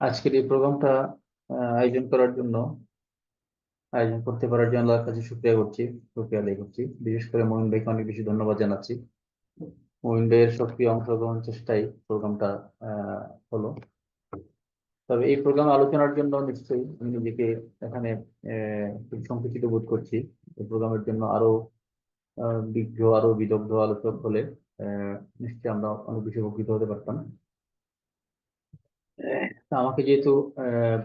আজকের এই প্রোগ্রামটা আয়োজন করার জন্য আয়োজন করতে পারার জন্য আল্লাহর কাছে শুকরিয়া আদায় করছি। বিশেষ করে মঈন ভাইকে অনেক বেশি ধন্যবাদ জানাচ্ছি। মঈন ভাইয়ের সক্রিয় অংশগ্রহণ চেষ্টায় প্রোগ্রামটা আহ হলো। তবে এই প্রোগ্রাম আলোচনার জন্য নিশ্চয়ই আমি নিজেকে এখানে খুব সংকুচিত বোধ করছি। এই প্রোগ্রামের জন্য আরো বিজ্ঞ আরো বিদগ্ধ আলোচক হলে আহ নিশ্চয়ই আমরা অনেক বেশি উপকৃত হতে পারতাম। তা আমাকে যেহেতু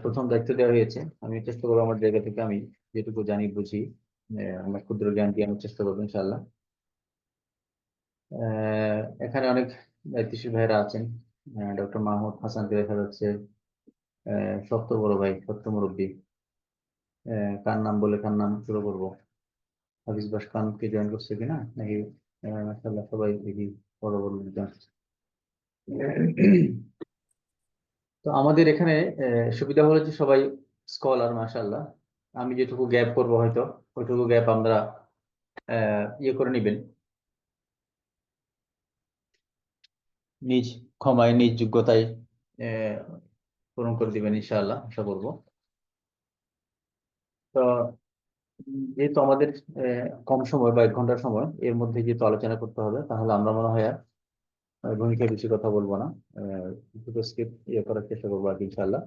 প্রথম দায়িত্ব দেওয়া হয়েছে, আমি চেষ্টা করবো আমার জায়গা থেকে আমি যেটুকু জানি বুঝি আমার ক্ষুদ্র জ্ঞান দিয়ে আমি চেষ্টা করবো ইনশাল্লাহ। এখানে অনেক দায়িত্বশীল ভাইরা আছেন। ডক্টর মাহমুদ হাসানকে দেখা যাচ্ছে, সত্য বড় ভাই, সত্য মুরব্বী। কার নাম বলে কার নাম শুরু করবো? হাফিজ বাস খানকে জয়েন করছে কিনা নাকি? মাশাআল্লাহ সবাই দেখি বড় বড় লোকজন। তো আমাদের এখানে সুবিধা হলো যে সবাই স্কলার মাশাআল্লাহ। আমি যেটুকু গ্যাপ করবো হয়তো ওইটুকু গ্যাপ আমরা ইয়ে করে নিবেন, নিজ ক্ষমায় নিজ যোগ্যতায় আহ, পূরণ করে দিবেন ইনশাআল্লাহ, আশা করবো। তো যেহেতু আমাদের কম সময় বা 1 ঘন্টার সময় এর মধ্যে যেহেতু আলোচনা করতে হবে, তাহলে আমরা মনে হয় আর ভূমিকায় বেশি কথা বলবো না। দুটো স্ক্রিপ্ট ইয়ে করার চেষ্টা করবো আর কি ইনশাআল্লাহ।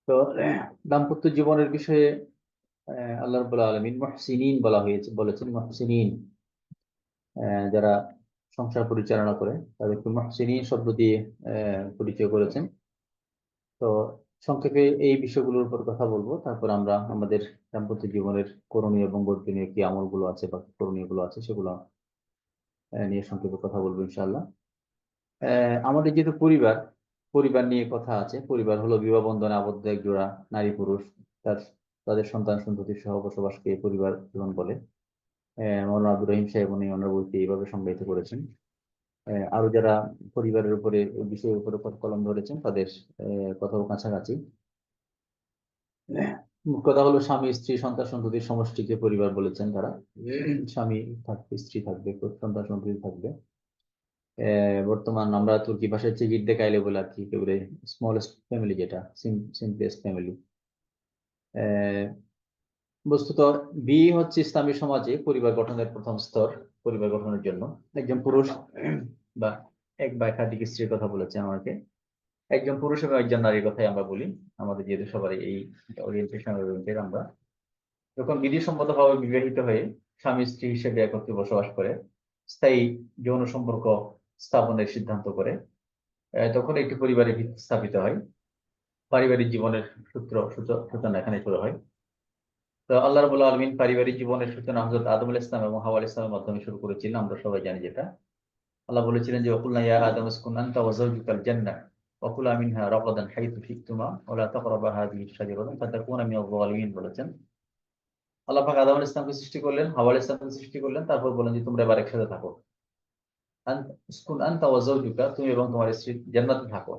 তো দাম্পত্য জীবনের বিষয়ে আল্লাহ রাব্বুল আলামিন মুহসিনিন বলেছেন মুহসিনিন। যারা সংসার পরিচালনা করে তাদেরকে মুহসিনিন শব্দ দিয়ে পরিচয় করেছেন। তো সংক্ষেপে এই বিষয়গুলোর উপর কথা বলবো, তারপর আমরা আমাদের দাম্পত্য জীবনের করণীয় এবং বর্জনীয় কি আমলগুলো আছে বা করণীয় গুলো আছে সেগুলো নিয়ে সংক্ষেপে কথা বলবো ইনশাআল্লাহ। আমাদের যেহেতু পরিবার পরিবার নিয়ে কথা আছে, পরিবার হলো বিবাহ বন্ধনে আবদ্ধ এক জোড়া নারী পুরুষ, তার তাদের সন্তান সন্ততি সহ বসবাসকে পরিবার জীবন বলে। মৌলানা আব্দুর রহিম সাহেব উনি ওনার বইতে এইভাবে সংজ্ঞায়িত করেছেন। আরো যারা পরিবারের উপরে বিষয়ের উপরে কলম ধরেছেন তাদের কথাও কাছাকাছি। মোট কথা হলো স্বামী স্ত্রী সন্তান সন্ততির সমষ্টিকে পরিবার বলেছেন তারা। স্বামী থাকবে, স্ত্রী থাকবে, সন্তান সন্ততি থাকবে। বর্তমান আমরা তুর্কি ভাষায় চিকিট দেখাইলে বলে আর কি একেবারে স্মলেস্ট ফ্যামিলি, যেটা সিম্পলেস্ট ফ্যামিলি। বস্তুত বিয়ে হচ্ছে ইসলামী সমাজে পরিবার গঠনের প্রথম স্তর। পরিবার গঠনের জন্য একজন পুরুষ বা এক বা একাধিক স্ত্রীর কথা বলেছেন আমাকে, একজন পুরুষ এবং একজন নারীর কথাই আমরা বলি। আমাদের যেহেতু সবারই এই ওরিয়েন্টেশন ওরিয়েন্টেড, আমরা যখন বিধিসম্মত ভাবে বিবাহিত হয়ে স্বামী স্ত্রী হিসেবে একত্রে বসবাস করে স্থায়ী যৌন সম্পর্ক স্থাপনের সিদ্ধান্ত করে, তখন একটি পরিবারের ভিত্তি স্থাপিত হয়। পারিবারিক জীবনের সূচনা এখানে শুরু হয়। তো আল্লাহ রাব্বুল আলামিন পারিবারিক জীবনের সূচনা হযরত আদম আলাইহিস সালাম এবং হাওয়া আলাইহিস সালামের মাধ্যমে শুরু করেছিলেন, আমরা সবাই জানি যেটা। আল্লাহ বলেছিলেন যে ওয়াকুলনা ইয়া আদম উসকুন আনতা ওয়া যাওজুকাল জান্নাহ ওয়া কুলা মিনহা রাগাদান হাইথু শি'তুমা ওয়া লা তাকরাবা হাযিহি আশ-শাজারাতা ফাতাকুনা মিনাল যালিমিন বলেছেন। আল্লাহ পাক আদম আলাইহিস সালামকে সৃষ্টি করলেন, হাওয়া আলাইহিস সালামকে সৃষ্টি করলেন, তারপর বলেন যে তোমরা এবার একসাথে থাকো। উসকুন আনতা ওয়া যাওজুকা, তুমি এবং তোমার স্ত্রী জান্নাতে থাকো।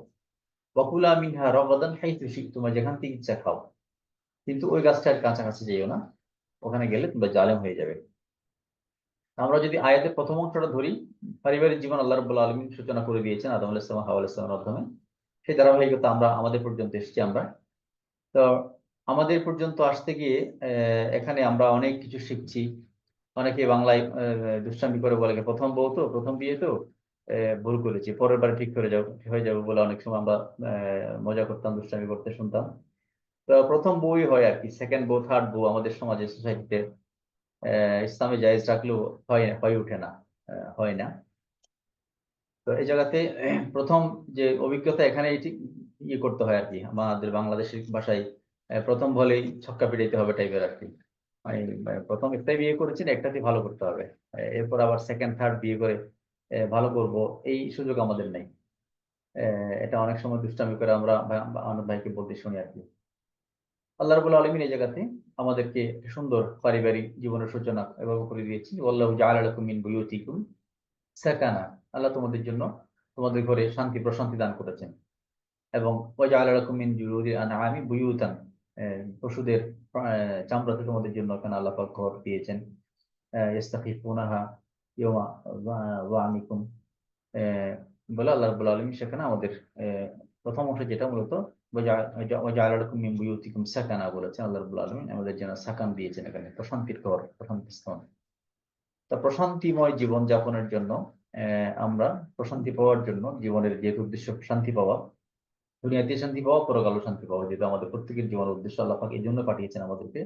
ওয়া কুলা মিনহা রাগাদান হাইথু শি'তুমা, যেখান থেকে ইচ্ছা খাও, কিন্তু ওই গাছটার কাছাকাছি যেও না, ওখানে গেলে তোমরা জালেম হয়ে যাবে। আমরা যদি আয়াতের প্রথম অংশটা ধরি, পারিবারিক জীবন আল্লাহ রাব্বুল আলামিন সূচনা করে দিয়েছেন আদম আলাইহিস সালাম হাওয়া আলাইহিস সালামের মাধ্যমে। সেই ধারাবাহিকতা আমরা আমাদের পর্যন্ত এসেছি আমরা। তো আমাদের পর্যন্ত আসতে গিয়ে এখানে আমরা অনেক কিছু শিখছি। অনেকে বাংলায় দুষ্টামি করে বলে প্রথম বউ তো, প্রথম বিয়ে তো, ভুল করেছি, পরের বার ঠিক করে যাবো হয়ে যাবো বলে অনেক সময় আমরা মজা করতাম, দুষ্টামি করতে শুনতাম। তো প্রথম বউই হয় আর কি, সেকেন্ড বউ থার্ড বউ আমাদের সমাজে সোসাইটিতে ইসলামে জায়েজ রাখলেও হয়ে ওঠে না, হয় না। তো এই জায়গাতে প্রথম যে অভিজ্ঞতা এখানে এটি ইয়ে করতে হয় আর কি, আমাদের বাংলাদেশের ভাষায় প্রথম বলেই ছক্কা পিটাইতে হবে টাইপের আর কি। প্রথম একটাই বিয়ে করেছেন, একটাতে ভালো করতে হবে, এরপর আবার সেকেন্ড থার্ড বিয়ে করে ভালো করব, এই সুযোগ আমাদের নেই। এটা অনেক সময় দুষ্টামি করে আমরা অনেক ভাইকে বলতে শুনি আর কি। আল্লাহ রাব্বুল আলামিন এই জায়গাতে আমাদেরকে একটা সুন্দর পারিবারিক জীবনের সূচনা এভাবে করে দিয়েছি। ওয়াল্লাহু জাআলা লাকুম মিন বুয়ুতিকুম সাকানা, আল্লাহ তোমাদের জন্য তোমাদের ঘরে শান্তি প্রশান্তি দান করেছেন। এবং ওয়াজআলা লাকুম মিন জুলুদিল আনআমি বুয়ুতান, পশুদের চামড়াতে তোমাদের জন্য এখানে আল্লাহ পাক ঘর দিয়েছেন। ইস্তাখিফুনাহা ইয়াওমা যানিকুম, বলে আল্লাহ রাব্বুল আলামিন সেখানে আমাদের প্রথম অংশ যেটা মূলত ওয়াজআলা লাকুম মিন বুয়ুতিকুম সাকানা বলেছেন আল্লাহ রাব্বুল আলামিন, আমাদের জন্য সাকান দিয়েছেন, এখানে প্রশান্তির ঘর, প্রশান্তির স্থান। তা প্রশান্তিময় জীবন যাপনের জন্য আমরা প্রশান্তি পাওয়ার জন্য, জীবনের যেহেতু উদ্দেশ্য শান্তি পাওয়া, দুনিয়াতে শান্তি পাওয়া, পরকালে শান্তি পাওয়া, যেহেতু আমাদের প্রত্যেকের জীবনের উদ্দেশ্য, আল্লাহ পাক এই জন্য পাঠিয়েছেন আমাদেরকে।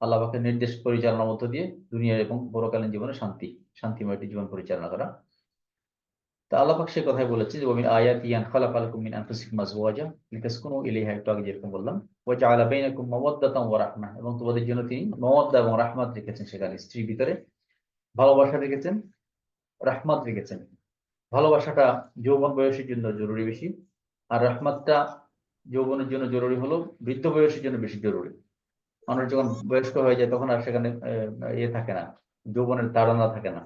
আল্লাহ পাকের নির্দেশ পরিচালনার মধ্য দিয়ে দুনিয়ার এবং পরকালীন জীবনে শান্তিময় একটি জীবন পরিচালনা করা। তা আল্লাহ পাক সে কথাই বলেছে যে ওয়া মিন আয়াতি আন খালাকা লাকুম মিন আনফুসিকুম আজওয়াজা লিতাসকুনু ইলাইহা, একটু আগে যেরকম বললাম, ওয়া জাআলা বাইনাকুম মাওয়াদ্দাতান ওয়া রাহমা, এবং তোমাদের জন্য তিনি মাওয়াদ্দা এবং রাহমাত রেখেছেন, সেখানে স্ত্রীর ভিতরে ভালোবাসা রেখেছেন, রাহমাত রেখেছেন। ভালোবাসাটা যৌবন বয়সের জন্য জরুরি বেশি, আর রাহমাতটা যৌবনের জন্য জরুরি হলো বৃদ্ধ বয়সের জন্য বেশি জরুরি। মানুষ যখন বয়স্ক হয়ে যায় তখন আর সেখানে ইয়ে থাকে না, যৌবনের তাড়না থাকে না,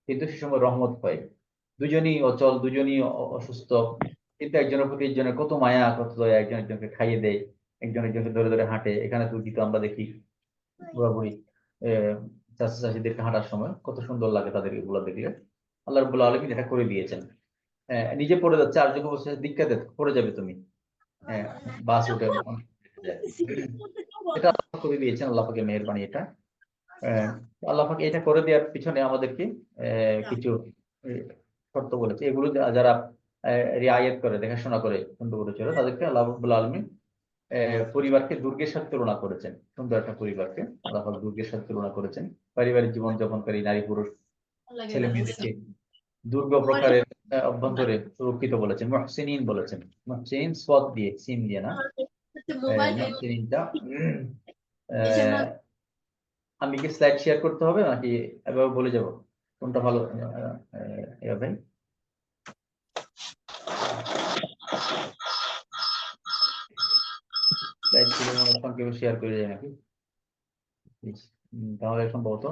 কিন্তু সে সময় রহমত হয়। দুজনই অচল, দুজনই অসুস্থ, কিন্তু একজনের প্রতি একজনের কত মায়া, কত দয়া, একজন একজনকে খাইয়ে দেয়, একজন একজনকে ধরে ধরে হাঁটে। এখানে তুর্কিতে আমরা দেখি বুড়া বুড়ি চাচা চাচিদেরকে হাঁটার সময় কত সুন্দর লাগে তাদের, এগুলো দেখলে। আল্লাহ রাব্বুল আলামিন এটা করে দিয়েছেন। নিজে পড়ে যাচ্ছে, আর যখন বসে দীক্ষা দে, পড়ে যাবে তুমি, বাস উঠে যায়। এটা আল্লাহ করে দিয়েছেন, আল্লাহ পাকের মেহেরবানি এটা। আহ, আল্লাহ পাক এটা করে দেওয়ার পিছনে আমাদেরকে কিছু শর্ত বলেছে, এগুলো যারা রিয়ায়ত করে, দেখাশোনা করে, সুন্দর করে চলে, তাদেরকে আল্লাহ রাব্বুল আলামিন পরিবারকে দুর্গের সাথে তুলনা করেছেন। সুন্দর একটা পরিবারকে আল্লাহ পাক দুর্গের সাথে তুলনা করেছেন। পারিবারিক জীবন যাপনকারী নারী পুরুষ ছেলে মেয়েদেরকে দুর্গ প্রকারের অভ্যন্তরে সুরক্ষিত বলেছেন, মুহসিনিন বলেছেন। মুহসিনিন সওয়াদ দিয়ে, সিন দিয়ে না, মুহসিনিনটা। আহ, আমি কি স্লাইড শেয়ার করতে হবে নাকি এভাবে বলে যাব কোনটা ভালো? ভাই স্লাইড সংক্ষেপে শেয়ার করে যায় নাকি? Please। তাহলে সম্ভবত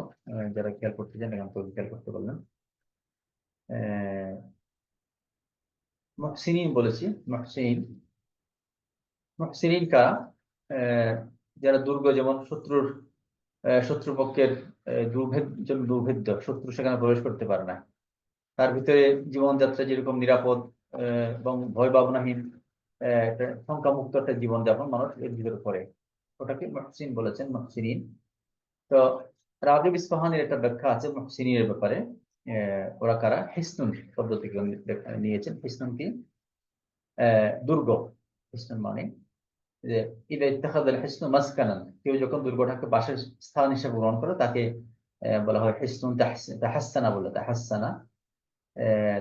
যারা খেয়াল করতে চান এখান থেকে খেয়াল করতে পারলেন। মুহসিনিন বলেছি, মুহসিনিন কারা? আহ, যারা দুর্গ, যেমন শত্রুপক্ষের দুর্ভেদ্য শত্রু সেখানে প্রবেশ করতে পারে না, তার ভিতরে জীবনযাত্রা যেরকম নিরাপদ এবং ভয় ভাবনাহীন, একটা শঙ্কামুক্ত একটা জীবনযাপন মানুষ এর ভিতরে করে, ওটাকে মুহসিন বলেছেন, মুহসিনিন। তো রাগিব ইস্পাহানের একটা ব্যাখ্যা আছে মুহসিনের ব্যাপারে। ওরা কারা? হিসনুন শব্দ থেকে নিয়েছেন। হিসনুন কি? দুর্গ। হিসনুন মানে যে ইদা ইত্তাখাযাল হিসনু মাসকানান, কেউ যখন দুর্গটাকে বাসের স্থান হিসেবে গ্রহণ করে তাকে বলা হয় হিসনুন তাহাসসানা বলে।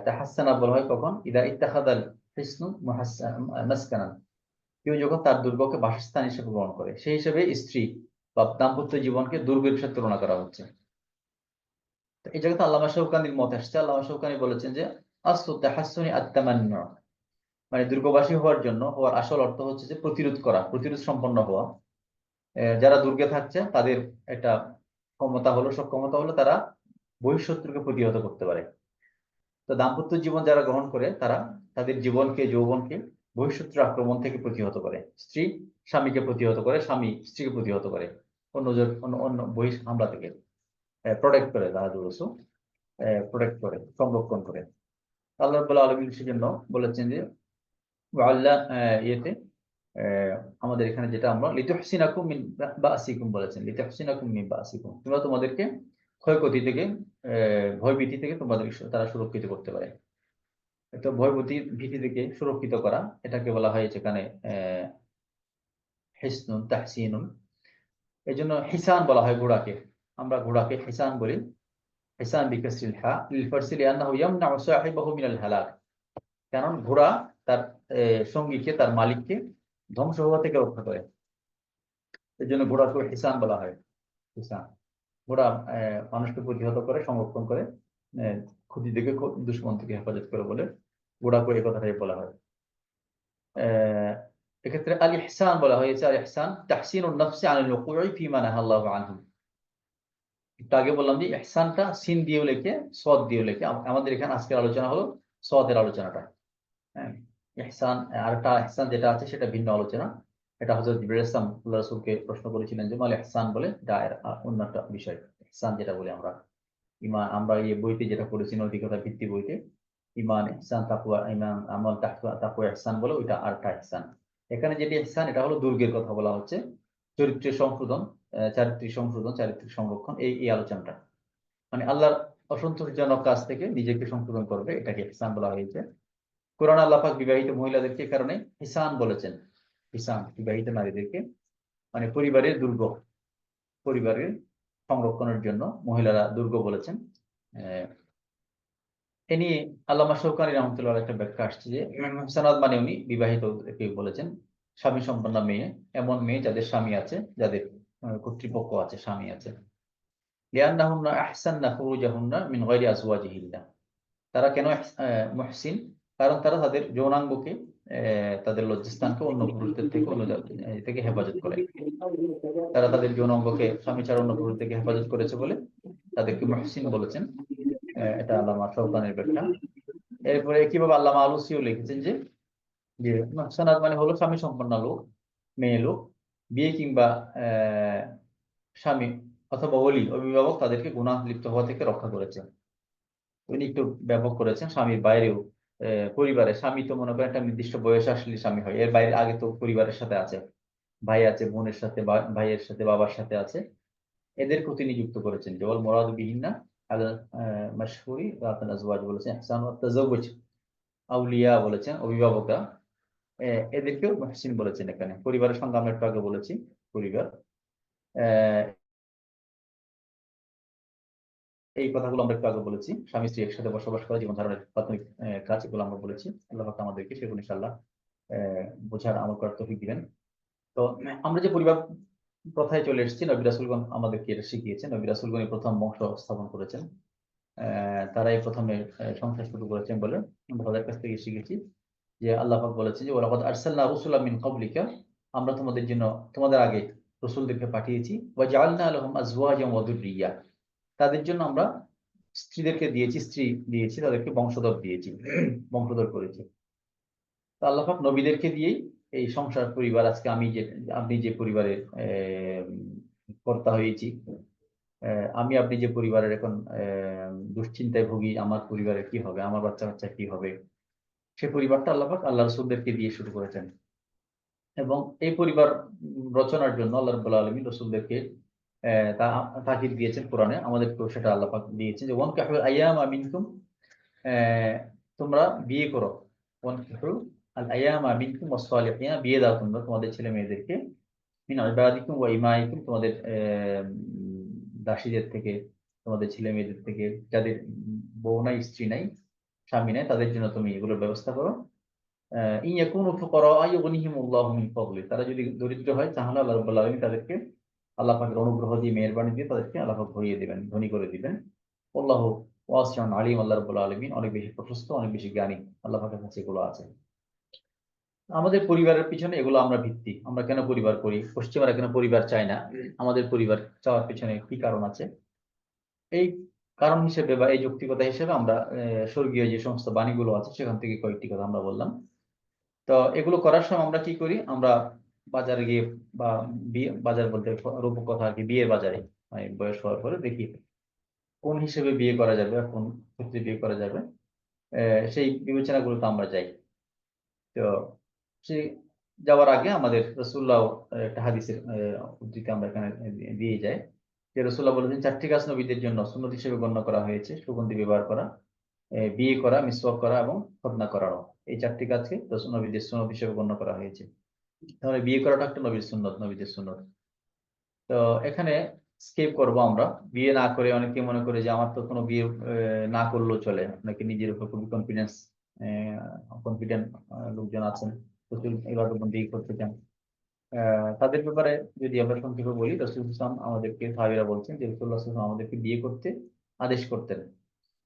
তাহাসসানা বলা হয় কখন? ইদা ইত্তাখাযাল হিসনু মাসকানান, কেউ যখন তার দুর্গকে বাসস্থান হিসেবে গ্রহণ করে। সেই হিসেবে স্ত্রী বা দাম্পত্য জীবনকে দুর্গের সাথে তুলনা করা হচ্ছে। তো এই জায়গাতে আল্লামা শওকানীর মত আসছে। আল্লামা শওকানী বলেছেন যে আসলু তাহাসসুনি আত-তামান্নু, মানে দুর্গবাসী হওয়ার আসল অর্থ হচ্ছে যে প্রতিরোধ করা, প্রতিরোধ সম্পন্ন হওয়া। যারা দুর্গে থাকছে তাদের একটা সক্ষমতা হলো তারা বহিঃশত্রুকে প্রতিহত করতে পারে। তো দাম্পত্য জীবন যারা গ্রহণ করে তারা তাদের যৌবনকে বহিঃশত্রুর আক্রমণ থেকে প্রতিহত করে। স্ত্রী স্বামীকে প্রতিহত করে, স্বামী স্ত্রীকে প্রতিহত করে, অন্য অন্য বহিঃ হামলা থেকে প্রোটেক্ট করে, তারা প্রোটেক্ট করে, সংরক্ষণ করে। আল্লাহ রাব্বুল আলামিন সেজন্য বলেছেন যে আল্লাহ ইয়েতে আমাদের এখানে যেটা আমরা লিতুহসিনাকুম মিন বাসিকুম বলেছেন, লিতুহসিনাকুম মিন বাসিকুম, তোমরা তোমাদেরকে ক্ষয়ক্ষতি থেকে, ভয়ভীতি থেকে তোমাদের তারা সুরক্ষিত করতে পারে। তো ভীতি থেকে সুরক্ষিত করা, এটাকে বলা হয় যেখানে হিসনুন তাহসিনুন। এই জন্য হিসান বলা হয় ঘোড়াকে, আমরা ঘোড়াকে হিসান বলি। হিসান বিকাসরিল হা লিল ফারসি লিআন্নাহু ইয়ামনাউ সাহিবাহু মিনাল হালাক, কারণ ঘোড়া তার সঙ্গীকে, তার মালিককে ধ্বংস হওয়া থেকে রক্ষা করে। এই জন্য ঘোড়াকে হিসান বলা হয়। হিসান, ঘোড়া মানুষকে প্রতিহত করে, সংরক্ষণ করে, ক্ষতি থেকে, দুশ্মন থেকে হেফাজত করে বলে ঘোড়াকে এই কথাটাই বলা হয়। এক্ষেত্রে আল ইহসান বলা হয়েছে। আল ইহসান তাহসিনুন নাফসি আনিল ওকুই ফিমা নাহাল্লাহু আনহু। একটু আগে বললাম যে ইহসানটা সিন দিয়েও লেখে, সদ দিয়েও লেখে। আমাদের এখানে আজকের আলোচনা হলো সদের আলোচনাটা। হ্যাঁ, ইহসান আরেকটা ইহসান যেটা আছে সেটা ভিন্ন আলোচনা। এটা হযরত জিবরাইল ইসলাম আল্লাহ রাসূলকে প্রশ্ন করেছিলেন যে মাল ইহসান বলে, এটা অন্য একটা বিষয়। ইহসান যেটা বলি আমরা আমরা এই বইতে যেটা পড়েছি, নৈতিকতা ভিত্তি বইতে, ইমান, ইহসান, তাকওয়া, ইমান, আমল, তাকওয়া, ইহসান বলে, ওইটা আরেকটা ইহসান। এখানে যেটি ইহসান, এটা হলো দুর্গের কথা বলা হচ্ছে, চরিত্রের সংশোধন, চারিত্রিক সংশোধন, চারিত্রিক সংরক্ষণ, এই আলোচনাটা মানে আল্লাহর অসন্তোষজনক কাজ থেকে নিজেকে সংশোধন করবে, এটাকে ইহসান বলা হয়েছে। কোরআন আল্লাহ পাক বিবাহিত মহিলাদেরকে এ কারণে হিসান বলেছেন। হিসান বিবাহিত নারীদেরকে মানে পরিবারের দুর্গ, পরিবারের সংরক্ষণের জন্য মহিলারা দুর্গ বলেছেন। এ নিয়ে আল্লামা শৌকানী রহমতুল্লাহ একটা ব্যাখ্যা আসছে যে সানাদ মানে উনি বিবাহিত কেউ বলেছেন স্বামী সম্পন্ন মেয়ে, এমন মেয়ে যাদের স্বামী আছে, যাদের কর্তৃপক্ষ আছে, স্বামী আছে। লিআন্নাহুন্না আহসান্না ফুরুজাহুন্না মিন গায়রি আজওয়াজিহিন্না। তারা কেন মুহসিন? কারণ তারা তাদের যৌনাঙ্গকে, তাদের লজ্জাস্থানকে অন্য পুরুষদের থেকে, অন্য থেকে হেফাজত করে। তারা তাদের যৌনাঙ্গকে স্বামী ছাড়া অন্য পুরুষ থেকে হেফাজত করেছে বলে তাদেরকে মুহসিন বলেছেন। এটা আল্লামা শৌকানের ব্যাখ্যা। এরপরে কিভাবে আল্লামা আলুসিও লিখেছেন যে যে মুহসানাত মানে হলো স্বামী সম্পন্ন লোক, মেয়ে লোক, বিয়ে কিংবা স্বামী অথবা অভিভাবক তাদেরকে গুনাহ লিপ্ত হওয়া থেকে রক্ষা করেছে। উনি একটু ব্যাপক করেছেন, স্বামীর বাইরেও পরিবারে, স্বামী তো মনে করেন একটা নির্দিষ্ট বয়সে আসলে স্বামী হয়, এর বাইরে আগে তো পরিবারের সাথে আছে, ভাই আছে, বোনের সাথে, ভাইয়ের সাথে, বাবার সাথে আছে, এদেরকে তিনি যুক্ত করেছেন। কেবল মোরাদ বিহিন্না আলা মাশহুরি রাতান আজওয়াজ বলেছেন, ইহসান ওয়া তাজাওউজ আউলিয়া বলেছেন, অভিভাবকরা, এদেরকেও মুহসিন বলেছেন। এখানে পরিবারের সঙ্গে আমরা একটু আগে বলেছি, পরিবার, এই কথাগুলো আমরা একটু আগে বলেছি, স্বামী স্ত্রী একসাথে বসবাস করা, জীবন ধারণের প্রাথমিক কাজ, এগুলো আমরা বলেছি। আল্লাহ পাক আমাদেরকে সেগুলো ইনশাআল্লাহ বোঝার, আমল করার তৌফিক দিবেন। তো আমরা যে পরিবার প্রথায় চলে এসেছি, নবী রাসূলগণ আমাদেরকে এটা শিখিয়েছেন। নবী রাসূলগণই প্রথম বংশ স্থাপন করেছেন, তারাই প্রথমে সংসার শুরু করেছেন বলে আমরা তাদের কাছ থেকে শিখেছি। যে আল্লাহ পাক বলেছেন যে ওয়ালাকাদ আরসালনা রুসুলাম মিন ক্বাবলিকা, আমরা তোমাদের জন্য, তোমাদের আগে রাসূলদেরকে পাঠিয়েছি, ওয়া জাআলনা লাহুম আজওয়াজান ওয়া যুররিয়্যা, তাদের জন্য আমরা স্ত্রীদেরকে দিয়েছি, স্ত্রী দিয়েছি, তাদেরকে বংশধর দিয়েছি, বংশধর করেছি। তো আল্লাহ পাক নবীদেরকে দিয়েই এই সংসার পরিবার, আজকে আপনি যে পরিবারের কর্তা হয়েছি, আমি আপনি যে পরিবারের এখন দুশ্চিন্তায় ভুগি, আমার পরিবারের কি হবে, আমার বাচ্চা বাচ্চা কি হবে, সে পরিবারটা আল্লাহ পাক আল্লাহ রাসূলদেরকে দিয়ে শুরু করেছেন। এবং এই পরিবার রচনার জন্য আল্লাহ রাব্বুল আলামিন রাসূলদেরকে তাকিদ দিয়েছেন কোরআনে, আমাদেরকেও সেটা আল্লাহ পাক দিয়েছেন যে ওয়ানকিহুল আইয়ামা মিনকুম, তোমরা বিয়ে করো, ওয়ানকিহু আল আইয়ামা মিনকুম ওয়াস-সালিহিনা, বিয়ে দাও তোমরা তোমাদের ছেলে মেয়েদেরকে, মিন ইবাদিকুম ওয়া ইমাইকুম, তোমাদের দাসীদের থেকে, তোমাদের ছেলে মেয়েদের থেকে, যাদের বউ নাই, স্ত্রী নাই, স্বামী নাই, তাদের জন্য তুমি এগুলোর ব্যবস্থা করো। ইন ইয়াকুনু ফুকারা ইউগনিহিমুল্লাহু মিন ফাদলি, তারা যদি দরিদ্র হয় তাহলে আল্লাহ রাব্বুল আলামিন তাদেরকে আল্লাহ পাকের অনুগ্রহ দিয়ে, মেহেরবানি দিয়ে তাদেরকে আল্লাহ পাক ভরিয়ে দিবেন, ধনী করে দিবেন। আল্লাহু ওয়াসিউন আলিম, আল্লাহ রাব্বুল আলামিন অনেক বেশি প্রশস্ত, অনেক বেশি জ্ঞানী, আল্লাহ পাকের কাছে এগুলো আছে। আমাদের পরিবারের পিছনে এগুলো আমরা ভিত্তি, আমরা কেন পরিবার করি, পশ্চিমারা কেন পরিবার চায় না, আমাদের পরিবার চাওয়ার পিছনে কি কারণ আছে, এই কারণ হিসেবে বা এই যৌক্তিকতা হিসেবে আমরা স্বর্গীয় যে সমস্ত বাণীগুলো আছে সেখান থেকে কয়েকটি কথা আমরা বললাম। তো এগুলো করার সময় আমরা কি করি, আমরা বাজারে গিয়ে বা বাজার বলতে রূপকথা আর কি, বিয়ের বাজারে মানে বয়স হওয়ার পরে দেখি কোন হিসেবে বিয়ে করা যাবে, কোন ক্ষেত্রে বিয়ে করা যাবে, সেই বিবেচনাগুলোতে আমরা যাই। তো সেই যাওয়ার আগে আমাদের রাসূলুল্লাহ একটা হাদিসের উদ্ধৃতি আমরা এখানে দিয়ে যাই, যে রাসূলুল্লাহ বলেছেন 4টি কাজ নবীদের জন্য সুন্নত হিসেবে গণ্য করা হয়েছে: সুগন্ধি ব্যবহার করা, বিয়ে করা, মিসওয়াক করা এবং খতনা করানো। এই 4টি কাজকে নবীদের সুন্নত হিসেবে গণ্য করা হয়েছে। তাহলে বিয়ে করাটা একটা নবীর সুন্নত, নবীদের সুন্নত। তো এখানে স্কিপ করব আমরা। বিয়ে না করে অনেকে মনে করে যে আমার তো কোনো বিয়ে না করলেও চলে, অনেকে নিজের উপর খুবই কনফিডেন্ট লোকজন আছেন, প্রচুর ইবাদতবন্দি করতে চান। তাদের ব্যাপারে যদি আমরা সংক্ষেপে বলি, রাসূলুল্লাহ সাল্লাল্লাহু আলাইহি ওয়াসাল্লাম আমাদেরকে, সাহাবীরা বলছেন যে রাসূলুল্লাহ সাল্লাল্লাহু আলাইহি ওয়াসাল্লাম আমাদেরকে বিয়ে করতে আদেশ করতেন।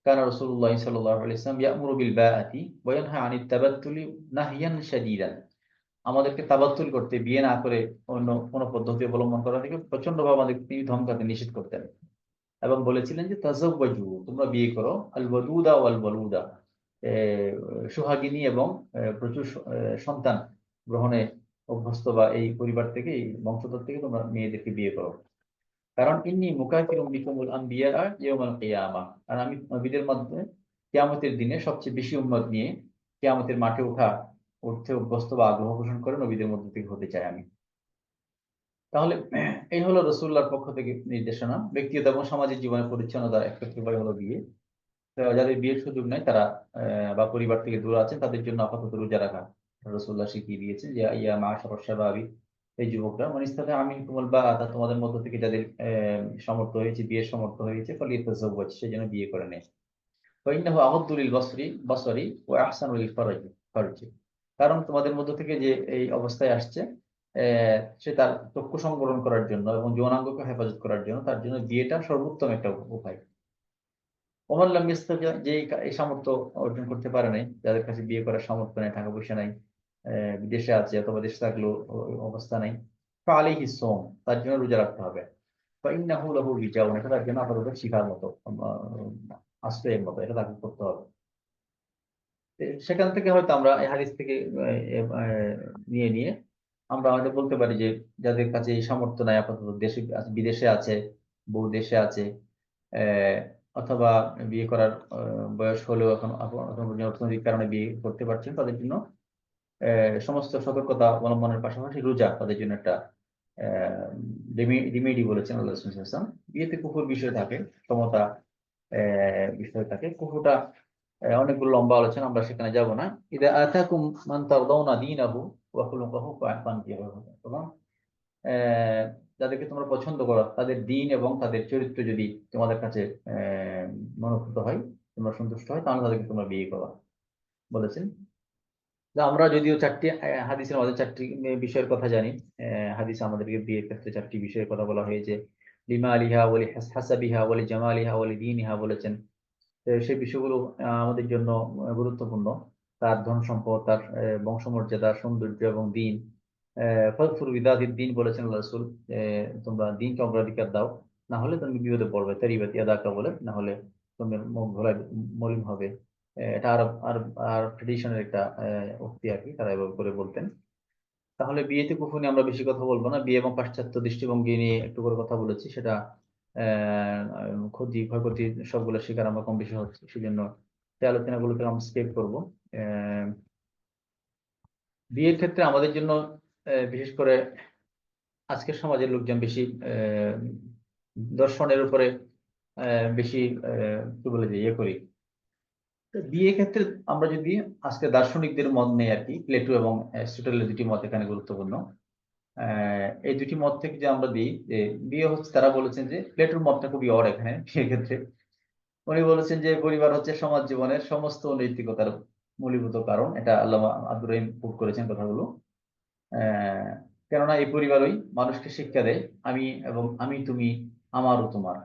কানা রাসূলুল্লাহ সাল্লাল্লাহু আলাইহি ওয়াসাল্লাম ইয়া'মুরু বিল বাআতি ওয়া ইয়ানহা আনিত তাবাত্তুলি নাহয়ান শাদীদান, আমাদেরকে তাবাত্তুল করতে, বিয়ে না করে অন্য কোনো পদ্ধতি অবলম্বন করা থেকে প্রচন্ডভাবে আমাদেরকে তিনি ধমকাতে, নিষেধ করতেন এবং বলেছিলেন যে তাযাওয়াজু, তোমরা বিয়ে করো, আল ওয়াদুদা ওয়াল ওয়ালুদা, সোহাগিনী এবং প্রচুর সন্তান গ্রহণে অভ্যস্ত বা এই পরিবার থেকে, এই বংশধর থেকে তোমরা মেয়েদেরকে বিয়ে করো। কারণ ইন্নী মুকাফিরুম বিকুমুল আম্বিয়া ইয়াউমাল কিয়ামা, আর আমি নবীদের মধ্যে কিয়ামতের দিনে সবচেয়ে বেশি উম্মত নিয়ে কিয়ামতের মাঠে উঠতে অভ্যস্ত বা আগ্রহ পোষণ করে নবীদের মধ্যে থেকে হতে চাই আমি। তাহলে এই হলো রসুল্লাহর পক্ষ থেকে নির্দেশনা। ব্যক্তিগত এবং সামাজিক জীবনের পরিচ্ছন্নতার একটা উপায় হলো বিয়ে। তো যাদের বিয়ের সুযোগ নাই তারা বা পরিবার থেকে দূরে আছেন তাদের জন্য আপাতত রোজা রাখা রাসূলুল্লাহ শিখিয়ে দিয়েছেন যে ইয়া মাশারাশ শাবাবি, এই যুবকরা মনিস্তাতে আমিনকুমুল বাআতা, তোমাদের মধ্য থেকে যাদের সামর্থ্য হয়েছে, বিয়ের সামর্থ্য হয়েছে, ফালিয়াতাযাওয়াজ, সেজন্য বিয়ে করে নেয়। ফাইন্নাহু আগাদ্দু লিল বাসরি ওয়া আহসানু লিল ফারজি। কারণ তোমাদের মধ্য থেকে যে এই অবস্থায় আসছে, সে তার চক্ষু সংবরণ করার জন্য এবং যৌনাঙ্গকে হেফাজত করার জন্য, তার জন্য বিয়েটা সর্বোত্তম একটা উপায়। ওমর লাম ইয়াস্তাতি, যে এই সামর্থ্য অর্জন করতে পারে নাই, যাদের কাছে বিয়ে করার সামর্থ্য নেই, টাকা পয়সা নাই, বিদেশে আছে অথবা দেশে থাকলেও ওই অবস্থা নাই, ফালাইহি সোম, তার জন্য রোজা রাখতে হবে। ফাইন্নাহু লাহু বিজাউন, এটা তার জন্য আপাতত শিখার মতো, আশ্রয়ের মতো, এটা তাকে করতে হবে। সেখান থেকে হয়তো আমরা এই হাদিস থেকে নিয়ে নিয়ে আমরা হয়তো বলতে পারি যে যাদের কাছে এই সামর্থ্য নাই, আপাতত বিদেশে আছে, বউ দেশে আছে, আহ, অথবা বিয়ে করার বয়স হলেও এখন অর্থনৈতিক কারণে বিয়ে করতে পারছেন, তাদের জন্য সমস্ত সতর্কতা অবলম্বনের পাশাপাশি রোজা তাদের জন্য একটা রিমেডি বলেছেন আল্লাহ রাসূল সাল্লাল্লাহু আলাইহি ওয়াসাল্লাম। বিয়েতে কুফুর বিষয় থাকে, ক্ষমতা বিষয় থাকে, কুফুটা অনেকগুলো লম্বা আলোচনা, আমরা সেখানে যাব না। ইদা আতাকুম মান তারদাউনা দীনাহু ওয়া খুলুকাহু ফানকিহুহু, এবং আহ, যাদেরকে তোমরা পছন্দ করো তাদের দিন এবং তাদের চরিত্র যদি তোমাদের কাছে মনোভূত হয়, তোমরা সন্তুষ্ট হয়, তাহলে তাদেরকে তোমরা বিয়ে করো বলেছেন। তো আমরা যদিও চারটি হাদিসের মধ্যে চারটি বিষয়ের কথা জানি। হাদিসে আমাদেরকে বিয়ের ক্ষেত্রে চারটি বিষয়ের কথা বলা হয়েছে। লিমা আলিহা ওয়ালি হাসাবিহা ওয়ালি জামালিহা ওয়ালি দীনিহা বলেছেন। তো সেই বিষয়গুলো আমাদের জন্য গুরুত্বপূর্ণ। তার ধন সম্পদ, তার বংশমর্যাদা, সৌন্দর্য এবং দিন। ফজফুর বিদাতিদ দিন বলেছেন আল্লাহ রাসূল, তোমরা দিনকে অগ্রাধিকার দাও, না হলে তুমি বিপদে পড়বে। তারিবাত ইয়াদাকা বলে, না হলে তোমার মুখ ঘোরায় মলিন হবে। এটা আরব আরব আরব ট্রেডিশনের একটা উক্তি আর কি, তারা এভাবে করে বলতেন। তাহলে বিয়েতে কুফু নিয়ে আমরা বেশি কথা বলবো না, বিয়ে এবং পাশ্চাত্য দৃষ্টিভঙ্গি নিয়ে একটু করে কথা বলেছি, সেটা ক্ষতি ক্ষয়ক্ষতি সবগুলো শিকার আমরা কম বেশি হচ্ছে, সেজন্য এই আলোচনাগুলোতে আমরা স্কেপ করবো। আহ, বিয়ের ক্ষেত্রে আমাদের জন্য বিশেষ করে আজকের সমাজের লোকজন বেশি দর্শনের উপরে বেশি কি বলে যে ইয়ে করি। তো বিয়ে ক্ষেত্রে আমরা যদি আজকে দার্শনিকদের মত নেই আর কি, প্লেটো এবং অ্যারিস্টটলের দুটি মত এখানে গুরুত্বপূর্ণ। এই দুটি মত থেকে যে আমরা দিই যে বিয়ে হচ্ছে, তারা বলেছেন যে প্লেটোর মতটা খুবই অড এখানে বিয়ের ক্ষেত্রে। উনি বলেছেন যে পরিবার হচ্ছে সমাজ জীবনের সমস্ত নৈতিকতার মূলীভূত কারণ। এটা আল্লামা আব্দুর রহিম কোট করেছেন কথাগুলো। আহ কেননা এই পরিবারই মানুষকে শিক্ষা দেয় আমি এবং আমি তুমি, আমার ও তোমার।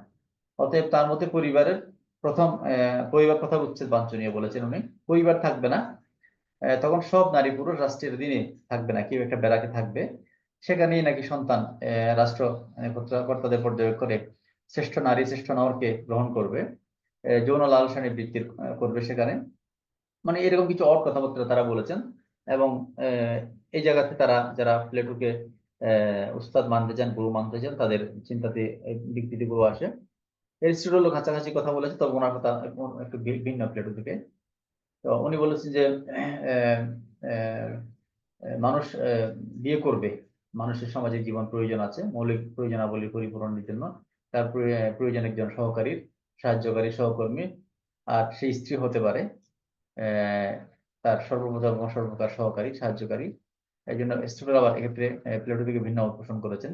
অতএব তার মতে পরিবারের প্রথম পরিবার কথা উচ্ছেদ বাঞ্ছনীয় বলেছেন উনি। পরিবার থাকবে না, তখন সব নারী পুরুষ রাষ্ট্রের অধীনে থাকবে না, কেউ একটা ব্যারাকে থাকবে, সেখানেই নাকি সন্তান রাষ্ট্র কর্তাদের পর্যবেক্ষণে শ্রেষ্ঠ নারী শ্রেষ্ঠ নরকে গ্রহণ করবে, যৌন লালসা নিবৃত্তি করবে সেখানে। মানে এরকম কিছু অড কথাবার্তা তারা বলেছেন। এবং এই জায়গাতে তারা যারা প্লেটোকে উস্তাদ মানতে চান, গুরু মানতে চান, তাদের চিন্তাতে এই বিকৃতিগুলো আসে। এরিস্টটলও কাছাকাছি কথা বলেছে, তবে ওনার কথা একটু ভিন্ন প্লেটো থেকে। তো উনি বলেছেন যে আহ, আহ, মানুষ বিয়ে করবে, মানুষের সামাজিক জীবন প্রয়োজন আছে, মৌলিক প্রয়োজনাবলী পরিপূরণের জন্য তার প্রয়োজন একজন সহকারীর, সাহায্যকারী, সহকর্মী। আর সেই স্ত্রী হতে পারে আহ, তার সর্বপ্রথম এবং সর্বকার সহকারী, সাহায্যকারী। এই জন্য স্টুডেন্ট আবার এক্ষেত্রে প্লেটো থেকে ভিন্ন মত পোষণ করেছেন।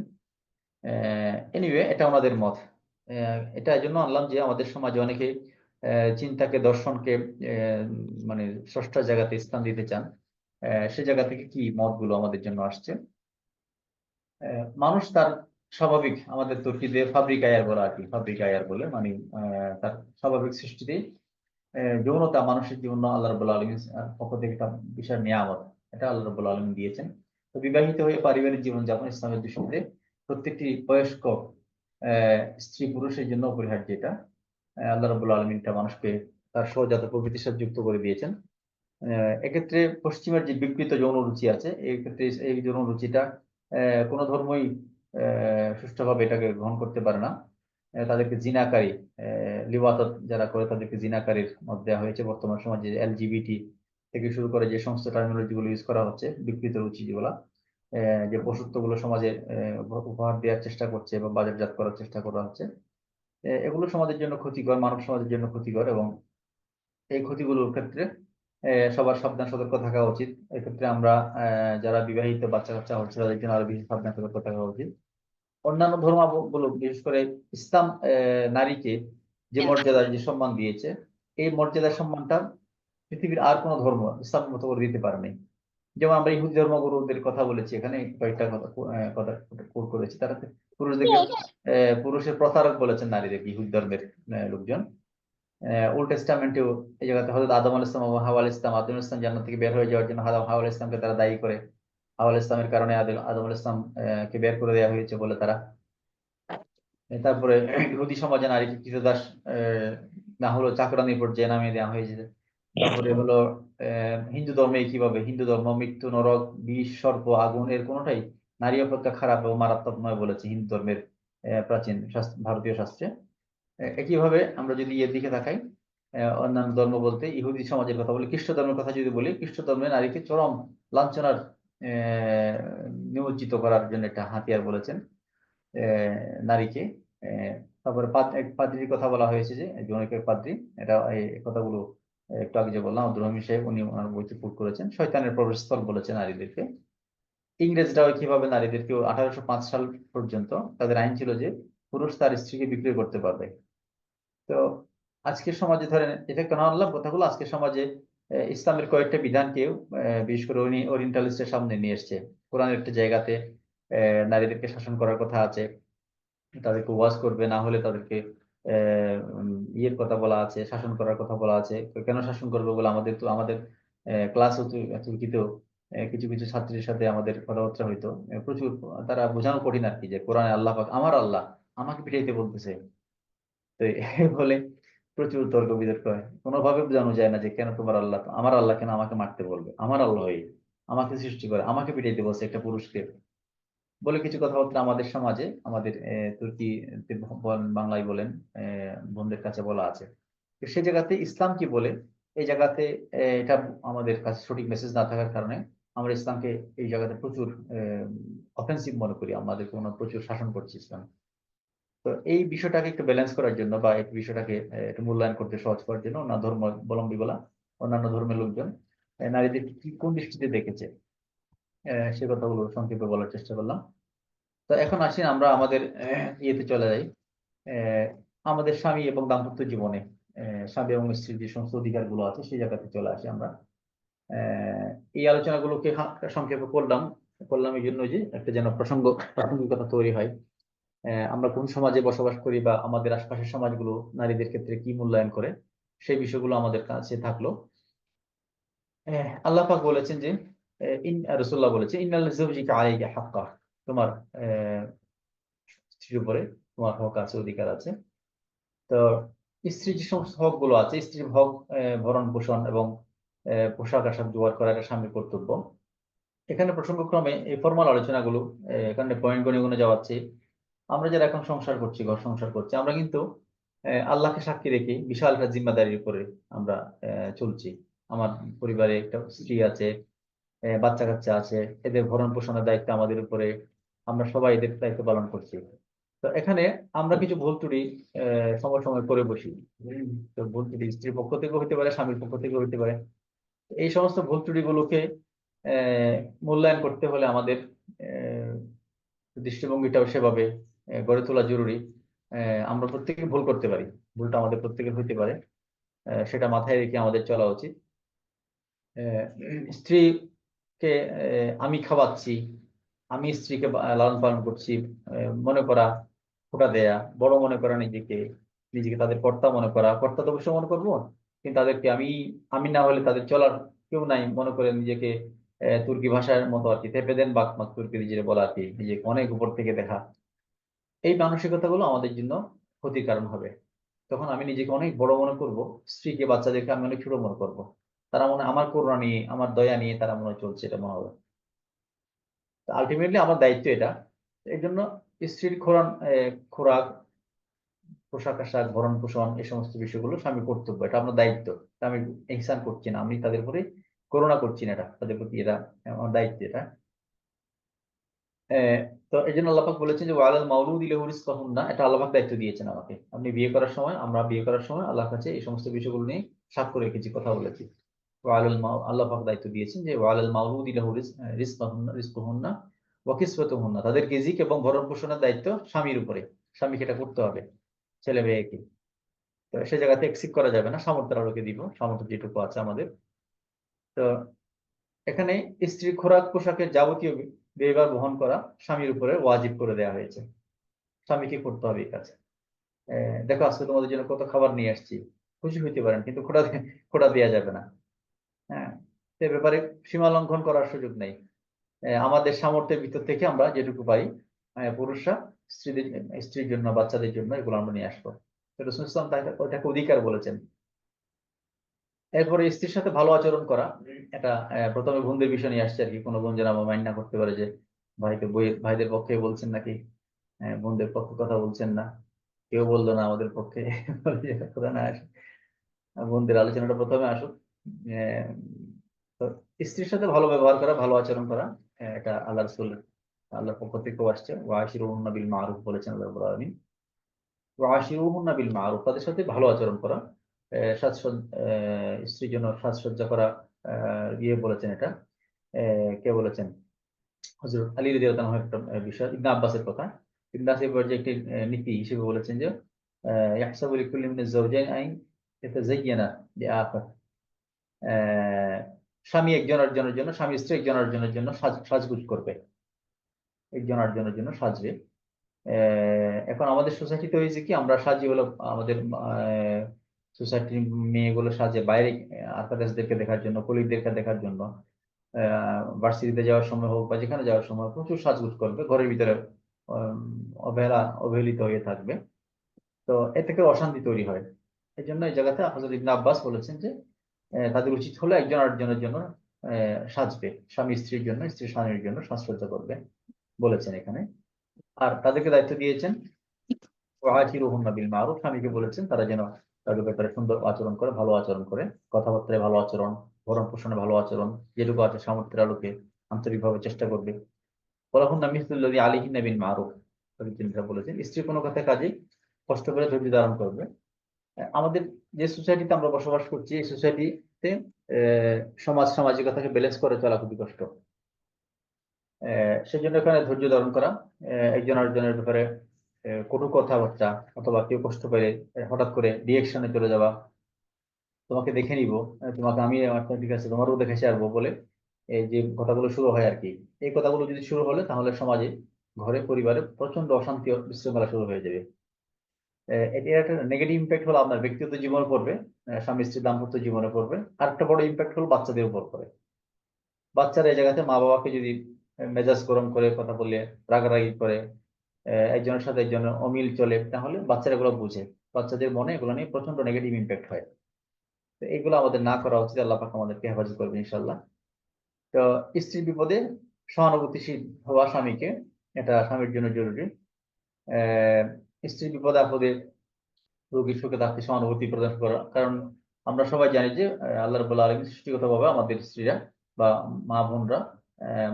এনিওয়ে, এটা ওনাদের মত। এটা এই জন্য আনলাম যে আমাদের সমাজে অনেকে চিন্তাকে, দর্শনকে মানে স্রষ্টার জায়গাতে স্থান দিতে চান। সে জায়গা থেকে কি মতগুলো আমাদের জন্য আসছে। মানুষ তার স্বাভাবিক, আমাদের তুর্কিদের ফাব্রিক আয়ার বলা আর কি, ফাব্রিক আয়ার বলে মানে তার স্বাভাবিক সৃষ্টিতে যৌনতা মানুষের জন্য আল্লাহ রাব্বুল আলামিন পক্ষ থেকে একটা বিশাল নিয়ামত, এটা আল্লাহ রাব্বুল আলামিন দিয়েছেন। তো বিবাহিত হয়ে পারিবারিক জীবনযাপন ইসলামের দৃষ্টিতে প্রত্যেকটি বয়স্ক স্ত্রী পুরুষের জন্য অপরিহার্য। এটা আল্লাহ রাব্বুল আলামিন এটা মানুষকে তার সহজাত প্রকৃতির সাথে যুক্ত করে দিয়েছেন। এক্ষেত্রে পশ্চিমের যে বিকৃত যৌন রুচি আছে, এই ক্ষেত্রে এই যৌন রুচিটা কোনো ধর্মই সুষ্ঠুভাবে এটাকে গ্রহণ করতে পারে না। তাদেরকে জিনাকারী, লিওয়াতাত যারা করে তাদেরকে জিনাকারীর মধ্যে দেওয়া হয়েছে। বর্তমান সমাজে এলজিবিটি থেকে শুরু করে যে সমস্ত টার্মিনোলজি গুলো ইউজ করা হচ্ছে, বিকৃত রুচি যেগুলা, যে পশুত্ব গুলো সমাজে উপহার দেওয়ার চেষ্টা করছে বা বাজারজাত করার চেষ্টা করা হচ্ছে, এগুলো সমাজের জন্য ক্ষতিকর, মানব সমাজের জন্য ক্ষতিকর। এবং এই ক্ষতিগুলোর ক্ষেত্রে সবার সাবধান সতর্ক থাকা উচিত। এক্ষেত্রে আমরা যারা বিবাহিত বাচ্চা কাচ্চা হচ্ছে তাদের জন্য আরো বেশি সাবধান সতর্ক থাকা উচিত। অন্যান্য ধর্মাবলম্বী বিশেষ করে ইসলাম নারীকে যে মর্যাদা, যে সম্মান দিয়েছে, এই মর্যাদা সম্মানটা পৃথিবীর আর কোনো ধর্ম ইসলামের মতো করে দিতে পারেনি। যেমন আমরা ইহুদি ধর্মগুরুদের কথা বলেছি, এখানে কয়েকটা কথা কোট করেছি। তারা পুরুষদেরকে পুরুষের প্রতারক বলেছেন নারীদেরকে, ইহুদি ধর্মের লোকজন। ওল্ড টেস্টামেন্টেও এই জায়গাতে হযরত আদম আলাইহিস সালাম এবং হাওয়া আলাইহিস সালাম, আদম আলাইহিস সালাম জান্নাত থেকে বের হয়ে যাওয়ার জন্য হাওয়া আলাইহিস সালামকে তারা দায়ী করে। হাওয়া আলাইহিস সালামের কারণে আদম আলাইহিস সালাম কে বের করে দেওয়া হয়েছে বলে তারা। তারপরে ইহুদি সমাজে নারীকে ক্রীতদাস না হলো চাকরানির পর্যায়ে নামিয়ে দেওয়া হয়েছে। তারপরে হলো হিন্দু ধর্মে কিভাবে, হিন্দু ধর্ম মৃত্যু, নরক, বিষ, সর্প, আগুন এর কোনোটাই নারী অপেক্ষা খারাপ এবং মারাত্মক নয় বলেছে হিন্দু ধর্মের প্রাচীন ভারতীয় শাস্ত্রে। একইভাবে আমরা যদি এর দিকে তাকাই, অন্যান্য ধর্ম বলতে ইহুদি সমাজের কথা বলি, খ্রিস্ট ধর্মের কথা যদি বলি, খ্রিস্ট ধর্মে নারীকে চরম লাঞ্ছনার নিমজ্জিত করার জন্য একটা হাতিয়ার বলেছেন নারীকে। তারপরে এক পাদ্রির কথা বলা হয়েছে, যে জনৈক এক পাদ্রি, এটা এই কথাগুলো একটু আগে যে বললাম আব্দুর রহিম সাহেব, উনি ওনার বইতে কোট করেছেন, শয়তানের প্রবেশস্থল বলেছে নারীদেরকে। ইংরেজরাও কিভাবে নারীদেরকে 1805 সাল পর্যন্ত তাদের আইন ছিল যে পুরুষ তার স্ত্রীকে বিক্রি করতে পারবে। তো আজকের সমাজে ধরেন, এটা কেন আনলাম কথাগুলো, আজকের সমাজে ইসলামের কয়েকটা বিধানকে বিশেষ করে উনি ওরিয়েন্টালিস্টের সামনে নিয়ে এসছে। কোরআনের একটা জায়গাতে নারীদেরকে শাসন করার কথা আছে, তাদেরকে ওয়াজ করবে, না হলে তাদেরকে ইয়ের কথা বলা আছে, শাসন করার কথা বলা আছে। তো কেন শাসন করবে বলে আমাদের ক্লাস তুর্কিতেও কিছু কিছু ছাত্রীর সাথে আমাদের কথাবার্তা হইতো। প্রচুর তারা বোঝানো কঠিন আর কি, যে কোরআনে আল্লাহ পাক, আমার আল্লাহ আমাকে পিটাইতে বলতেছে। তো এই বলে প্রচুর তর্ক বিতর্ক হয়, কোনোভাবে বোঝানো যায় না যে কেন তোমার আল্লাহ, আমার আল্লাহ কেন আমাকে মারতে বলবে, আমার আল্লাহ আমাকে সৃষ্টি করে আমাকে পিটাইতে বলছে একটা পুরুষকে, বলে কিছু কথাবার্তা আমাদের সমাজে, আমাদের তুর্কি বাংলায় বলেন বোনদের কাছে বলা আছে। তো সে জায়গাতে ইসলাম কি বলে, এই জায়গাতে এটা আমাদের কাছে সঠিক মেসেজ না থাকার কারণে আমরা ইসলামকে এই জায়গাতে প্রচুর অফেন্সিভ মনে করি, আমাদের কোনো প্রচুর শাসন করছে ইসলাম। তো এই বিষয়টাকে একটু ব্যালেন্স করার জন্য বা এই বিষয়টাকে একটু মূল্যায়ন করতে সহজ করার জন্য অন্যান্য ধর্মাবলম্বী বলা, অন্যান্য ধর্মের লোকজন নারীদের কি কোন দৃষ্টিতে দেখেছে, সে কথাগুলো সংক্ষেপে বলার চেষ্টা করলাম। তো এখন আসি আমরা আমাদের ইয়েতে চলে যাই, আহ, আমাদের স্বামী এবং দাম্পত্য জীবনে স্বামী এবং স্ত্রীর যে সমস্ত অধিকার গুলো আছে সেই জায়গাতে চলে আসি আমরা। আহ, এই আলোচনাগুলোকে সংক্ষেপে করলাম করলাম এই জন্য যে একটা যেন প্রাসঙ্গিকতা তৈরি হয়। আমরা কোন সমাজে বসবাস করি বা আমাদের আশপাশের সমাজগুলো নারীদের ক্ষেত্রে কি মূল্যায়ন করে, সেই বিষয়গুলো আমাদের কাছে থাকলো। আল্লাহ পাক বলেছেন যে রাসূলুল্লাহ বলেছে, ইন্নাল যাওজিকা আলাইকা হাক্কা, তোমার স্ত্রীর উপরে তোমার হক আছে, অধিকার আছে। তো স্ত্রীর যে সমস্ত হক গুলো আছে, স্ত্রীর হক ভরণ পোষণ এবং পোশাক আশাক জোগাড় করা একটা স্বামীর কর্তব্য। এখানে প্রসঙ্গক্রমে এই ফর্মাল আলোচনাগুলো এখানে পয়েন্ট গণে গণে যাওয়াচ্ছে। আমরা যারা এখন সংসার করছি, ঘর সংসার করছি, আমরা কিন্তু আল্লাহকে সাক্ষী রেখে বিশাল একটা জিম্মাদারির উপরে আমরা চলছি। আমার পরিবারে একটা স্ত্রী আছে, বাচ্চা কাচ্চা আছে, এদের ভরণ পোষণের দায়িত্ব আমাদের উপরে, আমরা সবাই এদের দায়িত্ব পালন করছি। তো এখানে আমরা কিছু ভুল ত্রুটি সময় সময় করে বসি। তো ভুল ত্রুটি স্ত্রীর পক্ষ থেকে হতে পারে, স্বামীর পক্ষ থেকে হতে পারে। এই সমস্ত ভুল ত্রুটিগুলোকে আহ মূল্যায়ন করতে হলে আমাদের আহ দৃষ্টিভঙ্গিটাও সেভাবে গড়ে তোলা জরুরি। আমরা প্রত্যেকে ভুল করতে পারি, ভুলটা আমাদের প্রত্যেকের হইতে পারে, সেটা মাথায় রেখে আমাদের চলা উচিত। স্ত্রীকে আমি খাওয়াচ্ছি, আমি স্ত্রীকে লালন পালন করছি মনে করা, খোটা দেয়া, বড় মনে করা, নিজেকে নিজেকে তাদের কর্তা মনে করা, কর্তা তো অবশ্যই মনে করবো, কিন্তু তাদেরকে আমি আমি না হলে তাদের চলার কেউ নাই মনে করে নিজেকে তুর্কি ভাষার মতো আর কি তেপে দেন বাকমাক তুর্কি নিজের বলা আর কি, নিজেকে অনেক উপর থেকে দেখা, এই মানসিকতাগুলো আমাদের জন্য ক্ষতির কারণ হবে। তখন আমি নিজেকে অনেক বড় মনে করব, স্ত্রীকে বাচ্চাদেরকে আমি অনেক ছোট মনে করব, তারা মনে হয় আমার করুণা নিয়ে আমার দয়া নিয়ে তারা মনে হয় চলছে, এটা মনে হবে। আলটিমেটলি আমার দায়িত্ব এটা। এই জন্য স্ত্রীর খোরাক পোশাক আশাক, ভরণ পোষণ, এই সমস্ত বিষয়গুলো স্বামী কর্তব্য, এটা আপনার দায়িত্ব। তা আমি ইহসান করছি না, আমি তাদের প্রতি করুণা করছি না, এটা তাদের প্রতি এটা আমার দায়িত্ব এটা। আহ, তো এই জন্য আল্লাহ পাক বলেছেন যে ওয়ালাল মাউলুদি লাহু রিজকুহুন্না, এটা আল্লাহ পাক দায়িত্ব দিয়েছেন আমাকে। আপনি বিয়ে করার সময়, আমরা বিয়ে করার সময় আল্লাহর কাছে এই সমস্ত বিষয়গুলো নিয়ে সাক্ষ্য রেখেছি, কথা বলেছি। আল্লাহ পাক দায়িত্ব দিয়েছেন যে ওয়ালাল মাউলুদি লাহু রিজকুহুন্না ওয়া কিসওয়াতুহুন্না, তাদের রিজিক এবং ভরণ পোষণের দায়িত্ব স্বামীর উপরে, স্বামীকে এটা করতে হবে, ছেলে মেয়েকে। তো সে জায়গাতে এক্সিপ করা যাবে না, সামর্থ্যের আলোকে দিব, সামর্থ্য যেটুকু আছে আমাদের। তো এখানে স্ত্রীর খোরাক পোশাকের যাবতীয় ব্যয়ভার বহন করা স্বামীর উপরে ওয়াজিব করে দেওয়া হয়েছে, স্বামীকে করতে হবে এই কাজ। দেখো আজকে তোমাদের জন্য কত খাবার নিয়ে আসছি, খুশি হইতে পারেন, কিন্তু খোটা দেওয়া যাবে না। হ্যাঁ, সে ব্যাপারে সীমা লঙ্ঘন করার সুযোগ নেই। আমাদের সামর্থ্যের ভিতর থেকে আমরা যেটুকু পাই, পুরুষরা স্ত্রীদের, স্ত্রীর জন্য, বাচ্চাদের জন্য এগুলো আমরা নিয়ে আসবো। রাসূল সাল্লাল্লাহু আলাইহি ওয়াসাল্লাম ওটাকে অধিকার বলেছেন। এরপরে স্ত্রীর সাথে ভালো আচরণ করা, এটা প্রথমে বোনদের বিষয় নিয়ে আসছে আর কি। কোনো বোন যেন আমার মাইন্ড না করতে পারে যে ভাইদের পক্ষে বলছেন নাকি, বোনদের পক্ষে কথা বলছেন না, কেউ বললো না আমাদের পক্ষে কথা না আসে, বোনদের আলোচনাটা প্রথমে আসুক। আহ, তো স্ত্রীর সাথে ভালো ব্যবহার করা, ভালো আচরণ করা, এটা আল্লাহর পক্ষ থেকেও আসছে। ওয়াশিরুহুন্না বিল মারুফ বলেছেন আল্লাহ রাব্বুল আলামিন। ওয়াশিরুহুন্না বিল মারুফ, তাদের সাথে ভালো আচরণ করা, স্ত্রীর জন্য সাজসজ্জা করা, ইয়ে বলেছেন এটা, কে বলেছেন, হযরত আলী রাদিয়াল্লাহু আনহু একটা বিষয়, ইবনে আব্বাসের কথা। ইবনে আব্বাস যে একটি নীতি হিসেবে বলেছেন যে ইয়াহসাবু লিকুল্লি মিনাজ যাওজাইন আন ইয়াতাযায়্যানা লিআখার, আহ, স্বামী একজন আরেকজনের জন্য, স্বামী স্ত্রী একজন আরেকজনের জন্য সাজগুজ করবে, একজন আরেকজনের জন্য সাজবে। এখন আমাদের সোসাইটিতে হয়েছে কি, আমরা সাজি হলো আমাদের সোসাইটির মেয়েগুলো সাজে বাইরে আর্কাদাসদেরকে দেখার জন্য, কলিগদেরকে দেখার জন্য, ভার্সিটিতে যাওয়ার সময় হোক বা যেখানে যাওয়ার সময় প্রচুর সাজগুজ করবে, ঘরের ভিতরে আম, অবহেলিত হয়ে থাকবে। তো এ থেকে অশান্তি তৈরি হয়। এই জন্য এই জায়গাতে হযরত ইবনে আব্বাস বলেছেন যে তাদের উচিত হলো একজন আরেকজনের জন্য সাজবে, স্বামী স্ত্রীর জন্য, স্ত্রী স্বামীর জন্য সাজসজ্জা করবে বলেছেন এখানে। আর তাদেরকে দায়িত্ব দিয়েছেন ওয়াশিরুহুন্না বিল মারুফ, স্বামীকে বলেছেন তারা যেন তাদের ব্যাপারে সুন্দর আচরণ করে, ভালো আচরণ করে, কথাবার্তায় ভালো আচরণ, ভরণ পোষণে ভালো আচরণ, যেটুকু আছে সামর্থ্যের আলোকে আন্তরিকভাবে চেষ্টা করবে। ওয়ালাহুন্না মিসলুল্লাযী আলাইহিন্না বিল মারুফ, তিনি বলেছেন স্ত্রী কোনো কথা কাজে কষ্ট করে ধৈর্য ধারণ করবে। আমাদের যে সোসাইটিতে আমরা বসবাস করছি, এই সোসাইটিতে সামাজিকতাকে ব্যালেন্স করে চলা খুবই কষ্ট। সেজন্য এখানে ধৈর্য ধারণ করা, একজন আরেকজনের ব্যাপারে কটু কথাবার্তা, অথবা কেউ কষ্ট পেলে হঠাৎ করে রিয়েকশনে চলে যাওয়া, তোমাকে দেখে নিব, তোমাকে আমি, আচ্ছা ঠিক আছে তোমারও দেখে আসবো বলে এই যে কথাগুলো শুরু হয় আর কি। এই কথাগুলো যদি শুরু হলে তাহলে সমাজে, ঘরে, পরিবারে প্রচন্ড অশান্তি ও বিশৃঙ্খলা শুরু হয়ে যাবে। এর একটা নেগেটিভ ইম্প্যাক্ট হলো আপনার ব্যক্তিগত জীবনে পড়বে, স্বামী স্ত্রী দাম্পত্য জীবনে পড়বে। আর একটা বড় ইম্প্যাক্ট হলো বাচ্চাদের উপর পড়ে। বাচ্চারা এই জায়গাতে মা বাবাকে যদি মেজাজ গরম করে কথা বলে, রাগারাগি করে, একজনের সাথে একজনের অমিল চলে, তাহলে বাচ্চারা এগুলো বুঝে, বাচ্চাদের মনে এগুলো নিয়ে প্রচন্ড নেগেটিভ ইম্প্যাক্ট হয়। তো এগুলো আমাদের না করা উচিত, আল্লাহ পাক আমাদেরকে হেফাজত করবে ইনশাল্লাহ। তো স্ত্রীর বিপদে সহানুভূতিশীল হওয়া স্বামীকে, এটা স্বামীর জন্য জরুরি। আহ স্ত্রীর বিপদে আপদে, রোগীর সুখে তাকে সহানুভূতি প্রদান করা, কারণ আমরা সবাই জানি যে আল্লাহ রাব্বুল আলামিন সৃষ্টিগতভাবে আমাদের স্ত্রীরা বা মা বোনরা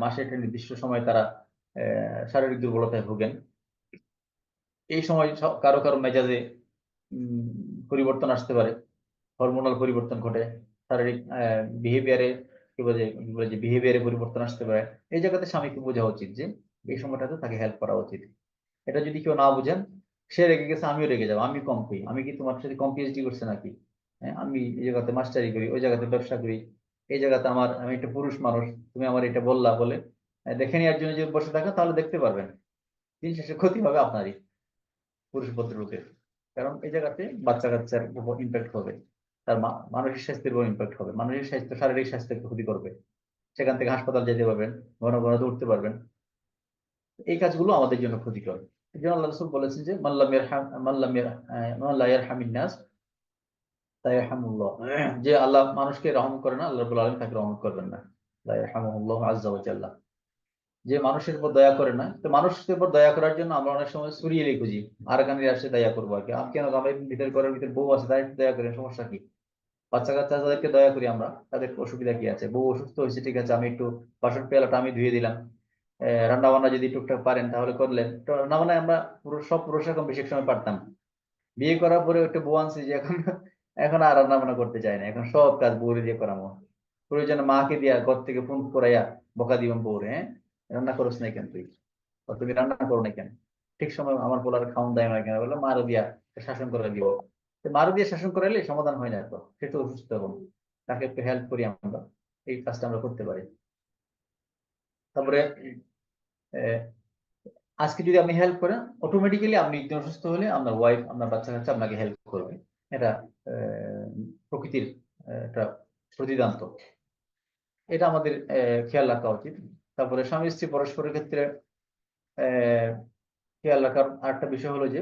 মাসে একটা নির্দিষ্ট সময় তারা শারীরিক দুর্বলতায় ভোগেন। এই সময় কারো কারো মেজাজে উম, পরিবর্তন আসতে পারে, হরমোনাল পরিবর্তন ঘটে, শারীরিক বিহেভিয়ারে, কি বলে যে বিহেভিয়ারে পরিবর্তন আসতে পারে। এই জায়গাতে স্বামীকে বোঝা উচিত যে এই সময়টাতে তাকে হেল্প করা উচিত। এটা যদি কেউ না বুঝেন, সে রেগে গেছে আমিও রেগে যাবো, আমি কম করি, আমি কি তোমার সাথে কম পিএইচডি করছে নাকি? হ্যাঁ, আমি এই জায়গাতে মাস্টারি করি, ওই জায়গাতে ব্যবসা করি, এই জায়গাতে আমি একটা পুরুষ মানুষ, তুমি আমার এটা বললা বলে দেখে নেওয়ার জন্য যদি বসে থাকা, তাহলে দেখতে পারবেন দিন শেষে ক্ষতি হবে আপনারই, পুরুষ ভদ্রলোকের। কারণ এই জায়গাতে বাচ্চা কাচ্চার উপর ইম্প্যাক্ট হবে, তার মানসিক স্বাস্থ্যের উপর ইম্প্যাক্ট হবে, মানসিক স্বাস্থ্য শারীরিক স্বাস্থ্যের ক্ষতি করবে। সেখান থেকে হাসপাতাল যেতে পারবেন, ঘন ঘন দৌড়তে পারবেন। এই কাজগুলো আমাদের জন্য ক্ষতিকর। এই জন্য আল্লাহ রাসূল বলেছেন যে মাল্লা ইয়ারহামিন নাস লা ইয়ারহামুল্লাহ, যে আল্লাহ মানুষকে রহম করে না, আল্লাহ রাব্বুল আলামিন তাকে রহম করবেন না। লা ইয়ারহামুল্লাহ আযজা ওয়া জাল্লা। যে মানুষের উপর দয়া করে না, তো মানুষের উপর দয়া করার জন্য আমরা অনেক সময় সুরিয়েলি খুঁজি, আর গানের আসে দয়া করবো আর কি। আমি কেন, আমার ভিতরে ঘরের ভিতরে বউ আছে, তাই একটু দয়া করেন, সমস্যা কি? বাচ্চা কাচ্চা যাদেরকে দয়া করি আমরা, তাদের অসুবিধা কি আছে? বউ অসুস্থ হয়েছে, ঠিক আছে, আমি একটু বাসন পেয়ালাটা আমি ধুয়ে দিলাম। রান্না বান্না যদি টুকটাক পারেন তাহলে করলেন। তো রান্না বান্না আমরা সব পুরুষ এখন বেশি সময় পারতাম। বিয়ে করার পরে একটা বউ আনছি যে এখন এখন আর রান্না বান্না করতে চায় না, এখন সব কাজ বউরে দিয়ে করামো। প্রয়োজনে মাকে দিয়া ঘর থেকে ফোন করাইয়া বকা দিবাম বউরে, হ্যাঁ রান্না করছ না কেন তুই, বা তুমি রান্না করো না কেন, ঠিক সময় আমার পোলার খাওয়ান দেয় না কেন, বলে মারও দিয়া শাসন করে দিব। তো মারও দিয়ে শাসন করাইলে সমাধান হয় না, তো সে তো অসুস্থ এখন, তাকে একটু হেল্প করি আমরা, এই কাজটা আমরা করতে পারি। তারপরে আহ, আজকে যদি আপনি হেল্প করেন, অটোমেটিক্যালি আপনি একদিন অসুস্থ হলে আপনার ওয়াইফ, আপনার বাচ্চা কাচ্চা আপনাকে হেল্প করবে। এটা প্রকৃতির একটা প্রতিদান্ত, এটা আমাদের খেয়াল রাখা উচিত। তারপরে স্বামী স্ত্রী পরস্পরের ক্ষেত্রে আহ, খেয়াল রাখার আরেকটা বিষয় হলো যে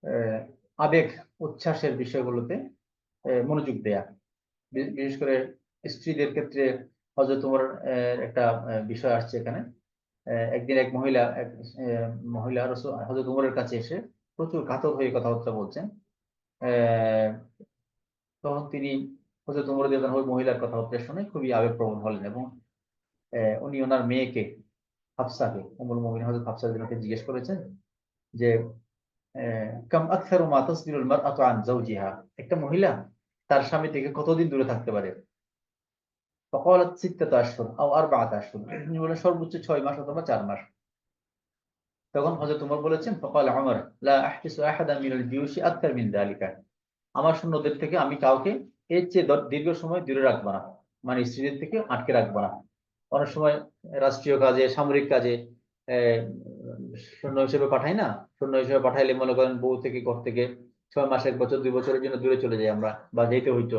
আহ, আবেগ উচ্ছ্বাসের বিষয়গুলোতে মনোযোগ দেয়া। বিশেষ করে স্ত্রীদের ক্ষেত্রে হয়তো তোমার একটা বিষয় আসছে এখানে। একদিন এক মহিলা, মহিলা হযরত উমরের কাছে এসে প্রচুর কাতর হয়ে কথাবার্তা বলছেন। আহ, তখন তিনি হযরত উমর রাদিয়াল্লাহু আনহু ওই মহিলার কথাবার্তা শুনে খুবই আবেগপ্রবণ হলেন, এবং উনি ওনার মেয়েকে হাফসাকে, উম্মুল মুমিনিন হযরত হাফসা রাদিয়াল্লাহু আনহাকে জিজ্ঞেস করেছেন যে কাম আকসারু মা তাসবিরুল মারআতু আন যাওজিহা, একটা মহিলা তার স্বামী থেকে কতদিন দূরে থাকতে পারে? فقالت 6 أشهر أو 4 أشهر, তিনি বলেন সর্বোচ্চ 6 মাস অথবা 4 মাস। তখন হযরত উমর বলেছেন فقال عمر لا أحبس أحدا من الجيوش أكثر من ذلك, আমার সৈন্যদের থেকে আমি কাউকে এর চেয়ে দীর্ঘ সময় দূরে রাখবো না, মানে স্ত্রীদের থেকে আটকে রাখবো না। অনেক সময় রাষ্ট্রীয় কাজে, সামরিক কাজে আহ, সৈন্য হিসেবে পাঠাই না, সৈন্য হিসেবে পাঠাইলে মনে করেন বউ থেকে, ঘর থেকে 6 মাস, 1 বছর, 2 বছরের জন্য দূরে চলে যাই আমরা, বা যেতে হইতো।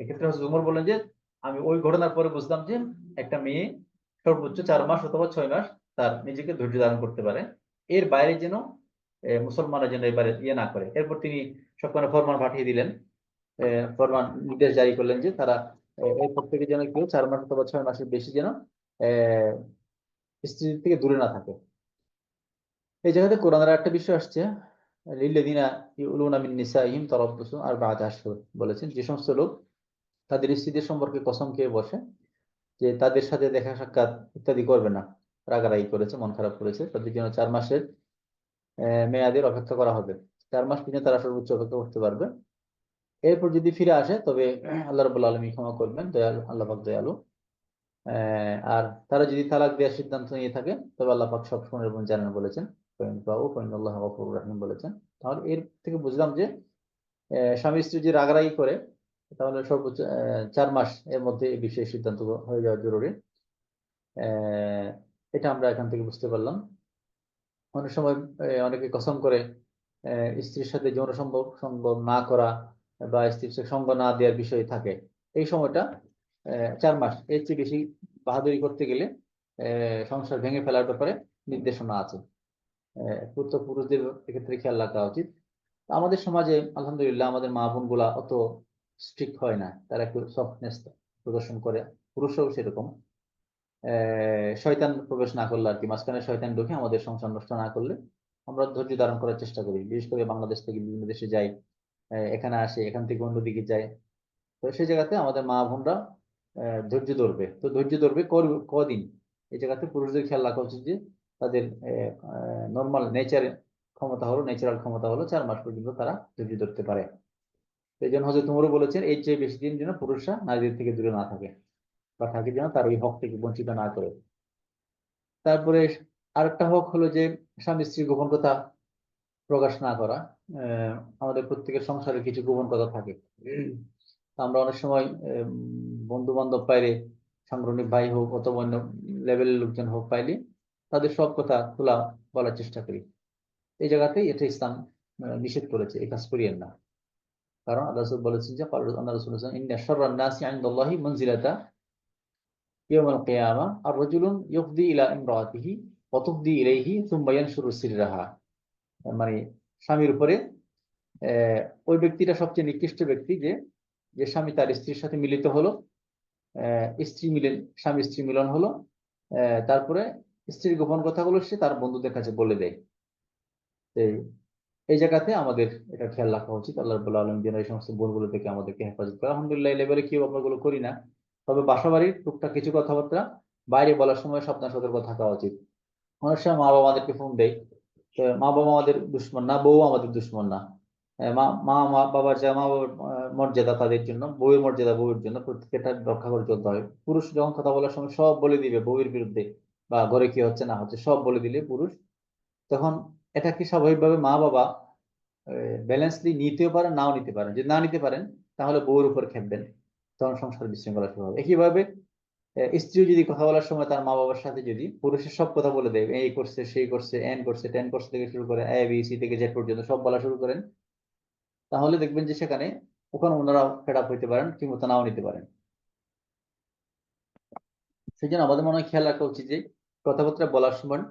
এক্ষেত্রে হচ্ছে উমর বললেন যে আমি ওই ঘটনার পরে বুঝলাম যে একটা মেয়ে সর্বোচ্চ 4 মাস অথবা 6 মাস তার নিজেকে ধৈর্য ধারণ করতে পারে, এর বাইরে যেন মুসলমানরা যেন এবারে ইয়ে না করে। এরপর তিনি সবখানে ফরমান পাঠিয়ে দিলেন, ফরমান নির্দেশ জারি করলেন যে তারা এরপর থেকে যেন কেউ 4 মাস অথবা 6 মাসের বেশি যেন আহ স্ত্রী থেকে দূরে না থাকে। এই জায়গাতে কোরআনের একটা বিষয় আসছে, লিল্লাযিনা ইউলুনা মিন নিসাইহিম তারাব্বুসু আরবাআতা আশহুর, বলেছেন যে সমস্ত লোক তাদের স্ত্রীদের সম্পর্কে কসম খেয়ে বসে যে তাদের সাথে দেখা সাক্ষাৎ ইত্যাদি করবে না, রাগারাগি করেছে, মন খারাপ করেছে, তাদের জন্য 4 মাসের মেয়াদের অপেক্ষা করা হবে। 4 মাস পর্যন্ত তারা সর্বোচ্চ অপেক্ষা করতে পারবে। এরপর যদি ফিরে আসে তবে আল্লাহ রাব্বুল আলামিন ক্ষমা করবেন, দয়ালু, আল্লাহ পাক দয়ালু। আর তারা যদি তালাক দেওয়ার সিদ্ধান্ত নিয়ে থাকে তবে আল্লাহ পাক সব শোনেন এবং জানেন বলেছেন, আল্লাহ গফুরুর রহিম বলেছেন। তাহলে এর থেকে বুঝলাম যে স্বামী স্ত্রী যে রাগারাগি করে, তাহলে সর্বোচ্চ 4 মাস এর মধ্যে এই বিষয়ে সিদ্ধান্ত হয়ে যাওয়া জরুরি। আহ, এটা আমরা এখান থেকে বুঝতে পারলাম। অনেক সময় অনেকে কসম করে স্ত্রীর সাথে যৌন সম্ভব সম্ভব না করা বা স্ত্রীর সাথে সঙ্গ না দেওয়ার বিষয় থাকে। এই সময়টা 4 মাস, এর চেয়ে বেশি বাহাদুরি করতে গেলে সংসার ভেঙে ফেলার ব্যাপারে নির্দেশনা আছে। পুরুষদের এক্ষেত্রে খেয়াল রাখা উচিত। আমাদের সমাজে আলহামদুলিল্লাহ আমাদের মা বোন গুলা অত স্ট্রিক্ট হয় না, তারা একটু সফটনেস প্রদর্শন করে, পুরুষরাও সেরকম। শয়তান প্রবেশ না করলে আর কি, মাঝখানে শয়তান ঢুকে আমাদের সংসার নষ্ট না করলে আমরা ধৈর্য ধারণ করার চেষ্টা করি। বিশেষ করে বাংলাদেশ থেকে বিভিন্ন দেশে যাই, এখানে আসে, এখান থেকে অন্যদিকে যায়, তো সেই জায়গাতে আমাদের মা বোনরা ধৈর্য ধরবে, তো ধৈর্য ধরবে কদিন। এই জায়গাতে পুরুষদের খেয়াল রাখা উচিত যে তাদের নর্মাল নেচার ক্ষমতা হলো, ন্যাচারাল ক্ষমতা হলো 4 মাস পর্যন্ত তারা ধৈর্য ধরতে পারে। এই জন্য হয়তো তোমরা বলেছেন এই চেয়ে বেশি দিন যেন পুরুষরা নারীদের থেকে দূরে না থাকে, বা থাকে যেন তার ওই হক থেকে বঞ্চিত না করে। তারপরে আরেকটা হক হলো যে স্বামী স্ত্রীর গোপন কথা প্রকাশ না করা। আমাদের প্রত্যেকের সংসারে কিছু গোপন কথা থাকে। আমরা অনেক সময় বন্ধু বান্ধব পাইলে, সাংগঠনিক ভাই হোক অথবা অন্য লেভেলের লোকজন হোক, পাইলে তাদের সব কথা খোলা বলার চেষ্টা করি। এই জায়গাতেই এটা ইসলাম নিষেধ করেছে, এই কাজ করিয়েন না। কারণ আল্লাহ রাসূল বলেছেন যে আল্লাহ রাসূল বলেছেন ইন্না শাররান নাসি ইনদাল্লাহি মানজিলাতা ইয়াউমাল কিয়ামা আর রাজুলুন ইউফদি ইলা ইমরাতিহি ওয়া তুফদি ইলাইহি সুম্মা ইয়ানশুরু সিররাহা, মানে স্বামীর উপরে ওই ব্যক্তিটা সবচেয়ে নিকৃষ্ট ব্যক্তি যে, যে স্বামী তার স্ত্রীর সাথে মিলিত হলো, স্ত্রী মিলন, স্বামী স্ত্রী মিলন হলো, তারপরে স্ত্রীর গোপন কথাগুলো সে তার বন্ধুদের কাছে বলে দেয়। এই জায়গাতে আমাদের এটা খেয়াল রাখা উচিত। আল্লাহ রাব্বুল আলামিন যেন এই সমস্ত ভুলগুলো থেকে আমাদেরকে হেফাজত করে। আলহামদুলিল্লাহ এই লেভেলে কেউ আমরা গুলো করি না। তবে বাসাবাড়ির টুকটাক কিছু কথাবার্তা বাইরে বলার সময় সাবধান সতর্ক থাকা উচিত। অনেক সময় মা বাবা আমাদেরকে ফোন দেয়, তো মা বাবা আমাদের দুশ্মন না, বউ আমাদের দুশ্মন না। বাবার যা মা বাবার মর্যাদা তাদের জন্য, বউয়ের মর্যাদা বউয়ের জন্য, প্রত্যেকটা রক্ষা করে চলতে হয়। পুরুষ যখন কথা বলার সময় সব বলে দিবে বউয়ের বিরুদ্ধে বা ঘরে কি হচ্ছে না হচ্ছে সব বলে দিলে পুরুষ, তখন এটা কি স্বাভাবিকভাবে মা বাবা ব্যালেন্সলি নিতেও পারেন, নাও নিতে পারেন। যদি না নিতে পারেন তাহলে বউর উপর খেপবেন, তখন সংসার বিশৃঙ্খলা শুরু হবে। একইভাবে স্ত্রী যদি কথা বলার সময় তার মা বাবার সাথে যদি পুরুষের সব কথা বলে দেয়, এই করছে সেই করছে এন করছে টেন করছে থেকে শুরু করে এ বি সি থেকে জেড পর্যন্ত সব বলা শুরু করেন, তাহলে দেখবেন যে সেখানে ওখানে ওনারা ফেড আপ হইতে পারেন, কিংবা নাও নিতে পারেন। সেই জন্য আমাদের মনে হয় খেয়াল রাখা উচিত যে কথাবার্তা বলার সময়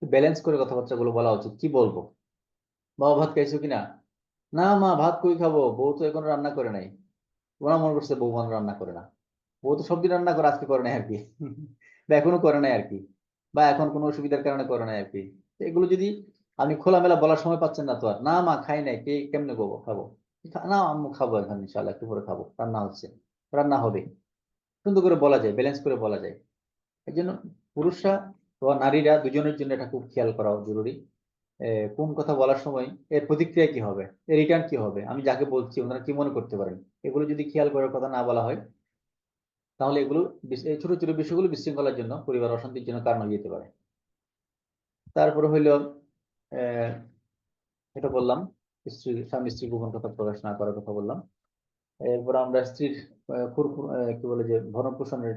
ব্যালেন্স করে কথাবার্তা গুলো বলা উচিত। কি বলবো, বাবা ভাত খাইছো কিনা, না মা ভাত কই খাবো, বউ তো এখন রান্না করে নাই। ওরা মনে করছে বউ মনে রান্না করে না, বউ তো সবজি রান্না করে, আজকে করে নাই আর কি বা এখনো করে নাই আর কি, বা এখন কোনো অসুবিধার কারণে করে নাই আর কি। তো এগুলো যদি আপনি খোলামেলা বলার সময় পাচ্ছেন না, তো আর না মা খাই নাই, কে কেমনে খাবো, না আম্মু খাবো এখন ইনশাল্লাহ একটু পরে খাবো, রান্না হচ্ছে, রান্না হবে। সুন্দর করে বলা যায়, ব্যালেন্স করে বলা যায়। এই জন্য পুরুষরা বা নারীরা দুজনের জন্য এটা খুব খেয়াল করা জরুরি। কোন কথা বলার সময় এর প্রতিক্রিয়া কি হবে, এর রিটার্ন কি হবে, আমি যাকে বলছি ওনারা কি মনে করতে পারেন, এগুলো যদি খেয়াল করে কথা না বলা হয়, তাহলে এগুলো এই ছোট ছোট বিষয়গুলো বিশৃঙ্খলার জন্য, পরিবার অশান্তির জন্য কারণ হয়ে যেতে পারে। তারপরে হইলো আহ এটা বললাম, স্বামী স্ত্রী গোপন কথা প্রকাশ না করার কথা বললাম। এরপর আমরা স্ত্রীর কি বলে যে ভরণ পোষণের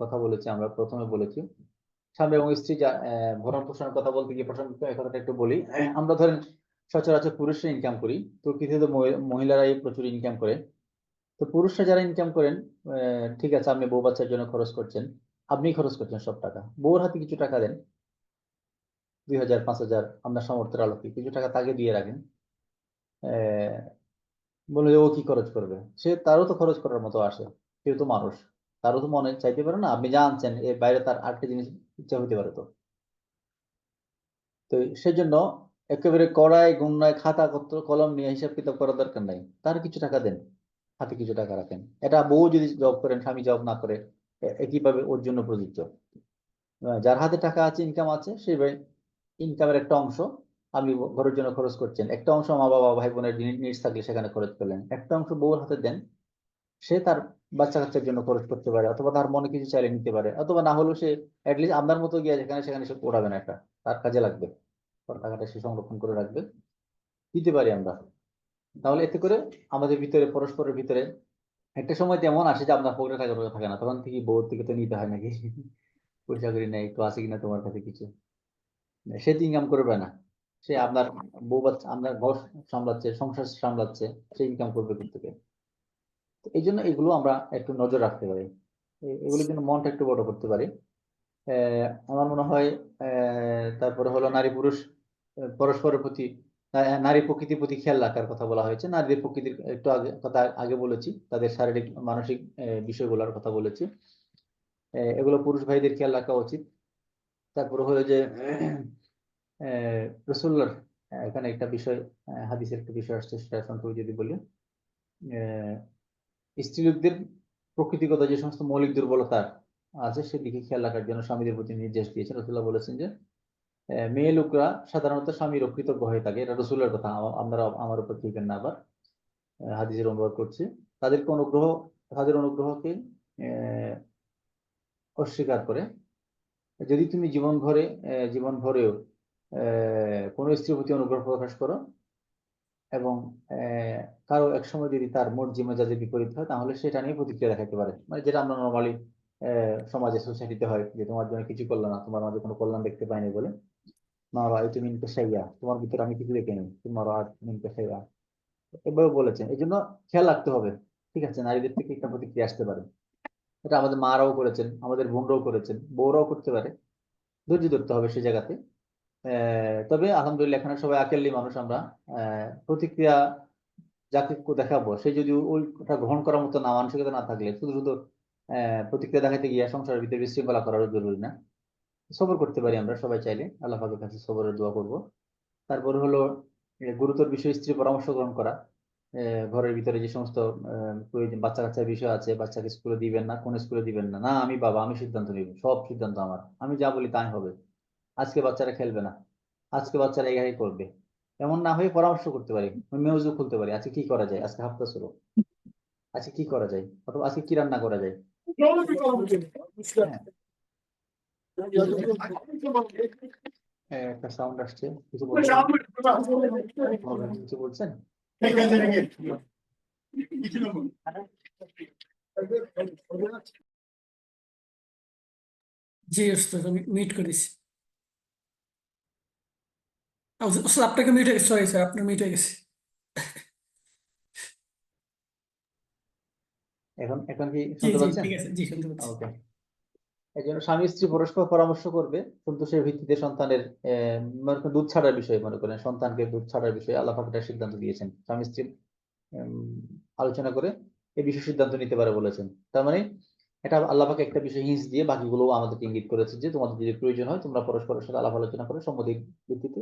কথা বলেছি। আমরা প্রথমে বলেছি স্বামী এবং স্ত্রী যা ভরণ পোষণের কথা বলতে গিয়ে প্রথম এই কথাটা একটু বলি। আমরা ধরেন সচরাচর পুরুষরা ইনকাম করি, প্রকৃতিতে তো মহিলারাই প্রচুর ইনকাম করে। তো পুরুষরা যারা ইনকাম করেন, ঠিক আছে আপনি বউ বাচ্চার জন্য খরচ করছেন, আপনি খরচ করছেন সব টাকা, বউর হাতে কিছু টাকা দেন, 2,000 5,000 আপনার সামর্থ্যের আলোকে কিছু টাকা তাকে দিয়ে রাখেন। আহ বলে যে ও কি খরচ করবে, সে তারও তো খরচ করার মতো আসে, কেউ তো মানুষ, তারও তো মনে চাইতে পারে না, আপনি জানছেন এর বাইরে তার আরেকটা জিনিস ইচ্ছা হতে পারে। তো তো সেই জন্য একেবারে কড়াই গুণনায় খাতা পত্র কলম নিয়ে হিসাব কিতাব করার দরকার নাই, তার কিছু টাকা দেন, হাতে কিছু টাকা রাখেন। এটা বউ যদি জব করেন, স্বামী জব না করে, একইভাবে ওর জন্য প্রযোজ্য। যার হাতে টাকা আছে, ইনকাম আছে, সেই ইনকামের একটা অংশ আপনি ঘরের জন্য খরচ করছেন, একটা অংশ মা বাবা ভাই বোনের নিডস থাকলে সেখানে খরচ করলেন, একটা অংশ বউর হাতে দেন, সে তার বাচ্চা কাচ্চার জন্য খরচ করতে পারে, অথবা তার মনে কিছু চাইলে নিতে পারে, অথবা না হলেও সে অ্যাটলিস্ট আপনার মতো গিয়ে যেখানে সেখানে সে ওড়াবে না, একটা তার কাজে লাগবে, টাকাটা সে সংরক্ষণ করে রাখবে, দিতে পারি আমরা। তাহলে এতে করে আমাদের ভিতরে পরস্পরের ভিতরে একটা সময় তেমন আসে যে আপনার পকেটে টাকা পয়সা থাকে না, তখন থেকে বউর থেকে তো নিতে হয় নাকি পয়সা করি নাই একটু আছে কিনা তোমার কাছে কিছু, সে তো ইনকাম করবে না, সে আপনার বউ বাচ্চা আপনার ঘর সামলাচ্ছে, সংসার সামলাচ্ছে, সে ইনকাম করবে কোথেকে। তো এই জন্য এগুলো আমরা একটু নজর রাখতে পারি, এগুলোর জন্য মনটা একটু বড় করতে পারি। আমার মনে হয় তারপরে হলো নারী পুরুষ পরস্পরের প্রতি, নারী প্রকৃতির প্রতি খেয়াল রাখার কথা বলা হয়েছে। নারীদের প্রকৃতির একটু আগে কথা আগে বলেছি, তাদের শারীরিক মানসিক বিষয়গুলোর কথা বলেছি। এগুলো পুরুষ ভাইদের খেয়াল রাখা উচিত। তারপরে হলো যে রসুল্লার এখানে একটা বিষয়, হাদিসের একটা বিষয় আসছে, সেটা সম্পর্কে যদি বলি, আহ, স্ত্রীলোকদের প্রকৃতিগত যে সমস্ত মৌলিক দুর্বলতা আছে সেদিকে খেয়াল রাখার জন্য স্বামীদের প্রতি নির্দেশ দিয়েছেন। রসুল্লাহ বলেছেন যে মেয়ে লোকরা সাধারণত স্বামীর অকৃতজ্ঞ হয়ে থাকে, এটা রসুলের কথা, আপনারা আমার উপর ঠিকেন না আবার, হাদিসের অনুবাদ করছি। তাদেরকে অনুগ্রহ, তাদের অনুগ্রহকে আহ, অস্বীকার করে, যদি তুমি জীবন ভরেও কোনো স্ত্রীর প্রতি অনুগ্রহ প্রকাশ করো, এবং আহ, কারো এক সময় যদি তার মর্জি মেজাজে বিপরীত হয়, তাহলে সেটা নিয়ে প্রতিক্রিয়া দেখাতে পারে, মানে যেটা আমরা নর্মালি সমাজে সোসাইটিতে হয়, যে তোমার জন্য কিছু করলো না, তোমার মাঝে কোনো কল্যাণ দেখতে পাইনি বলে, মা রাই তুমি পেশাইয়া, তোমার ভিতরে আমি কিছু দেখে নিই, তোমার আর তুমি পেশাইয়া, এভাবে বলেছেন। এই জন্য খেয়াল রাখতে হবে, ঠিক আছে, নারীদের থেকে একটা প্রতিক্রিয়া আসতে পারে। এটা আমাদের মারাও করেছেন, আমাদের বোনরাও করেছেন, বউরাও করতে পারে, ধৈর্য ধরতে হবে সেই জায়গাতে। তবে আলহামদুলিল্লাহ এখানে সবাই আকেল্লি মানুষ আমরা, প্রতিক্রিয়া যাকে দেখাবো সে যদি ওটা গ্রহণ করার মতো না, মানসিকতা না থাকলে শুধু শুধু প্রতিক্রিয়া দেখাতে গিয়ে সংসারের ভিতরে বিশৃঙ্খলা করারও জরুরি না। সবর করতে পারি আমরা সবাই চাইলে, আল্লাহ পাকের কাছে সবরের দোয়া করব। তারপর হলো গুরুতর বিষয় স্ত্রী পরামর্শ গ্রহণ করা। ঘরের ভিতরে যে সমস্ত প্রয়োজন বাচ্চা কাচ্চার বিষয় আছে, বাচ্চাকে স্কুলে দিবেন না, কোন স্কুলে দিবেন না, না আমি বাবা, আমি সিদ্ধান্ত নিব, সব সিদ্ধান্ত আমার, আমি যা বলি তাই হবে, আজকে বাচ্চারা খেলবে না, আজকে বাচ্চারা এই করবে, এমন না হয়ে পরামর্শ করতে পারি, মিউজিক খুলতে পারি, আজকে কি করা যায়, আজকে হাফতা শুরু, আজকে কি করা যায়, অথবা আজকে কি রান্না করা যায়। একটা সাউন্ড আসছে, কিছু বলছেন? কিছু বলছেন? জি ওস্তাদ, আমি মিউট করেছি। ওস্তাদ আপনাকে মিউট হয়ে গেছে, সরি স্যার, আপনার মিউট হয়ে গেছে। এখন এখন কি জি শুনতে জি পাচ্ছেন? ঠিক আছে, জি শুনতে পাচ্ছি। ওকে। এই জন্য স্বামী স্ত্রী পরস্পর পরামর্শ করবে সন্তোষের ভিত্তিতে সন্তানের মনে করেন দুধ ছাড়ার বিষয়ে, মনে করেন সন্তানকে দুধ ছাড়ার বিষয়ে আল্লাহ পাক একটা সিদ্ধান্ত দিয়েছেন, স্বামী স্ত্রী আলোচনা করে এই বিষয়ে সিদ্ধান্ত নিতে পারে বলেছেন। তার মানে এটা আল্লাহ পাক একটা বিষয় হিন্স দিয়ে বাকিগুলো আমাদেরকে ইঙ্গিত করেছে যে তোমাদের যদি প্রয়োজন হয় তোমরা পরস্পরের সাথে আলাপ আলোচনা করে সম্মতির ভিত্তিতে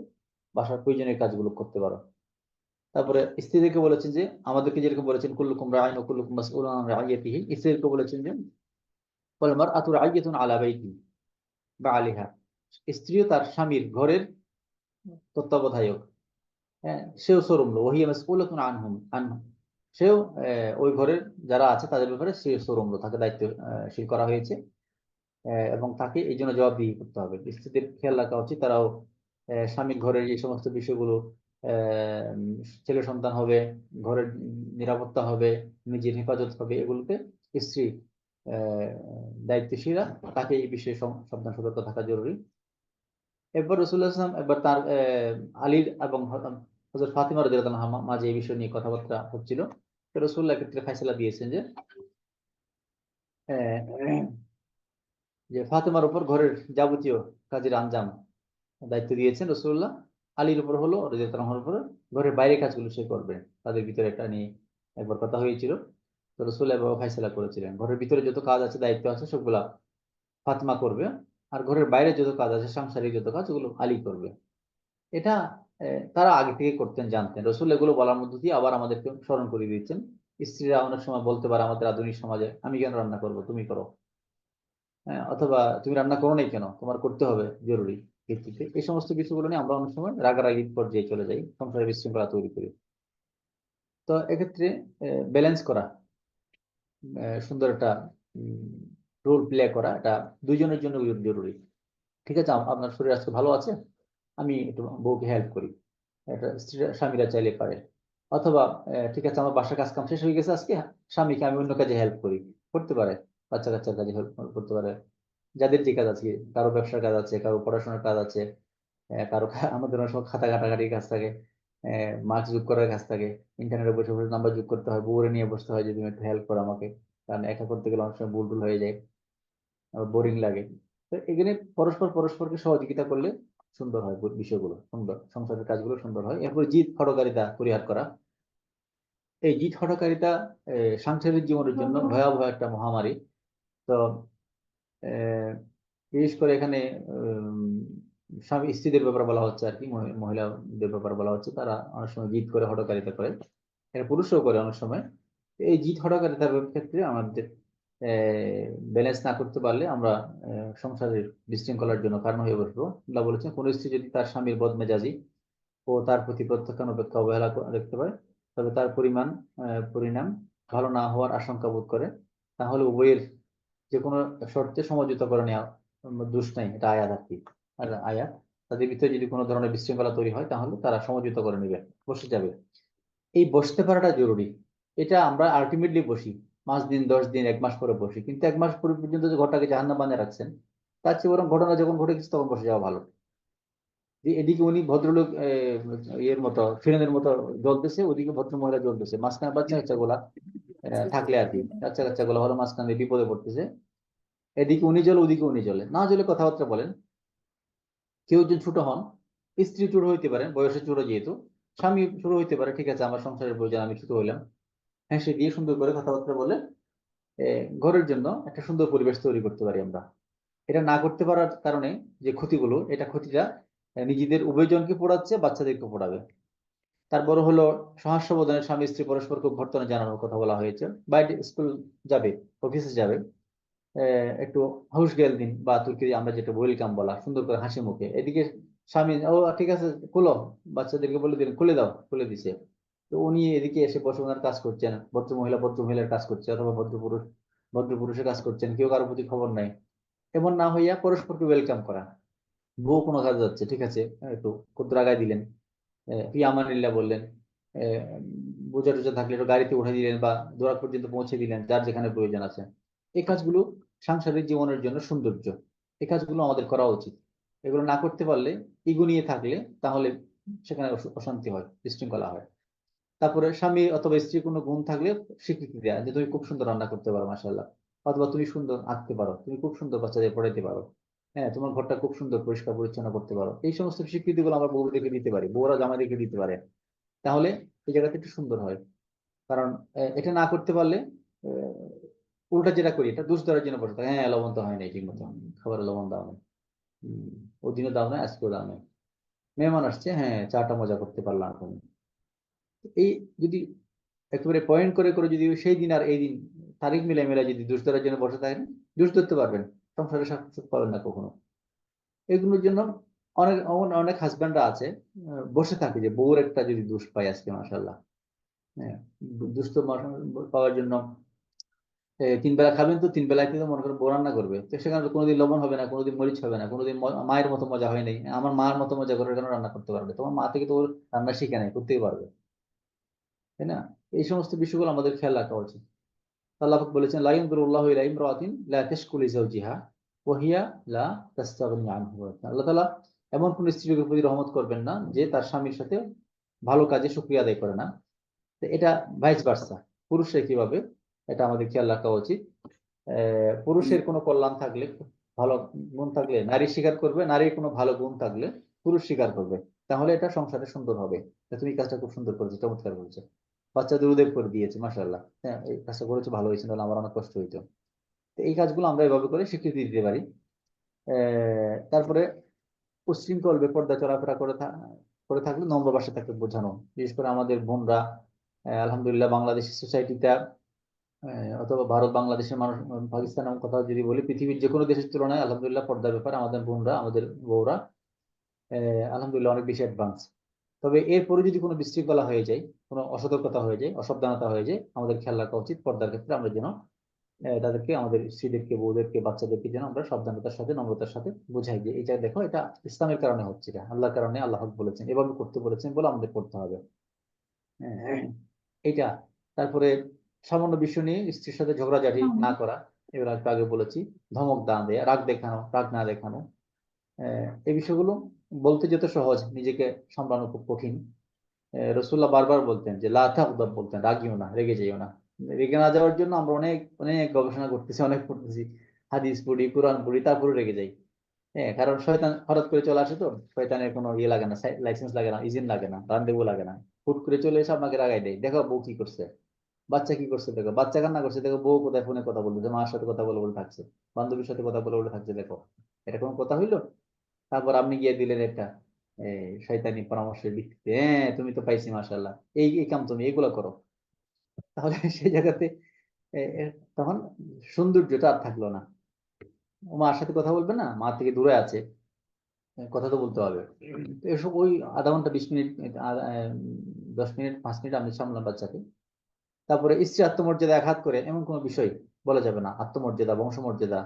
বাসার প্রয়োজনীয় কাজগুলো করতে পারো। তারপরে স্ত্রীদেরকে বলেছেন যে আমাদেরকে যেরকম বলেছেন কুল্লুকুম রাইন ও কুল্লুকুম মাসউলুন আন রাইয়াতিহি, স্ত্রীদেরকে বলেছেন যে ওয়াল মারআতু রাইয়াতুন আলা বাইতি বা আলিহা, স্ত্রীও তার স্বামীর ঘরের তত্ত্বাবধায়ক, হ্যাঁ, সেও সরমলো, ওহিয়া মাসউলাতুন আনহুম আনহু, সেও ওই ঘরের যারা আছে তাদের ব্যাপারে সে সরমলো, তাকে দায়িত্বশীল করা হয়েছে, এবং তাকে এই জন্য জবাবদিহি করতে হবে। স্ত্রীদের খেয়াল রাখা উচিত, তারাও স্বামীর ঘরের এই সমস্ত বিষয়গুলো, আহ, ছেলে সন্তান হবে, ঘরের নিরাপত্তা হবে, নিজের হেফাজত হবে, এগুলোতে স্ত্রী আহ, দায়িত্বশীলা, তাকে এই বিষয়ে সাবধান সতর্ক থাকা জরুরি। এরপর রসুল্লাহ সাল্লাম একবার তার আলীর এবং হযরত ফাতিমা রাদিয়াল্লাহু আনহা মাঝে এই বিষয় নিয়ে কথাবার্তা হচ্ছিল, তো রসুল্লাহ ক্ষেত্রে ফায়সালা দিয়েছেন যে আহ, যে ফাতেমার উপর ঘরের যাবতীয় কাজের আঞ্জাম দায়িত্ব দিয়েছেন রসুল্লাহ, আলীর উপর হলো রাদিয়াল্লাহু আনহুর উপর ঘরের বাইরে কাজগুলো সে করবে। তাদের ভিতরে একটা নিয়ে একবার কথা হয়েছিল, তো রসুল্লাহ এভাবে ফায়সালা করেছিলেন ঘরের ভিতরে যত কাজ আছে দায়িত্ব আছে সবগুলা ফাতেমা করবে, আর ঘরের বাইরে যত কাজ আছে সাংসারিক যত কাজ ওগুলো আলী করবে। এটা তারা আগে থেকে করতেন, জানতেন। রসুল এগুলো বলার মধ্য দিয়ে আবার আমাদেরকে স্মরণ করিয়ে দিচ্ছেন। স্ত্রীরা অনেক সময় বলতে পারে আমাদের আধুনিক সমাজে, আমি কেন রান্না করবো, তুমি করো, হ্যাঁ, অথবা তুমি রান্না করো নাই কেন, তোমার করতে হবে জরুরি ভিত্তিতে। এই সমস্ত বিষয়গুলো নিয়ে আমরা অনেক সময় রাগারাগি পর্যায়ে চলে যাই, সংসারে বিশৃঙ্খলা তৈরি করি। তো এক্ষেত্রে ব্যালেন্স করা, সুন্দর একটা রোল প্লে করা, এটা দুইজনের জন্য জরুরি। ঠিক আছে, আপনার শরীর আজকে ভালো আছে, আমি একটু বউকে হেল্প করি, এটা স্বামীরা চাইলে পারে। অথবা ঠিক আছে আমার বাসার কাজ কাম শেষ হয়ে গেছে আজকে, স্বামীকে আমি অন্য কাজে হেল্প করি, করতে পারে, বাচ্চা কাচ্চার কাজে হেল্প করতে পারে, যাদের যে কাজ আছে, কারো ব্যবসার কাজ আছে, কারো পড়াশোনার কাজ আছে, আমাদের অনেক সময় খাতা কাটাকাটির কাজ থাকে, মার্কস যোগ করার কাজ থাকে, ইন্টারনেটে বসে বসে নাম্বার যোগ করতে হয়, বউরে নিয়ে বসতে হয় যে তুমি একটু হেল্প করো আমাকে, কারণ একা করতে গেলে অনেক সময় ভুল টুল হয়ে যায়, বোরিং লাগে। তো এখানে পরস্পর পরস্পরকে সহযোগিতা করলে সুন্দর হয়, বিষয়গুলো সুন্দর, সংসারের কাজগুলো সুন্দর হয়। এরপর জিদ হঠকারিতা পরিহার করা। এই জিদ হঠকারিতা সাংসারিক জীবনের জন্য ভয়াবহ একটা মহামারী। তো আহ, বিশেষ করে এখানে স্বামী স্ত্রীদের ব্যাপারে বলা হচ্ছে আর কি, মহিলাদের ব্যাপারে বলা হচ্ছে, তারা অনেক সময় জিদ করে হঠকারিতা করে, এটা পুরুষও করে অনেক সময়। এই জিদ হঠকারিতার ক্ষেত্রে আমাদের ব্যালেন্স না করতে পারলে আমরা সংসারের বিশৃঙ্খলার জন্য কারণ হয়ে বসবো। আল্লাহ বলেছেন কোন স্ত্রী যদি তার স্বামীর বদমেজাজি ও তার প্রতি প্রত্যাখ্যান অপেক্ষা অবহেলা দেখতে পায়, তবে তার পরিণাম ভালো না হওয়ার আশঙ্কা বোধ করে, তাহলে উভয়ের যে কোনো শর্তে সমঝোতা করে নেওয়া দোষ নাই, এটা আয়াত আর কি। আর আয়াত, তাদের ভিতরে যদি কোনো ধরনের বিশৃঙ্খলা তৈরি হয় তাহলে তারা সমঝোতা করে নেবে, বসে যাবে। এই বসতে পারাটা জরুরি। এটা আমরা আলটিমেটলি বসি 5 দিন 10 দিন 1 মাস পরে বসি, কিন্তু 1 মাস পরে পর্যন্ত যে ঘরটাকে জাহান্নাম বানিয়ে রাখছেন, তার চেয়ে বরং ঘটনা যখন ঘটে গেছে তখন বসে যাওয়া ভালো। যে এদিকে উনি ভদ্রলোক ইয়ের মতো ফিরেনের মতো জ্বলতেছে, ওদিকে ভদ্র মহিলা জ্বলতেছে, মাঝখানে বাচ্চা কাচ্চা গুলা থাকলে আর কি, বাচ্চা কাচ্চা গুলা হলো মাঝখানে বিপদে পড়তেছে, এদিকে উনি জ্বলে ওদিকে উনি জ্বলে, না জ্বলে কথাবার্তা বলেন। কেউ যদি ছোট হন, স্ত্রী ছোট হইতে পারেন, বয়সে ছোট যেহেতু, স্বামী ছোট হইতে পারে, ঠিক আছে আমার সংসারের প্রয়োজন আমি ছোট হইলাম, হ্যাঁ সে দিয়ে সুন্দর করে কথাবার্তা বলে ঘরের জন্য একটা সুন্দর পরিবেশ তৈরি করতে পারি আমরা। এটা না করতে পারার কারণে যে ক্ষতিগুলো, এটা ক্ষতিটা নিজেদের উভয়জনকে পড়াচ্ছে, বাচ্চাদেরকে পড়াবে। তারপর হলো সহাস্যবোধনে স্বামী স্ত্রী পরস্পরকে অভ্যর্থনা জানানোর কথা বলা হয়েছে। বাইরে স্কুল যাবে, অফিসে যাবে, একটু হাউস গেল দিন, বা তুর্কি আমরা যেটা ওয়েলকাম বলা, সুন্দর করে হাসি মুখে। এদিকে স্বামী, ও ঠিক আছে খুলো, বাচ্চাদেরকে বলে দিলেন, খুলে দাও, খুলে দিছে। তো উনি এদিকে এসে বসে ওনার কাজ করছেন, ভদ্র মহিলা ভদ্র মহিলার কাজ করছে, অথবা ভদ্র পুরুষের কাজ করছেন, কেউ কারোর প্রতি খবর নাই। এমন না হইয়া পরস্পরকে ওয়েলকাম করা। বউ কোনো কাজ যাচ্ছে, ঠিক আছে, একটু ক্ষুদ্র আগায় দিলেন, ফি আমানিল্লাহ বললেন, বোঝা টোঝা থাকলে একটু গাড়িতে উঠে দিলেন, বা দোড়া পর্যন্ত পৌঁছে দিলেন, যার যেখানে প্রয়োজন আছে। এই কাজগুলো সাংসারিক জীবনের জন্য সৌন্দর্য। এই কাজগুলো আমাদের করা উচিত। এগুলো না করতে পারলে, ইগো নিয়ে থাকলে, তাহলে সেখানে অশান্তি হয়, বিশৃঙ্খলা হয়। তারপরে স্বামী অথবা স্ত্রীর কোনো গুণ থাকলে স্বীকৃতি দেয়া, যে তুমি খুব সুন্দর রান্না করতে পারো মাশাআল্লাহ, অথবা তুমি সুন্দর আঁকতে পারো, তুমি খুব সুন্দর বাচ্চাদের পড়াইতে পারো, হ্যাঁ তোমার ঘরটা খুব সুন্দর পরিষ্কার পরিচ্ছন্ন করতে পারো। এই সমস্ত স্বীকৃতিগুলো আমরা বউদেরকে দিতে পারি, বউরা জামাইদেরকে দিতে পারে। তাহলে এই জায়গাটা একটু সুন্দর হয়। কারণ এটা না করতে পারলে উল্টা যেটা করি, এটা দোষ দেওয়ার জন্য বসে থাকে, হ্যাঁ লবণ তো হয় নাই ঠিক মতো, খাবারে লবণ দাও নাই, ওদিনও দাও না, আজকেও দাও নাই, মেহমান আসছে, হ্যাঁ চাটা মজা করতে পারলাম এখন। এই যদি একেবারে পয়েন্ট করে করে যদি সেই দিন আর এই দিন তারিখ মিলাই মিলাই যদি দোষ ধরার জন্য বসে থাকেন, দোষ ধরতে পারবেন, সংসারে সাকসেস পাবেন না কখনো। এগুলোর জন্য অনেক অনেক হাজব্যান্ডরা আছে, বসে থাকে যে বউর একটা যদি দোষ পাই আজকে মাশাআল্লাহ, হ্যাঁ, দুস্থ পাওয়ার জন্য তিন বেলা খাবেন, তো তিন বেলায় কিন্তু মনে করেন বউ রান্না করবে, তো সেখানে তো কোনোদিন লবণ হবে না, কোনোদিন মরিচ হবে না, কোনোদিন মায়ের মতো মজা হয় নাই, আমার মার মতো মজা করে কেন রান্না করতে পারবে? তোমার মা থেকে তো ওর রান্না শিখে নাই, করতেই পারবে, তাই না? এই সমস্ত বিষয়গুলো আমাদের খেয়াল রাখা উচিত। আল্লাহ পাক বলেছেন, লা ইয়ানজুরুল্লাহু ইলা ইমরাতিন লা তাশকুলি যাওজিহা ওয়া হিয়া লা তাস্তাগনি আনহু। আল্লাহ তাআলা এমন কোন স্ত্রীর প্রতি রহমত করবেন না যে তার স্বামীর সাথে ভালো কাজে শুকরিয়া আদায় করে না। তো এটা ভাইস ভার্সা, পুরুষের কিভাবে, এটা আমাদের খেয়াল রাখা উচিত। পুরুষের কোনো কল্যাণ থাকলে, ভালো গুণ থাকলে নারী স্বীকার করবে, নারীর কোনো ভালো গুণ থাকলে পুরুষ স্বীকার করবে। তাহলে এটা সংসারে সুন্দর হবে। তা তুমি এই কাজটা খুব সুন্দর করেছো, চমৎকার করেছো, বাচ্চাদের উদেব করে দিয়েছে মাশাআল্লাহ, হ্যাঁ এই কাজটা করেছো, ভালো হয়েছে, তাহলে আমার অনেক কষ্ট হইতো। তো এই কাজগুলো আমরা এভাবে করে স্বীকৃতি দিতে পারি। তারপরে উচ্ছৃঙ্খল বেপরদা চলাফেরা করে থাকলে নম্র ভাষায় তাকে বোঝানো। বিশেষ করে আমাদের বোনরা, আলহামদুলিল্লাহ বাংলাদেশ সোসাইটিটা, অথবা ভারত বাংলাদেশের মানুষ, পাকিস্তানের কথা যদি বলি, পৃথিবীর যে কোনো দেশের তুলনায় আলহামদুলিল্লাহ পর্দার ব্যাপারে আমাদের বোনরা, আমাদের বউরা আলহামদুলিল্লাহ অনেক বেশি অ্যাডভান্স। তবে এরপরে যদি কোনো বিশৃঙ্খলা হয়ে যায়, কোনো অসতর্কতা হয়ে যায়, অসাবধানতা হয়ে যায়, আমাদের খেয়াল রাখা উচিত পর্দার ক্ষেত্রে আমরা যেন তাদেরকে, আমাদের স্ত্রীদেরকে, বউদেরকে, বাচ্চাদেরকে যেন আমরা সাবধানতার সাথে, নম্রতার সাথে বুঝাই যে এটা দেখো, এটা ইসলামের কারণে হচ্ছে, এটা আল্লাহর কারণে, আল্লাহ বলেছেন, এভাবে করতে বলেছেন বলে আমাদের করতে হবে। হ্যাঁ, এটা। তারপরে সামান্য বিষয় নিয়ে স্ত্রীর সাথে ঝগড়াঝাটি না করা, এগুলো একটু আগে বলেছি। ধমক না দেয়া, রাগ দেখানো, রাগ না দেখানো, এই বিষয়গুলো বলতে যত সহজ, নিজেকে সামলানো খুব কঠিন। রসুল্লাহ বারবার বলতেন যে লা তাগদাব, বলতেন রাগিও না, রেগে যাইও না। রেগে না যাওয়ার জন্য আমরা অনেক অনেক গবেষণা করতেছি, অনেক পড়তেছি, হাদিস পড়ি, কোরআন পড়ি, তারপরে রেগে যাই। হ্যাঁ, কারণ শয়তান হঠাৎ করে চলে আসে, তো শয়তানের কোনো ইয়ে লাগে না, লাইসেন্স লাগে না, ইজিন লাগে না, রান্দেবু লাগে না, হুট করে চলে এসে আপনাকে রাগাই দেয়, দেখো বউ কি করছে, বাচ্চা কি করছে, দেখো বাচ্চা কান্না করছে, দেখো বউ কোথায় ফোনে কথা বলছে, মার সাথে কথা বলে বলে থাকছে, বান্ধবীর সাথে কথা বলে বলে থাকছে, দেখো এটা কোনো কথা হইলো? তারপর আপনি গিয়ে দিলেন একটা শয়তানি পরামর্শের ভিত্তিতে, হ্যাঁ তুমি তো পাইছি মাশাআল্লাহ, এই এই কাম তুমি এগুলো করো। তাহলে সেই জায়গাতে এ, এ, তখন সৌন্দর্যটা আর থাকলো না। ও মার সাথে কথা বলবে না, মা থেকে দূরে আছে, কথা তো বলতে হবে। তো এসব ওই আধা ঘন্টা 20 মিনিট, 10 মিনিট 5 মিনিট আমি সামলাম বাচ্চাকে। তারপরে স্ত্রী আত্মমর্যাদা আঘাত করে এমন কোনো বিষয় বলা যাবে না। আত্মমর্যাদা, বংশমর্যাদা,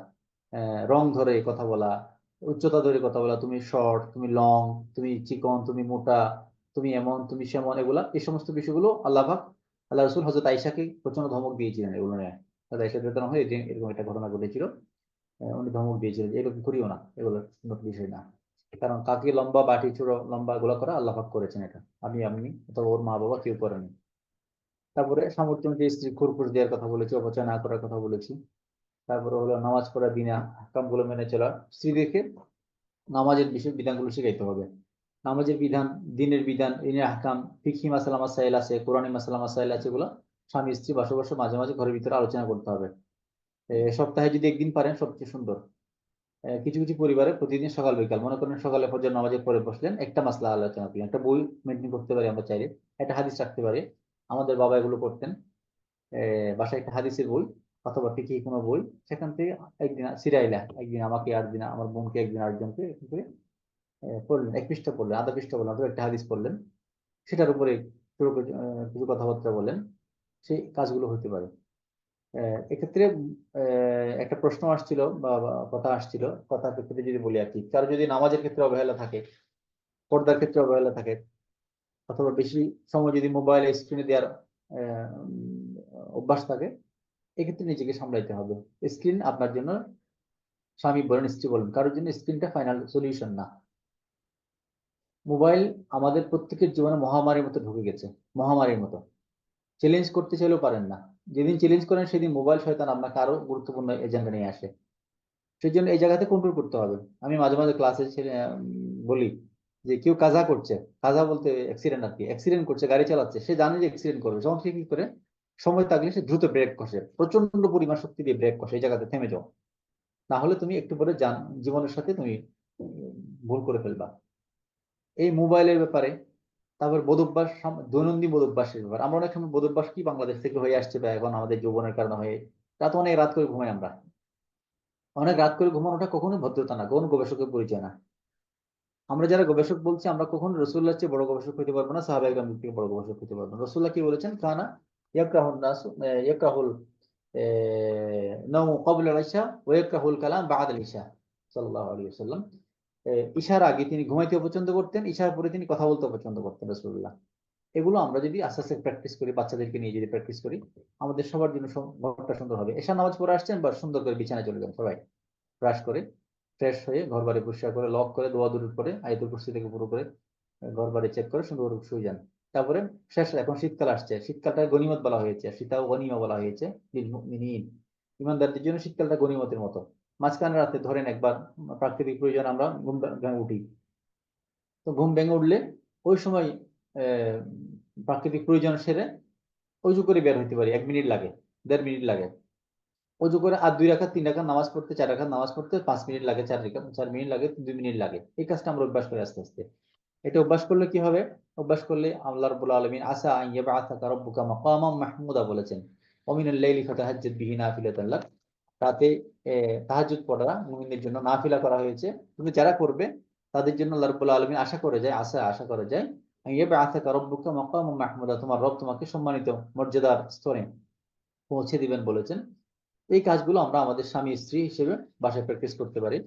রং ধরে কথা বলা, উচ্চতা ধরে কথা বলা, তুমি শর্ট, তুমি লং, তুমি চিকন, তুমি মোটা, তুমি এমন, তুমি সেমন, এগুলা, এই সমস্ত বিষয়গুলো আল্লাহ পাক, আল্লাহ রসুল হযরত আয়েশাকে প্রচন্ড ধমক দিয়েছিলেন এগুলো নিয়ে। হযরত আয়েশা রাদিয়াল্লাহু আনহা এরকম একটা ঘটনা ঘটেছিল, উনি ধমক দিয়েছিলেন যে এরকম করিও না, এগুলো সুন্নত বিষয় না। কারণ কাকে লম্বা, বাটি চূড়ো লম্বা, এগুলো করা আল্লাহ পাক করেছেন, এটা আপনি অথবা ওর মা বাবা কেউ করেনি। তারপরে সামর্থ্য অনুযায়ী স্ত্রী খুরপুর দেওয়ার কথা বলেছি, অপচয় না করার কথা বলেছি। তারপরে হলো নামাজ পড়া, দিনে আহকামগুলো মেনে চলা, স্ত্রীদেরকে নামাজের বিষয় বিধানগুলো শিখাইতে হবে। নামাজের বিধান, দিনের বিধান, দিনের আহকাম, ফিকহি মাসালা মাসাইল আছে, কোরআনী মাসালা মাসাইল আছে, এগুলো স্বামী স্ত্রী বসে মাঝে মাঝে ঘরের ভিতরে আলোচনা করতে হবে। সপ্তাহে যদি একদিন পারেন সবচেয়ে সুন্দর। কিছু কিছু পরিবারে প্রতিদিন সকাল বিকাল, মনে করেন সকালে ফজর নামাজের পরে বসলেন, একটা মাসলা আলোচনা করলেন, একটা বই মেনটেন করতে পারি আমরা চাইলে, একটা হাদিস রাখতে পারি। আমাদের বাবা এগুলো করতেন। বাসায় একটা হাদিসের বই অথবা ফিকি কোনো বই, সেখান থেকে একদিন সিরাইলা, একদিন আমাকে, একদিন আমার বোনকে, একদিন আরেকজনকে, এরকম করে পড়লেন, এক পৃষ্ঠা পড়লেন, আধা পৃষ্ঠা পড়লেন, অথবা একটা হাদিস পড়লেন, সেটার উপরে কিছু কথাবার্তা বলেন। সেই কাজগুলো হতে পারে। এক্ষেত্রে একটা প্রশ্ন আসছিল বা কথা আসছিল, কথার ক্ষেত্রে যদি বলি আর কি, কারো যদি নামাজের ক্ষেত্রে অবহেলা থাকে, পর্দার ক্ষেত্রে অবহেলা থাকে, অথবা বেশি সময় যদি মোবাইল স্ক্রিনে দেওয়ার অভ্যাস থাকে, এক্ষেত্রে নিজেকে সামলাইতে হবে। স্ক্রিন আপনার জন্য, স্বামী বলেন স্ত্রী বলেন, কারোর জন্য স্ক্রিনটা ফাইনাল সলিউশন না। মোবাইল আমাদের প্রত্যেকের জীবনে মহামারীর মতো ঢুকে গেছে, মহামারীর মতো। চ্যালেঞ্জ করতে চাইলেও পারেন না। যেদিন চ্যালেঞ্জ করেন সেদিন মোবাইল শয়তান আপনাকে আরো গুরুত্বপূর্ণ এজেন্ডা নিয়ে আসে। সেই জন্য এই জায়গাতে কন্ট্রোল করতে হবে। আমি মাঝে মাঝে ক্লাসে বলি যে কেউ কাজা করছে, কাজা বলতে অ্যাক্সিডেন্ট আর কি, অ্যাক্সিডেন্ট করছে, গাড়ি চালাচ্ছে, সে জানে যে অ্যাক্সিডেন্ট করবে, যখন সে কি করে, সময় থাকলে সে দ্রুত ব্রেক কষে, প্রচন্ড পরিমাণ শক্তি দিয়ে ব্রেক কষে, এই জায়গাতে থেমে যাও, না হলে তুমি একটু পরে জীবনের সাথে তুমি ভুল করে ফেলবা। এই মোবাইলের ব্যাপারে, তারপর বদভ্যাস, দৈনন্দিন বদভ্যাসের ব্যাপার, আমরা অনেক সময় বদভ্যাস কি বাংলাদেশ থেকে হয়ে আসছে বা এখন আমাদের যৌবনের কারণে হয়ে, রাত অনেক রাত করে ঘুমাই আমরা। অনেক রাত করে ঘুমানোটা কখনোই ভদ্রতা না, কোন গবেষকের পরিচয় না। আমরা যারা গবেষক বলছি, আমরা কখনো রসুল্লাহ চেয়ে বড় গবেষক হতে পারবো না, সাহাবা ইকরাম থেকে বড় গবেষক হতে পারবো না। রসুল্লাহ কি বলেছেন, কানা ইয়াকরাহুন নাস ইয়াকরাহুল নাওম ক্বাবলা আল ইশা ওয়া ইয়াকরাহুল কালাম বা'দা আল ইশা, সাল্লাল্লাহু আলাইহি ওয়াসাল্লাম। ইশার আগে তিনি ঘুমাইতে পছন্দ করতেন, ইশার পরে তিনি কথা বলতে পছন্দ করতেন রাসূলুল্লাহ। এগুলো আমরা যদি আস্তে আস্তে প্র্যাকটিস করি, বাচ্চাদেরকে নিয়ে যদি প্র্যাকটিস করি, আমাদের সবার জন্য ঘরটা সুন্দর হবে। এশার নামাজ পড়ে আসছেন, বা সুন্দর করে বিছানায় চলে যান সবাই, ব্রাশ করে ফ্রেশ হয়ে ঘর বাড়ি পরিষ্কার করে লক করে দোয়া দরুদ করে আয়াতুল কুরসি থেকে পুরো করে ঘর বাড়ি চেক করে সুন্দর করে শুয়ে যান। তারপরে শেষ, এখন শীতকাল আসছে, শীতকালটা গনিমত বলা হয়েছে, শীতাও গনিমা বলা হয়েছে লিল মুমিনিন, ইমানদারদের জন্য শীতকালটা গনিমতের মতো। মাঝখানে রাতে ধরেন একবার প্রাকৃতিক প্রয়োজন আমরা ঘুম ভেঙে উঠি, তো ঘুম ভেঙে উঠলে ওই সময় আহ প্রাকৃতিক প্রয়োজন সেরে অজু করে বের হইতে পারি, 1 মিনিট লাগে, 1.5 মিনিট লাগে। অজু করে আর 2 রাকাত 3 রাকাত নামাজ পড়তে, 4 রাকাত নামাজ পড়তে 5 মিনিট লাগে, 4 রাকাত 4 মিনিট লাগে, 2 মিনিট লাগে। এই কাজটা আমরা অভ্যাস করে আস্তে আস্তে। এটা অভ্যাস করলে কি হবে, অভ্যাস করলে আল্লাহ রাব্বুল আলামিন আসা আন ইয়াবআসাকা রাব্বুকা মাকামাম মাহমুদা বলেছেন, ওমিনাল লাইলি ফাতাহাজ্জাদ বিহি নাফিলাতান লাক। রাতে তাহাজ্জুদ পড়া মুমিনদের জন্য নাফিলা করা হয়েছে। কিন্তু যারা করবে তাদের জন্য আল্লাহ রাব্বুল আলামিন আশা করে যায়, আশা করে যায়, আন ইয়াবআসাকা রাব্বুকা মাকামাম মাহমুদা, তোমার রব তোমাকে সম্মানিত মর্যাদার স্তরে পৌঁছে দিবেন বলেছেন। এই কাজগুলো আমরা আমাদের স্বামী স্ত্রী হিসেবে বাসায় প্র্যাকটিস করতে পারি।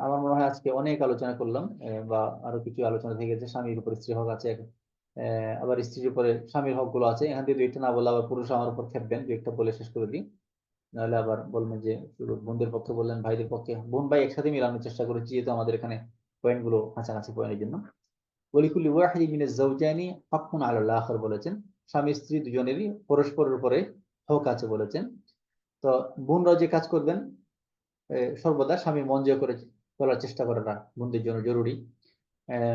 আমার মনে হয় আজকে অনেক আলোচনা করলাম, বা আরো কিছু আলোচনা থেকে গেছে, স্বামীর উপর স্ত্রী হক আছে, আবার স্ত্রীর উপরে স্বামীর হক গুলো আছে। এখান থেকে 2 একটা না বললে আবার পুরুষ আমার উপর খেপবেন, 2 একটা বলে শেষ করে দিই, নাহলে আবার বলবেন যে শুধু বোনদের পক্ষে বললেন, ভাইদের পক্ষে। বোন ভাই একসাথে মিলানোর চেষ্টা করেছি, যেহেতু আমাদের এখানে পয়েন্ট গুলো কাছাকাছি পয়েন্টের জন্য। ওয়ালিকুল্লি ওয়াহিদিন মিনাজ যাওজাইনি হাক্কুন আলাল আখার বলেছেন, স্বামী স্ত্রী দুজনেরই পরস্পরের উপরে হক আছে বলেছেন। তো বোনরা যে কাজ করবেন, সর্বদা স্বামীর মন জয় করে চলার চেষ্টা করাটা বোনদের জন্য জরুরি।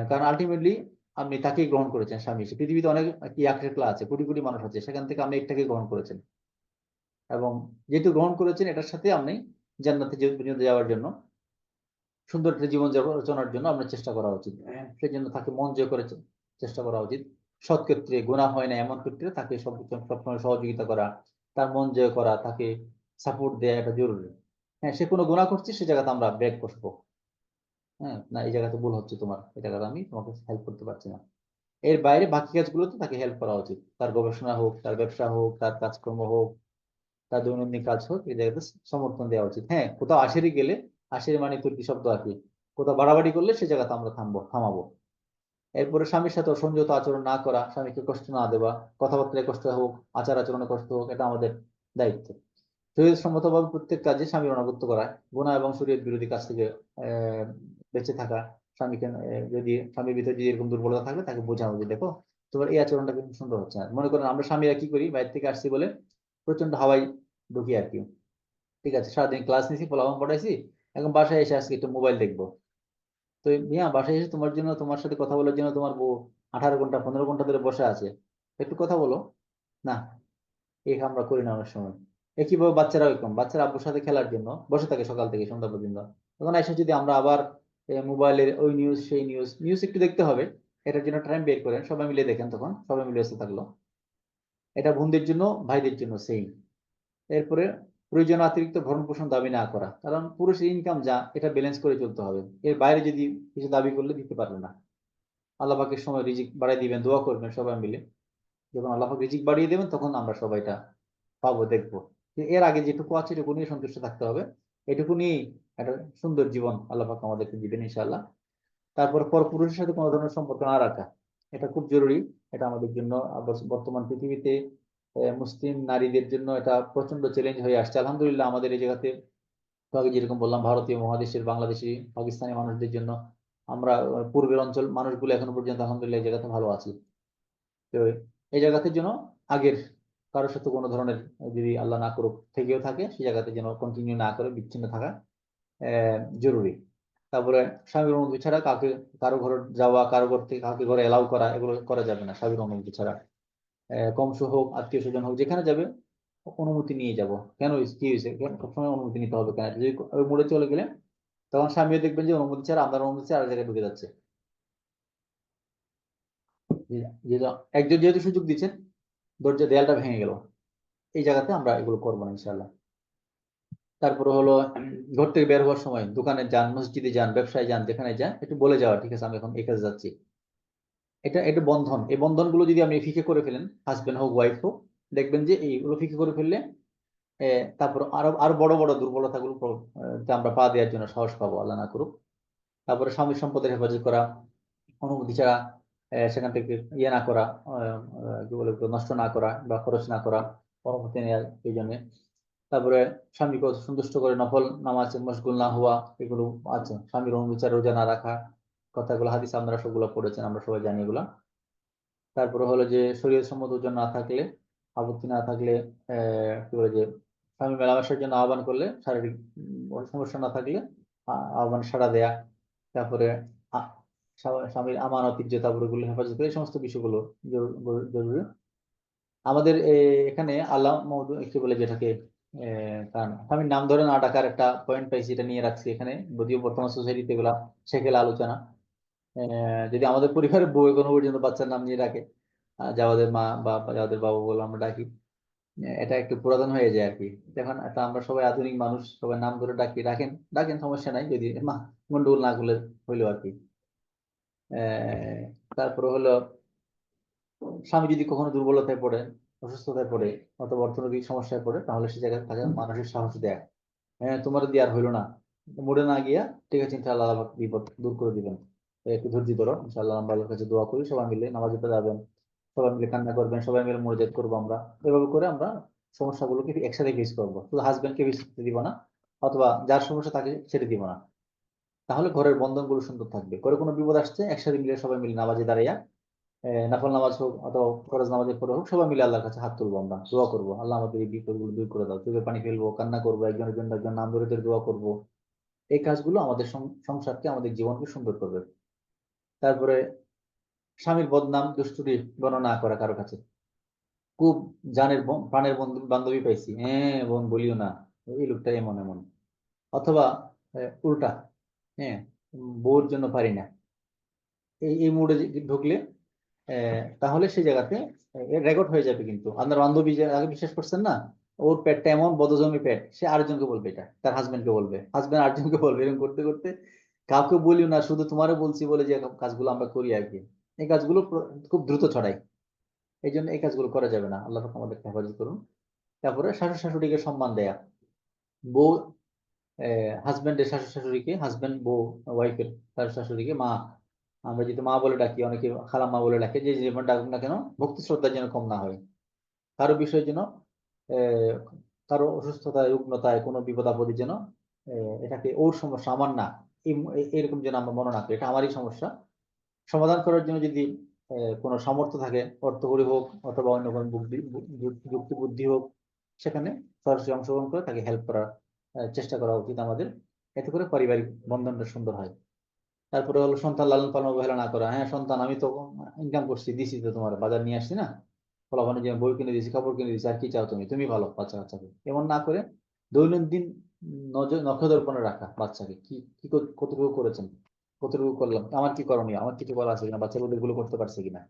কারণ আলটিমেটলি আপনি তাকেই গ্রহণ করেছেন স্বামী হিসেবে। পৃথিবীতে অনেক ইয়াকরেকলা আছে, কোটি কোটি মানুষ আছে, সেখান থেকে আপনি একটাকে গ্রহণ করেছেন, এবং যেহেতু গ্রহণ করেছেন, এটার সাথে আপনি জান্নাতে যাওয়ার জন্য, সুন্দর একটা জীবন রচনার জন্য আপনার চেষ্টা করা উচিত। সেই জন্য তাকে মন জয় করে চেষ্টা করা উচিত। সৎ ক্ষেত্রে, গুনাহ হয় না এমন ক্ষেত্রে তাকে সবসময় সহযোগিতা করা, তার মন জয় করা, তাকে সাপোর্ট দেওয়া, এটা জরুরি। হ্যাঁ, সে কোনো গুনাহ করছে, সে জায়গাতে আমরা ব্রেক কষবো, হ্যাঁ না এই জায়গাতে ভুল হচ্ছে তোমার, এই জায়গাতে আমি তোমাকে হেল্প করতে পারছি না। এর বাইরে বাকি কাজগুলোতে তাকে হেল্প করা উচিত, তার গবেষণা হোক, তার ব্যবসা হোক, তার কাজকর্ম হোক, তার দৈনন্দিন কাজ হোক, এই জায়গাতে সমর্থন দেওয়া উচিত। হ্যাঁ, কোথাও আশারি গেলে, আশারি মানে তুর্কি শব্দ আর কি, কোথাও বাড়াবাড়ি করলে সে জায়গাতে আমরা থামাবো। এরপরে স্বামীর সাথে অসংযত আচরণ না করা, স্বামীকে কষ্ট না দেওয়া, কথাবার্তায় কষ্ট হোক, আচার আচরণে কষ্ট হোক, এটা আমাদের দায়িত্ব। শরীর সম্মতভাবে প্রত্যেক কাজে স্বামীর অনাগত্য করা, গুনাহ এবং শরীয়ত বিরোধী কাজ থেকে বেঁচে থাকা। স্বামীকে যদি স্বামীর ভিতরে যদি এরকম দুর্বলতা থাকলে তাকে বোঝানো, যে দেখো তোমার এই আচরণটা কিন্তু সুন্দর হচ্ছে না। মনে করেন আমরা স্বামীরা কি করি, বাইরে থেকে আসছি বলে প্রচন্ড হাওয়াই ঢুকি আর কি। ঠিক আছে, সারাদিন ক্লাস নিয়েছি, ফলাফল পড়াইছি, এখন বাসায় এসে আজকে একটু মোবাইল দেখবো। তো মিয়া, বাসায় এসে তোমার জন্য, তোমার সাথে কথা বলার জন্য তোমার বউ 18 ঘন্টা 15 ঘন্টা ধরে বসে আছে, একটু কথা বলো না। এই আমরা করি না অনেক সময়। একইভাবে বাচ্চারা ওইরকম, বাচ্চারা আব্বুর সাথে খেলার জন্য বসে থাকে সকাল থেকে সন্ধ্যা পর্যন্ত। তখন এসে যদি আমরা আবার মোবাইলের ওই নিউজ সেই নিউজ নিউজ একটু দেখতে হবে, এটার জন্য টাইম বের করেন, সবাই মিলে দেখেন, তখন সবাই মিলে ব্যস্ত থাকলো। এটা বোনদের জন্য ভাইদের জন্য সেম। এরপরে প্রয়োজন অতিরিক্ত ভরণ পোষণ দাবি না করা, কারণ পুরুষের ইনকাম যা এটা ব্যালেন্স করে চলতে হবে। এর বাইরে যদি কিছু দাবি করলে দিতে পারবে না। আল্লাহ পাকের সময় রিজিক বাড়াই দিবেন, দোয়া করবেন সবাই মিলে। যখন আল্লাহ পাক রিজিক বাড়িয়ে দেবেন তখন আমরা সবাইটা পাবো, দেখবো। এর আগে যেটুকু আছে এটুকু নিয়ে সন্তুষ্ট থাকতে হবে। এটুকু নিয়ে একটা সুন্দর জীবন আল্লাহ পাক আমাদেরকে দিবেন ইনশাআল্লাহ। তারপর পরপুরুষের সাথে কোনো ধরনের সম্পর্ক না রাখা, এটা খুব জরুরি। এটা আমাদের জন্য বর্তমান পৃথিবীতে মুসলিম নারীদের জন্য এটা প্রচন্ড চ্যালেঞ্জ হয়ে আসছে। আলহামদুলিল্লাহ আমাদের এই জায়গাতে তো আগে যেরকম বললাম, ভারতীয় মহাদেশের বাংলাদেশি পাকিস্তানি মানুষদের জন্য আমরা পূর্বের অঞ্চল মানুষগুলো এখনো পর্যন্ত আলহামদুলিল্লাহ এই জায়গাতে ভালো আছি। তো এই জায়গাতে যেন আগের কারোর সাথে কোনো ধরনের, যদি আল্লাহ না করুক থেকেও থাকে, সেই জায়গাতে যেন কন্টিনিউ না করে বিচ্ছিন্ন থাকা জরুরি। তারপরে স্বামীর অনুমতি ছাড়া কাউকে কারো ঘরে যাওয়া, কারো ঘর থেকে কাউকে ঘরে এলাও করা, এগুলো করা যাবে না স্বামীর অনুমতি ছাড়া। কংস হোক আত্মীয় স্বজন হোক যেখানে যাবে অনুমতি নিয়ে যাব। কেন কি হয়েছে, সবসময় অনুমতি নিতে হবে কেন? যদি ওই মোড়ে চলে গেলে তখন স্বামীও দেখবেন যে অনুমতি ছাড়া, আপনার অনুমতি ছাড়া আর জায়গায় ঢুকে যাচ্ছে। যেহেতু একজন যেহেতু সুযোগ দিচ্ছেন, দরজা দেয়ালটা ভেঙে গেল, এই জায়গাতে আমরা এগুলো করবো না ইনশাল্লাহ। তারপরে হলো ঘর থেকে বের হওয়ার সময় দোকানে যান, মসজিদে যান, ব্যবসায় যান, যেখানে যান একটু বলে যাওয়া, ঠিক আছে আমি এখন এই কাজে যাচ্ছি। এটা এটা বন্ধন, এই বন্ধনগুলো যদি আপনি ফিকে করে ফেলেন, হাজবেন্ড হোক ওয়াইফ হোক, দেখবেন যে এইগুলো ফিকে করে ফেললে তারপর আরো আরো বড় বড় দুর্বলতাগুলো তে আমরা পা দেওয়ার জন্য সাহস পাবো, আল্লাহ না করুক। তারপরে স্বামী সম্পদের হেফাজত করা, অনুমতি ছাড়া সেখান থেকে ইয়ে না করা, কি বলে নষ্ট না করা বা খরচ না করা, অনুমতি নেওয়ার এই জন্য। তারপরে স্বামীকে সন্তুষ্ট করে নফল নামাজ মশগুল না হওয়া, এগুলো আছে। স্বামীর অনুমতি ছাড়া রোজা না রাখা, কথাগুলো হাদিস আপনারা সবগুলো পড়েছেন, আমরা সবাই জানি এগুলা। তারপরে হলো যে শরীয়ত সম্মত ওজন না থাকলে, আপত্তি না থাকলে, কি বলে যে স্বামী মেলামেশার জন্য আহ্বান করলে, শারীরিক সমস্যা না থাকলে আহ্বান সাড়া দেয়া। তারপরে আ- স্বামীর আমানত ইজ্জত আবরুগুলো হেফাজত করে, এই সমস্ত বিষয়গুলো জরুরি। আমাদের এখানে আল্লাহ কি বলে যেটাকে কারণ স্বামীর নাম ধরে না ডাকার একটা পয়েন্ট পাইছি, এটা নিয়ে রাখছি এখানে। যদিও বর্তমান সোসাইটিতে এগুলা সেকেলে আলোচনা। যদি আমাদের পরিবারের বউ এখনো পর্যন্ত বাচ্চার নাম নিয়ে রাখে, যাওয়াদের মা বা যাওয়াদের বাবা বলে আমরা ডাকি, এটা একটু পুরাতন হয়ে যায় আর কি। এখন এটা আমরা সবাই আধুনিক মানুষ, সবাই নাম ধরে ডাকি, ডাকেন ডাকেন, সমস্যা নাই, যদি মা গন্ডগোল না করলে হইলো আর কি। তারপরে হলো স্বামী যদি কখনো দুর্বলতায় পড়ে, অসুস্থতায় পড়ে, অথবা অর্থনৈতিক সমস্যায় পড়ে, তাহলে সে জায়গায় তাকে মানসিক সাহস দেয়। হ্যাঁ তোমার দিয়ে আর হইলো না, মরে না গিয়া, ঠিক আছে ইনশাআল্লাহ আল্লাহ পাক বিপদ দূর করে দিবেন। একটু ধৈর্য ধরো ইনশাআল্লাহ। আমরা আল্লাহর কাছে দোয়া করি, সবাই মিলে নামাজে পড়ে যাবেন, সবাই মিলে কান্না করবেন, সবাই মিলে মোনাজাত করবো আমরা। এভাবে করে আমরা সমস্যাগুলোকে একসাথে ফেস করবো, শুধু হাজবেন্ডকে ফেস করতে দিব না, অথবা যার সমস্যা তাকে ছেড়ে দিব না। তাহলে ঘরের বন্ধন গুলো সুন্দর থাকবে। করে কোনো বিপদ আসছে, একসাথে মিলে সবাই মিলে নামাজে দাঁড়াইয়া, নফল নামাজ হোক অথবা ফরজ নামাজের পরে হোক, সবাই মিলে আল্লাহর কাছে হাত তুলবো, আমরা দোয়া করবো, আল্লাহ আমাদের এই বিপদগুলো দূর করে দাও, চোখে পানি ফেলবো, কান্না করবো, একজনের জন্য একজন নাম ধরে ধরে দোয়া করবো। এই কাজগুলো আমাদের সংসারকে, আমাদের জীবনকে সুন্দর করবে। তারপরে স্বামীর বদনাম দুষ্টুরি গণনা করা কারো কাছে। খুব জানের প্রাণের বন্ধু বান্ধবী পাইছি, হ্যাঁ বোন বলিও না, এই লোকটা এমন এমন। অথবা উল্টা, হ্যাঁ বউর জন্য পারি না, এই এই মুডে ঢুকলে তাহলে সেই জায়গাতে রেকর্ড হয়ে যাবে। কিন্তু আপনার বান্ধবী যে আগে বিশ্বাস করছেন না, ওর পেটটা এমন বদজমি পেট, সে আরেকজনকে বলবে, এটা তার হাজবেন্ডকে বলবে, হাজবেন্ড আরেকজনকে বলবে, এরকম করতে করতে কাউকে বলিও না, শুধু তোমারও বলছি বলে যে কাজগুলো আমরা করি আর কি। এই কাজগুলো খুব দ্রুত ছড়াই, এই জন্য এই কাজগুলো করা যাবে না। আল্লাহ পাক আমাদেরকে হেফাজত করুন। তারপরে শাশুড় শাশুড়িকে সম্মান দেয়া, বউ হাজবেন্ডের শাশুড় শাশুড়িকে, হাজবেন্ড বউ ওয়াইফের শাশুড় শাশুড়িকে মা, আমরা যদি মা বলে ডাকি, অনেকে খালা মা বলে ডাকে, যে যেমন ডাকুক না কেন, ভক্তি শ্রদ্ধা যেন কম না হয়। কারো বিষয় যেন আহ, কারো অসুস্থতায় রুগ্নতায় কোনো বিপদ আপদে যেন এটাকে ওর সমস্যা আমার না, এরকম যেন আমরা মনে না করি এটা আমারই সমস্যা। সমাধান করার জন্য যদি কোনো সামর্থ্য থাকে, অর্থকরী হোক অথবা অন্য কোনো যুক্তি বুদ্ধি হোক, সেখানে সরাসরি অংশগ্রহণ করে তাকে হেল্প করার চেষ্টা করা উচিত আমাদের। এতে করে পারিবারিক বন্ধনটা সুন্দর হয়। তারপরে হলো সন্তান লালন পালন অবহেলা না করা। হ্যাঁ সন্তান, আমি তো ইনকাম করছি, দিছি তো, তোমার বাজার নিয়ে আসছি না, ফলাফলের জন্য বই কিনে দিয়েছি, কাপড় কিনে দিয়েছি, আর কি চাও তুমি, তুমি ভালো বাচ্চা কাচ্চাকে, এমন না করে দৈনন্দিন নখদর্পণে রাখা বাচ্চাকে কি কি কতটুকু করেছেন, কতটুকু করলাম, আমার কি করণীয়, আমার কিছু বলা আছে কিনা, বাচ্চাগুলো এগুলো করতে পারছে কিনা,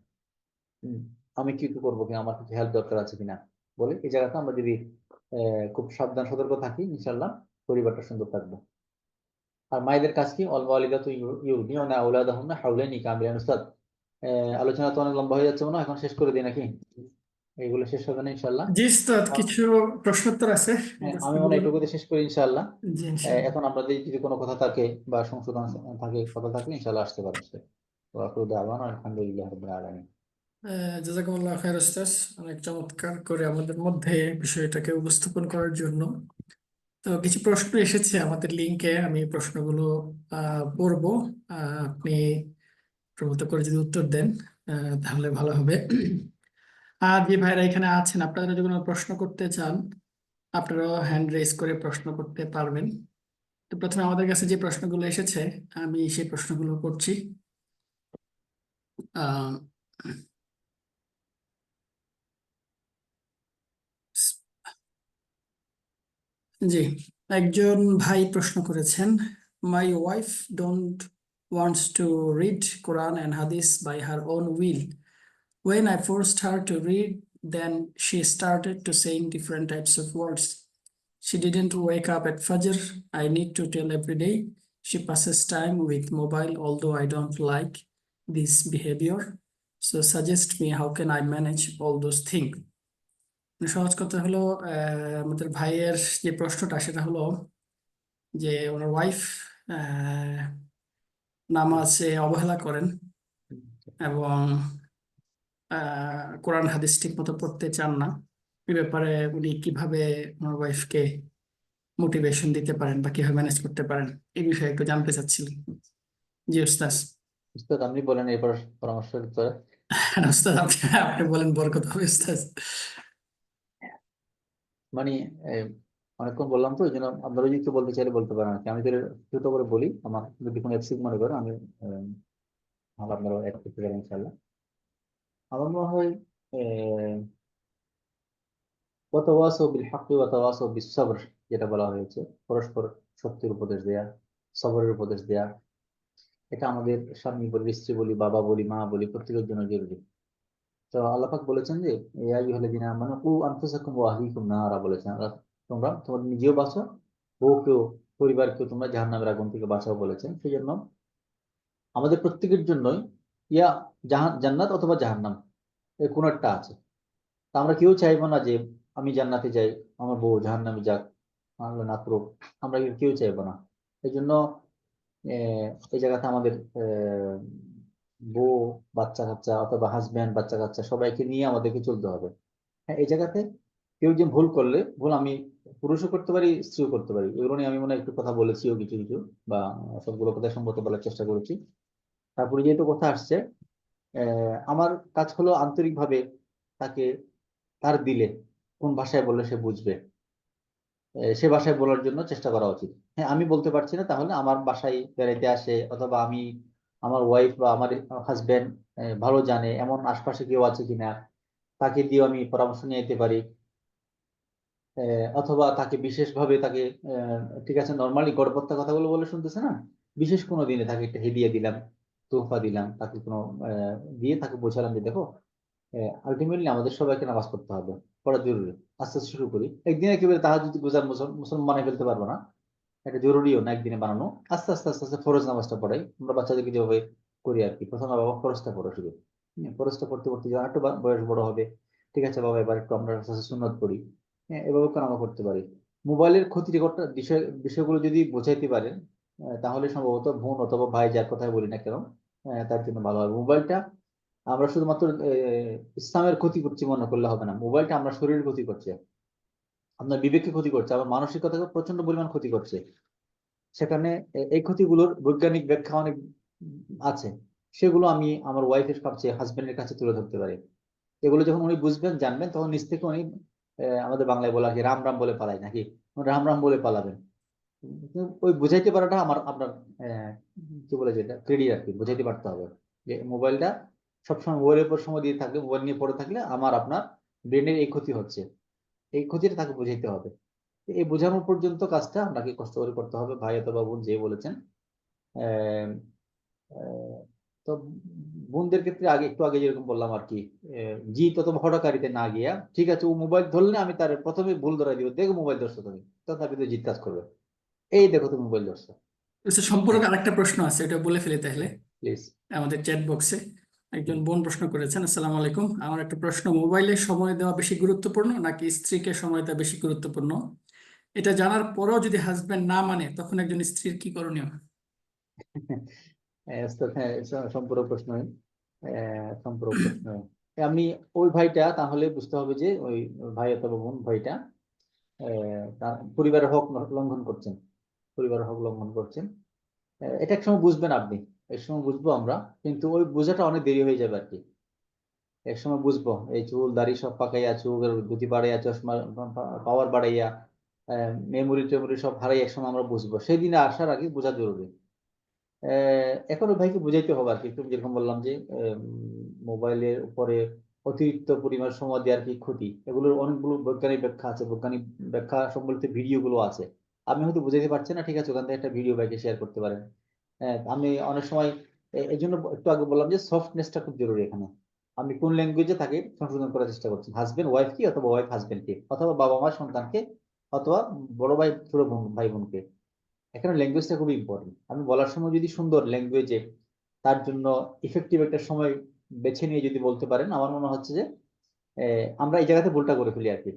হম, আমি কি কি করবো কিনা, আমার কিছু হেল্প দরকার আছে কিনা, বলে এই জায়গাতে আমরা যদি খুব সাবধান সতর্ক থাকি, ইনশাল্লাহ পরিবারটা সুন্দর থাকবে। আর মায়েদের কাজ কি, অল ওয়ালিদাতু ইউরদিউনা আওলাদাহুন্না হাওলাইনি কামিলাইন। উস্তাদ, আলোচনা তো অনেক লম্বা হয়ে যাচ্ছে মনে হয়, এখন শেষ করে দিই নাকি, এইগুলো শেষ হবে না ইনশাল্লাহ। জি উস্তাদ, আ- কিছু প্রশ্নোত্তর আছে। আমি মনে হয় প্রশ্নগুলো এটুকুতে শেষ করি ইনশাল্লাহ। জি ইনশাআল্লাহ। এখন আপনাদের যদি কোনো কথা থাকে বা সংশোধন থাকে, কথা থাকলে ইনশাল্লাহ আসতে পারেন। আলহামদুলিল্লাহ রাব্বিল আলামিন। জাযাকুমুল্লাহ খাইর উস্তাদ, অনেক চমৎকার করে আমাদের মধ্যে বিষয়টাকে উপস্থাপন করার জন্য। তো কিছু প্রশ্ন এসেছে আমাদের লিংকে, আমি প্রশ্নগুলো পড়বো। আপনি প্রভূত করে যদি উত্তর দেন তাহলে ভালো হবে। আর যে ভাইরা এখানে আছেন, আপনারা যদি কোনো প্রশ্ন করতে চান, আপনারাও হ্যান্ড রেজ করে প্রশ্ন করতে পারবেন। তো প্রথমে আমাদের কাছে যে প্রশ্নগুলো এসেছে, আমি সেই প্রশ্নগুলো করছি। আহ জি, একজন ভাই প্রশ্ন করেছেন, my wife don't wants to read Quran and hadith by her own will. When I forced her to read, then she started to saying different types of words. She didn't wake up at Fajr. I need to tell every day. She passes time with mobile, although I don't like this behavior. So suggest me how can I manage all those things. সহজ কথা হলো, আমাদের ভাইয়ের যে প্রশ্নটা সেটা হলো যে ওনার ওয়াইফ নামাজে অবহেলা করেন এবং কোরআন হাদিস ঠিক মতো পড়তে চান না। এ ব্যাপারে উনি কিভাবে ওনার ওয়াইফকে মোটিভেশন দিতে পারেন বা কিভাবে ম্যানেজ করতে পারেন, এই বিষয়ে একটু জানতে চাচ্ছিলেন। জি উস্তাদ। উস্তাদ আপনি বলেন এরপর পরামর্শ করে। উস্তাদ, আপনি আপনি বলেন, বরকত হবে উস্তাদ। মানে আহ, অনেকক্ষণ বললাম তো, ওই জন্য আপনারা যদি একটু বলতে চাইলে বলতে পারেন আর কি। আমি তো ছোট করে বলি, আমার যদি কোনো এক্সিট মনে করেন আমি ভালো, আপনারা অ্যাড করতে পারেন ইনশাল্লাহ। আমার মনে হয় ওয়াতাওয়াসাউ বিল হাক্কি ওয়াতাওয়াসাউ বিস সবর, যেটা বলা হয়েছে, পরস্পর সত্যের উপদেশ দেয়া, সবরের উপদেশ দেয়া, এটা আমাদের স্বামী বলি, স্ত্রী বলি, বাবা বলি, মা বলি, প্রত্যেকের জন্য জরুরি। তো আল্লাহ পাক বলেছেন যে ইয়া আইয়ুহাল্লাযীনা আমানু কু আনফুসাকুম ওয়া আহলিকুম নারা বলেছেন, তোমরা তোমার নিজেও বাঁচো, বউকেও, পরিবারকেও তোমরা জাহান্নামের আগুন থেকে বাঁচাও বলেছেন। সেই জন্য আমাদের প্রত্যেকের জন্যই ইয়া জান্নাত অথবা জাহান্নাম, এই কোন একটা আছে। তা আমরা কেউ চাইবো না যে আমি জান্নাতে যাই, আমার বউ জাহান্নামে যাক, আল্লাহ না করুক, আমরা কেউ চাইবো না। এই জন্য এই জায়গাতে আমাদের বউ, বাচ্চা কাচ্চা অথবা হাজব্যান্ড, বাচ্চা কাচ্চা সবাইকে নিয়ে আমাদেরকে চলতে হবে। হ্যাঁ, এই জায়গাতে কেউ যে ভুল করলে, ভুল আমি পুরুষও করতে পারি, স্ত্রীও করতে পারি, এগুলো নিয়ে আমি মনে হয় একটু কথা বলেছিও কিছু কিছু, বা সবগুলো কথা সম্মত বলার চেষ্টা করেছি। তারপরে যেহেতু কথা আসছে, আমার কাজ হলো আন্তরিকভাবে তাকে, তার দিলে কোন ভাষায় বললে সে বুঝবে, সে ভাষায় বলার জন্য চেষ্টা করা উচিত। হ্যাঁ, আমি বলতে পারছি না, তাহলে আমার বাসায় বেড়াইতে আসে, অথবা আমি, আমার ওয়াইফ বা আমার হাজবেন্ড ভালো জানে এমন আশপাশে কেউ আছে কিনা, তাকে দিয়ে আমি পরামর্শ নিয়ে যেতে পারি। অথবা তাকে বিশেষভাবে তাকে ঠিক আছে, নর্মালি গড়পড়তা কথাগুলো বলে শুনতেছে না, বিশেষ কোনো দিনে তাকে একটা হেদিয়া দিলাম, তোহফা দিলাম, তাকে কোনো দিয়ে তাকে বোঝালাম যে দেখো, আলটিমেটলি আমাদের সবাইকে নামাজ পড়তে হবে, পড়া জরুরি। আস্তে আস্তে শুরু করি, একদিনে একেবারে তাহাজ্জুদ গুজার মুসলমান বানিয়ে ফেলতে পারবো না, এটা জরুরিও না একদিনে বানানো। আস্তে আস্তে আস্তে আস্তে ফরজ নামাজটা পড়াই, আমরা বাচ্চাদেরকে যেভাবে করি আর কি। প্রথমে বাবা ফরজটা পড়ো শুধু, ফরজটা পড়তে পড়তে যখন একটু বয়স বড় হবে, ঠিক আছে বাবা এবার একটু আমরা আস্তে আস্তে সুন্নত পড়ি, হ্যাঁ এভাবে করে আমরা করতে পারি। মোবাইলের ক্ষতিকর বিষয়গুলো যদি বোঝাইতে পারেন, তাহলে সম্ভবত বোন অথবা ভাই যার কথাই বলি না কেন, তার জন্য ভালো হবে। মোবাইলটা আমরা শুধুমাত্র ইসলামের ক্ষতি করছি মনে করলে হবে না, মোবাইলটা আমরা শরীরের ক্ষতি করছে, আপনার বিবেককে ক্ষতি করছে, আবার মানসিকতাকে প্রচন্ড পরিমাণ ক্ষতি করছে। সেখানে এই ক্ষতিগুলোর বৈজ্ঞানিক ব্যাখ্যা অনেক আছে, সেগুলো আমি আমার ওয়াইফের কাছে, হাজবেন্ডের কাছে তুলে ধরতে পারি। এগুলো যখন উনি বুঝবেন, জানবেন, তখন নিজ থেকে উনি আমাদের বাংলায় বলা কি রাম রাম বলে পালাই নাকি, রাম রাম বলে পালাবেন। কিন্তু ওই বুঝাইতে পারাটা আমার আপনার আহ, কি বলে যেটা ক্রেডিট আর কি, বুঝাইতে পারতে হবে যে মোবাইলটা সবসময় মোবাইলের উপর সময় দিয়ে থাকলে, মোবাইল নিয়ে পড়ে থাকলে আমার আপনার ব্রেনের এই ক্ষতি হচ্ছে, এই ক্ষতিটা তাকে বুঝাইতে হবে। এই বোঝানো পর্যন্ত কাজটা আপনাকে কষ্ট করে করতে হবে, ভাই অথবা বোন যে বলেছেন। আহ, আহ, তো বোনদের ক্ষেত্রে আগে একটু আগে যেরকম বললাম আর কি, জিত অথবা হঠকারিতে না গিয়া, ঠিক আছে ও মোবাইল ধরলে আমি তার প্রথমে ভুল ধরাই দিব, দেখো মোবাইল ধরছো তুমি, তথাপি তো জিত কাজ করবে, এই দেখো তুমি মোবাইল ধরছো। সম্পর্কে আরেকটা প্রশ্ন আছে, এটা বলে ফেলি তাহলে। প্লিজ। আমাদের চ্যাট বক্সে একজন বোন প্রশ্ন করেছেন, আসসালামু আলাইকুম, আমার একটা প্রশ্ন, মোবাইলে সময় দেওয়া বেশি গুরুত্বপূর্ণ নাকি স্ত্রীকে সময় দেওয়া বেশি গুরুত্বপূর্ণ? এটা জানার পরেও যদি হাজবেন্ড না মানে তখন একজন স্ত্রীর কি করণীয়? হ্যাঁ, সম্পূরক প্রশ্ন, সম্পূরক প্রশ্ন। আমি ওই ভাইটা তাহলে বুঝতে হবে যে ওই ভাই অথবা বোন ভাইটা তার পরিবারের হক লঙ্ঘন করছেন, পরিবারের হক লঙ্ঘন করছেন। এটা এক সময় বুঝবেন আপনি, এক সময় বুঝবো আমরা, কিন্তু ওই বোঝাটা অনেক দেরি হয়ে যাবে আর কি। এক সময় বুঝবো, এই চুল দাড়ি সব পাকাইয়া, চুলের গতি বাড়াইয়া, চশমা পাওয়ার বাড়াইয়া, মেমোরি টেমোরি সব হারাই এক সময় আমরা বুঝবো, সেই দিনে আসার আগে বোঝা জরুরি। এখন ওই ভাইকে বুঝাইতে হবে আর কি, একটু যেরকম বললাম যে মোবাইলের উপরে অতিরিক্ত পরিমাণ সময় দেওয়ার কি ক্ষতি, এগুলোর অনেকগুলো বৈজ্ঞানিক ব্যাখ্যা আছে, বৈজ্ঞানিক ব্যাখ্যা সম্বলিত ভিডিও গুলো আছে। আমি হয়তো বুঝাইতে পারছি না, ঠিক আছে, ওখান থেকে একটা ভিডিও ভাইকে শেয়ার করতে পারেন। আমি অনেক সময় এই জন্য একটু আগে বললাম যে সফটনেসটা খুব জরুরি এখানে। আমি কোন ল্যাঙ্গুয়েজে তাকে সংশোধন করার চেষ্টা করছি, হাজবেন্ড ওয়াইফ কি, অথবা ওয়াইফ হাজবেন্ড কে, অথবা বাবা মা সন্তানকে, অথবা বড় ভাই ছোট বোন ভাই বোনকে। এখানে ল্যাঙ্গুয়েজটা খুবই ইম্পর্টেন্ট। আমি বলার সময় যদি সুন্দর ল্যাঙ্গুয়েজে তার জন্য ইফেক্টিভ একটা সময় বেছে নিয়ে যদি বলতে পারেন, আমার মনে হচ্ছে যে আমরা এই জায়গাতে ভুলটা করে ফেলি আর কি।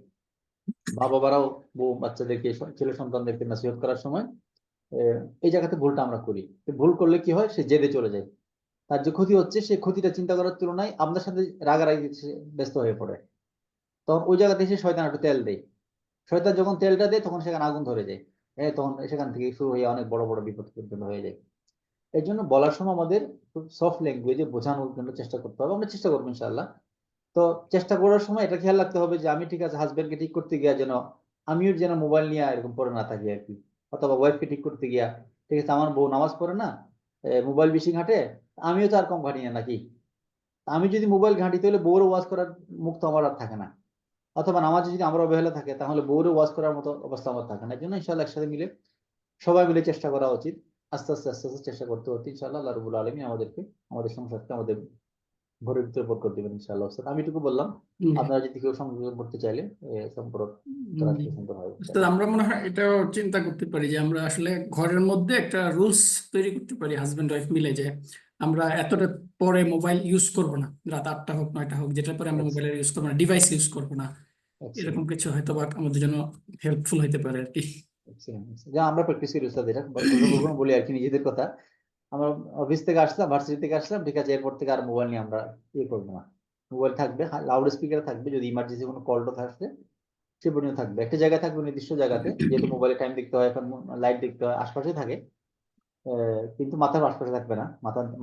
মা বাবারাও বউ বাচ্চাদেরকে, ছেলে সন্তানদেরকে নসিহত করার সময় এই জায়গাতে ভুলটা আমরা করি। তো ভুল করলে কি হয়, সে জেদে চলে যায়, তার যে ক্ষতি হচ্ছে সে ক্ষতিটা চিন্তা করার তুলনায় আপনার সাথে রাগারাগি সে ব্যস্ত হয়ে পড়ে। তখন ওই জায়গাতে সে শয়তান একটু তেল দেয়, শয়তান যখন তেলটা দেয় তখন সেখানে আগুন ধরে যায়। তখন সেখান থেকে শুরু হয়ে অনেক বড় বড় বিপদ পর্যন্ত হয়ে যায়। এই জন্য বলার সময় আমাদের সফট ল্যাঙ্গুয়েজে বোঝানোর জন্য চেষ্টা করতে হবে, আমরা চেষ্টা করবো ইনশাল্লাহ। তো চেষ্টা করার সময় এটা খেয়াল রাখতে হবে যে আমি ঠিক আছে হাজবেন্ডকে ঠিক করতে গিয়া যেন আমিও যেন মোবাইল নিয়ে এরকম পড়ে না থাকি আর কি, অথবা ওয়াইফকে ঠিক করতে গিয়া, ঠিক আছে আমার বউ নামাজ পড়ে না, মোবাইল বেশি ঘাটে, আমিও তো আর কম ঘাটি না নাকি, আমি যদি মোবাইল ঘাঁটি তাহলে বউরও ওয়াজ করার মুখ তো আমার আর থাকে না, অথবা নামাজে যদি আমরা অবহেলা থাকে তাহলে বউরও ওয়াজ করার মতো অবস্থা আমার থাকে না। এই জন্য ইনশাল্লাহ একসাথে মিলে, সবাই মিলে চেষ্টা করা উচিত। আস্তে আস্তে আস্তে আস্তে চেষ্টা করতে করতে ইনশাল্লাহ আল্লাহ রাব্বুল আলামিন আমাদেরকে, আমাদের সংসারকে আমাদের ঘরের ভিতরে বরকত দিবেন ইনশাআল্লাহ। স্যার আমি এটুকু বললাম, জি। আপনারা যদি কেউ সংযোজন করতে চাইলে সম্পর্ক করা জি। সুন্দর হয় তো ইনশাআল্লাহ। আমরা মনে হয় এটাও চিন্তা করতে পারি যে আমরা আসলে ঘরের মধ্যে একটা রুলস তৈরি করতে পারি হাজবেন্ড ওয়াইফ মিলে, যে আমরা এতটা পরে মোবাইল ইউজ করব না, রাত 8টা হোক 9টা হোক, যেটা পরে আমরা মোবাইল ইউজ করবো না, ডিভাইস ইউজ করবো না। এরকম এক্সিলেন্ট, কিছু হয়তো বা আমাদের জন্য হেল্পফুল হইতে পারে আর কি। এক্সিলেন্ট, যা আমরা প্র্যাকটিস করি স্যার, এটা কখনো কখনো বলি আর কি নিজেদের কথা। আমরা অফিস থেকে আসলাম, ভার্সিটি থেকে আসলাম, ঠিক আছে, এরপর থেকে আর মোবাইল নিয়ে আমরা ইয়ে করবো না। মোবাইল থাকবে, লাউড স্পিকার থাকবে, যদি ইমার্জেন্সি কোনো কল টোল আসলে সে পর্যন্ত থাকবে, একটা জায়গায় থাকবে, নির্দিষ্ট জায়গাতে, যেহেতু মোবাইলে টাইম দেখতে হয় এখন, লাইট দেখতে হয়, আশপাশে থাকে। কিন্তু মাথার আশপাশে থাকবে না,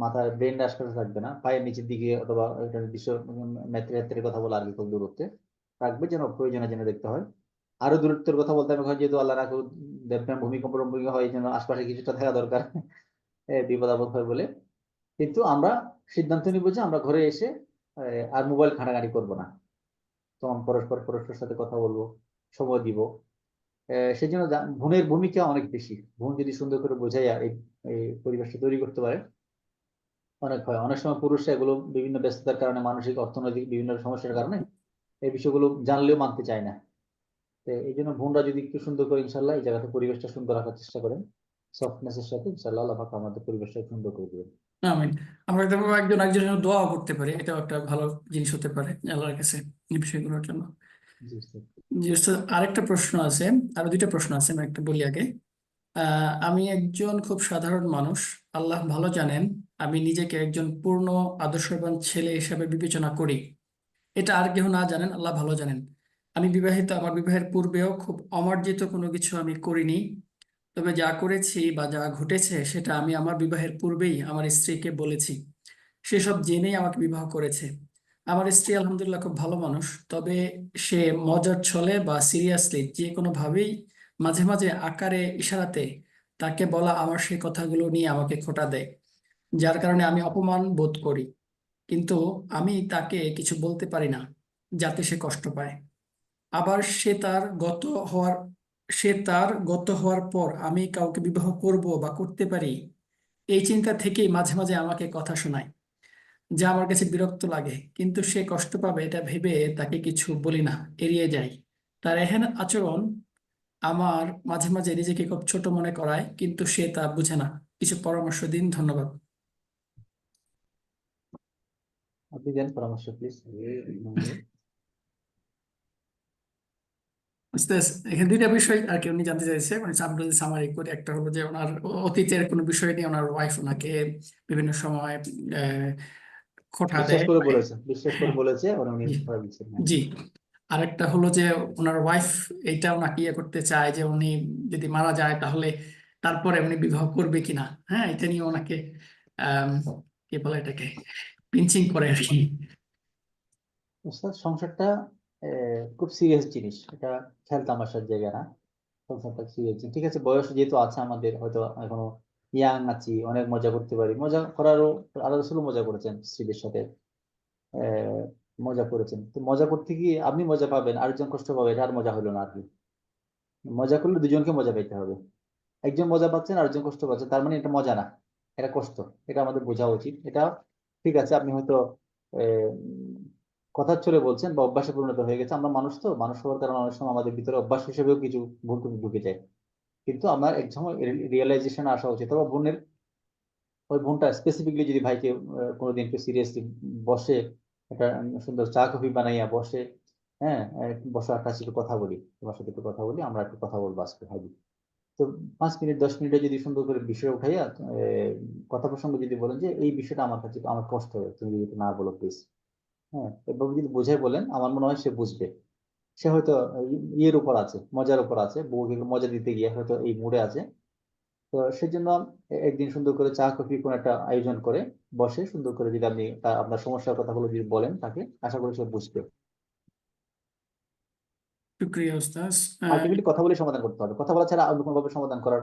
মাথার ব্রেন আশপাশে থাকবে না, পায়ের নিচের দিকে, অথবা একটা নির্দিষ্ট মেত্রের কথা বলে আর কি খুব দূরত্বে থাকবে, যেন প্রয়োজনে যেন দেখতে হয়। আরো দূরত্বের কথা বলতে আমি যেহেতু আল্লাহ রাখুন দেবনাম ভূমিকম্প টম্পকম্প হয়, যেন আশপাশে কিছুটা থাকা দরকার, বিপদ আপদ হয় বলে। কিন্তু আমরা সিদ্ধান্ত নিব যে আমরা ঘরে এসে আর মোবাইল ঘাঁটাঘাঁটি করবো না, তখন পরস্পর পরস্পরের সাথে কথা বলবো, সময় দিব। সেই জন্য বোনের ভূমিকা অনেক বেশি। বোন যদি সুন্দর করে বোঝাইয়া এই এই পরিবেশটা তৈরি করতে পারে, অনেক হয়। অনেক সময় পুরুষরা এগুলো বিভিন্ন ব্যস্ততার কারণে, মানসিক অর্থনৈতিক বিভিন্ন সমস্যার কারণে এই বিষয়গুলো জানলেও মানতে চায় না। তো এই জন্য বোনরা যদি একটু সুন্দর করে ইনশাল্লাহ এই জায়গাতে পরিবেশটা সুন্দর রাখার চেষ্টা করেন, সফটনেসের সাথে, ইনশাল্লাহ আল্লাহ পাক আমাদের পরিবেশটা সুন্দর করে দেবেন। আমিন। আমরা একদম একজন একজনের জন্য দোয়া করতে পারি, এটাও একটা ভালো জিনিস হতে পারে আল্লাহর কাছে এই বিষয়গুলোর জন্য। জি স্যার। জি, স্যার, আরেকটা প্রশ্ন আছে, আরো দুইটা প্রশ্ন আছে, আমি একটা বলি আগে। আমি একজন খুব সাধারণ মানুষ, আল্লাহ ভালো জানেন আমি নিজেকে একজন পূর্ণ আদর্শবান ছেলে হিসেবে বিবেচনা করি। এটা আর কেউ না জানেন, আল্লাহ ভালো জানেন। আমি বিবাহিত, আমার বিবাহের পূর্বেও খুব অমার্জিত কোনো কিছু আমি করিনি। তবে যা করেছি বা যা ঘটেছে সেটা আমি আমার বিবাহের পূর্বেই আমার স্ত্রীকে বলেছি। সেসব জেনেই আমাকে বিবাহ করেছে। আমার স্ত্রী আলহামদুলিল্লাহ খুব ভালো মানুষ, তবে সে মজার ছলে বা সিরিয়াসলি যে কোনো ভাবেই, মাঝে মাঝে আকারে ইশারাতে তাকে বলা আমার সেই কথাগুলো নিয়ে আমাকে খোঁটা দেয়, যার কারণে আমি অপমান বোধ করি। কিন্তু আমি তাকে কিছু বলতে পারি না। যাতে সে কষ্ট পায়। আবার সে তার গত হওয়ার পর আমি কাউকে বিবাহ করব বা করতে পারি, এই চিন্তা থেকেই মাঝে মাঝে আমাকে কথা শোনায়, যা আমার কাছে বিরক্ত লাগে। কিন্তু সে কষ্ট পাবে এটা ভেবে তাকে কিছু বলি না, এড়িয়ে যাই। তার এহেন আচরণ আমার মাঝে মাঝে নিজেকে খুব ছোট মনে করায়, কিন্তু সে তা বুঝে না। কিছু পরামর্শ দিন, ধন্যবাদ। আপনি দেন পরামর্শ প্লিজ। বুঝতেছ, এখানে দুইটা বিষয় আর কি উনি জানতে চাইছে, মানে আমরা যদি সামারি করি, একটা হলো যে ওনার অতীতের কোনো বিষয় নিয়ে ওনার ওয়াইফ ওনাকে বিভিন্ন সময় আহ, খোঁটা বিশ্বাস দেয়। করে বলেছে, বিশ্বাস করে হ্যাঁ, বলেছে, ওরা উনি জি, ধরে দিচ্ছেন, হ্যাঁ। জি। আরেকটা হলো যে ওনার ওয়াইফ এইটা ওনাকে ইয়ে করতে চায় যে উনি যদি মারা যায় তাহলে তারপরে উনি বিবাহ করবে কিনা। হ্যাঁ, এটা নিয়ে ওনাকে আহ কি বলে এটাকে, পিঞ্চিং করে আর কি। ওস্তাদ, সংসারটা খুব সিরিয়াস জিনিস, এটা খেল তামাশার জায়গা না। সংসারটা সিরিয়াস। ঠিক আছে, বয়স যেহেতু আছে আমাদের, হয়তো এখনো ইয়াং আছি, অনেক মজা করতে পারি, মজা করারও। আল্লাহ রাসূলও মজা করেছেন স্ত্রীদের সাথে, আহ, মজা করেছেন। তো মজা করতে গিয়ে আপনি মজা পাবেন, আরেকজন কষ্ট পাবে, এটা আর মজা হলো না আর কি। মজা করলে দুজনকে মজা পাইতে হবে। একজন মজা পাচ্ছেন, আরেকজন কষ্ট পাচ্ছে, তার মানে এটা মজা না, এটা কষ্ট। এটা আমাদের বোঝা উচিত। এটা ঠিক আছে, আপনি হয়তো আহ, কথার ছলে বলছেন বা অভ্যাসে পরিণত হয়ে গেছে। আমরা মানুষ, তো মানুষ হওয়ার কারণে অনেক সময় আমাদের ভিতরে অভ্যাস হিসেবেও কিছু ভুল ত্রুটি ঢুকে যায়। কিন্তু আমার এক সময় রিয়েলাইজেশন আসা উচিত। তবে বোনের ওই বোনটা স্পেসিফিকলি যদি ভাইকে কোনোদিন একটু সিরিয়াসলি বসে, একটা সুন্দর চা কফি বানাইয়া বসে, হ্যাঁ, বসে একটা একটু কথা বলি, তোমার সাথে একটু কথা বলি, আমরা একটু কথা বলবো আজকে, ভাই। তো 5 মিনিট 10 মিনিটে যদি সুন্দর করে বিষয় উঠাইয়া কথা প্রসঙ্গ যদি বলেন যে এই বিষয়টা আমার কাছে আমার কষ্ট হয়, তুমি যদি একটু না বলো প্লিজ, হ্যাঁ, এভাবে যদি বুঝাই বলেন, আমার মনে হয় সে বুঝবে। সে হয়তো ইয়ের উপর আছে, মজার উপর আছে, বউকে মজা দিতে গিয়ে হয়তো এই মুডে আছে। তো সেজন্য একদিন সুন্দর করে চা কফি কোন একটা আয়োজন করে বসে সুন্দর করে যদি আপনি আপনার সমস্যার কথাগুলো যদি বলেন তাকে, আশা করি সে বুঝবে। শুক্রিয়া ওস্তাজ। আলটিমেটলি কথা বলে সমাধান করতে হবে, কথা বলা ছাড়া অন্য কোনো ভাবে সমাধান করার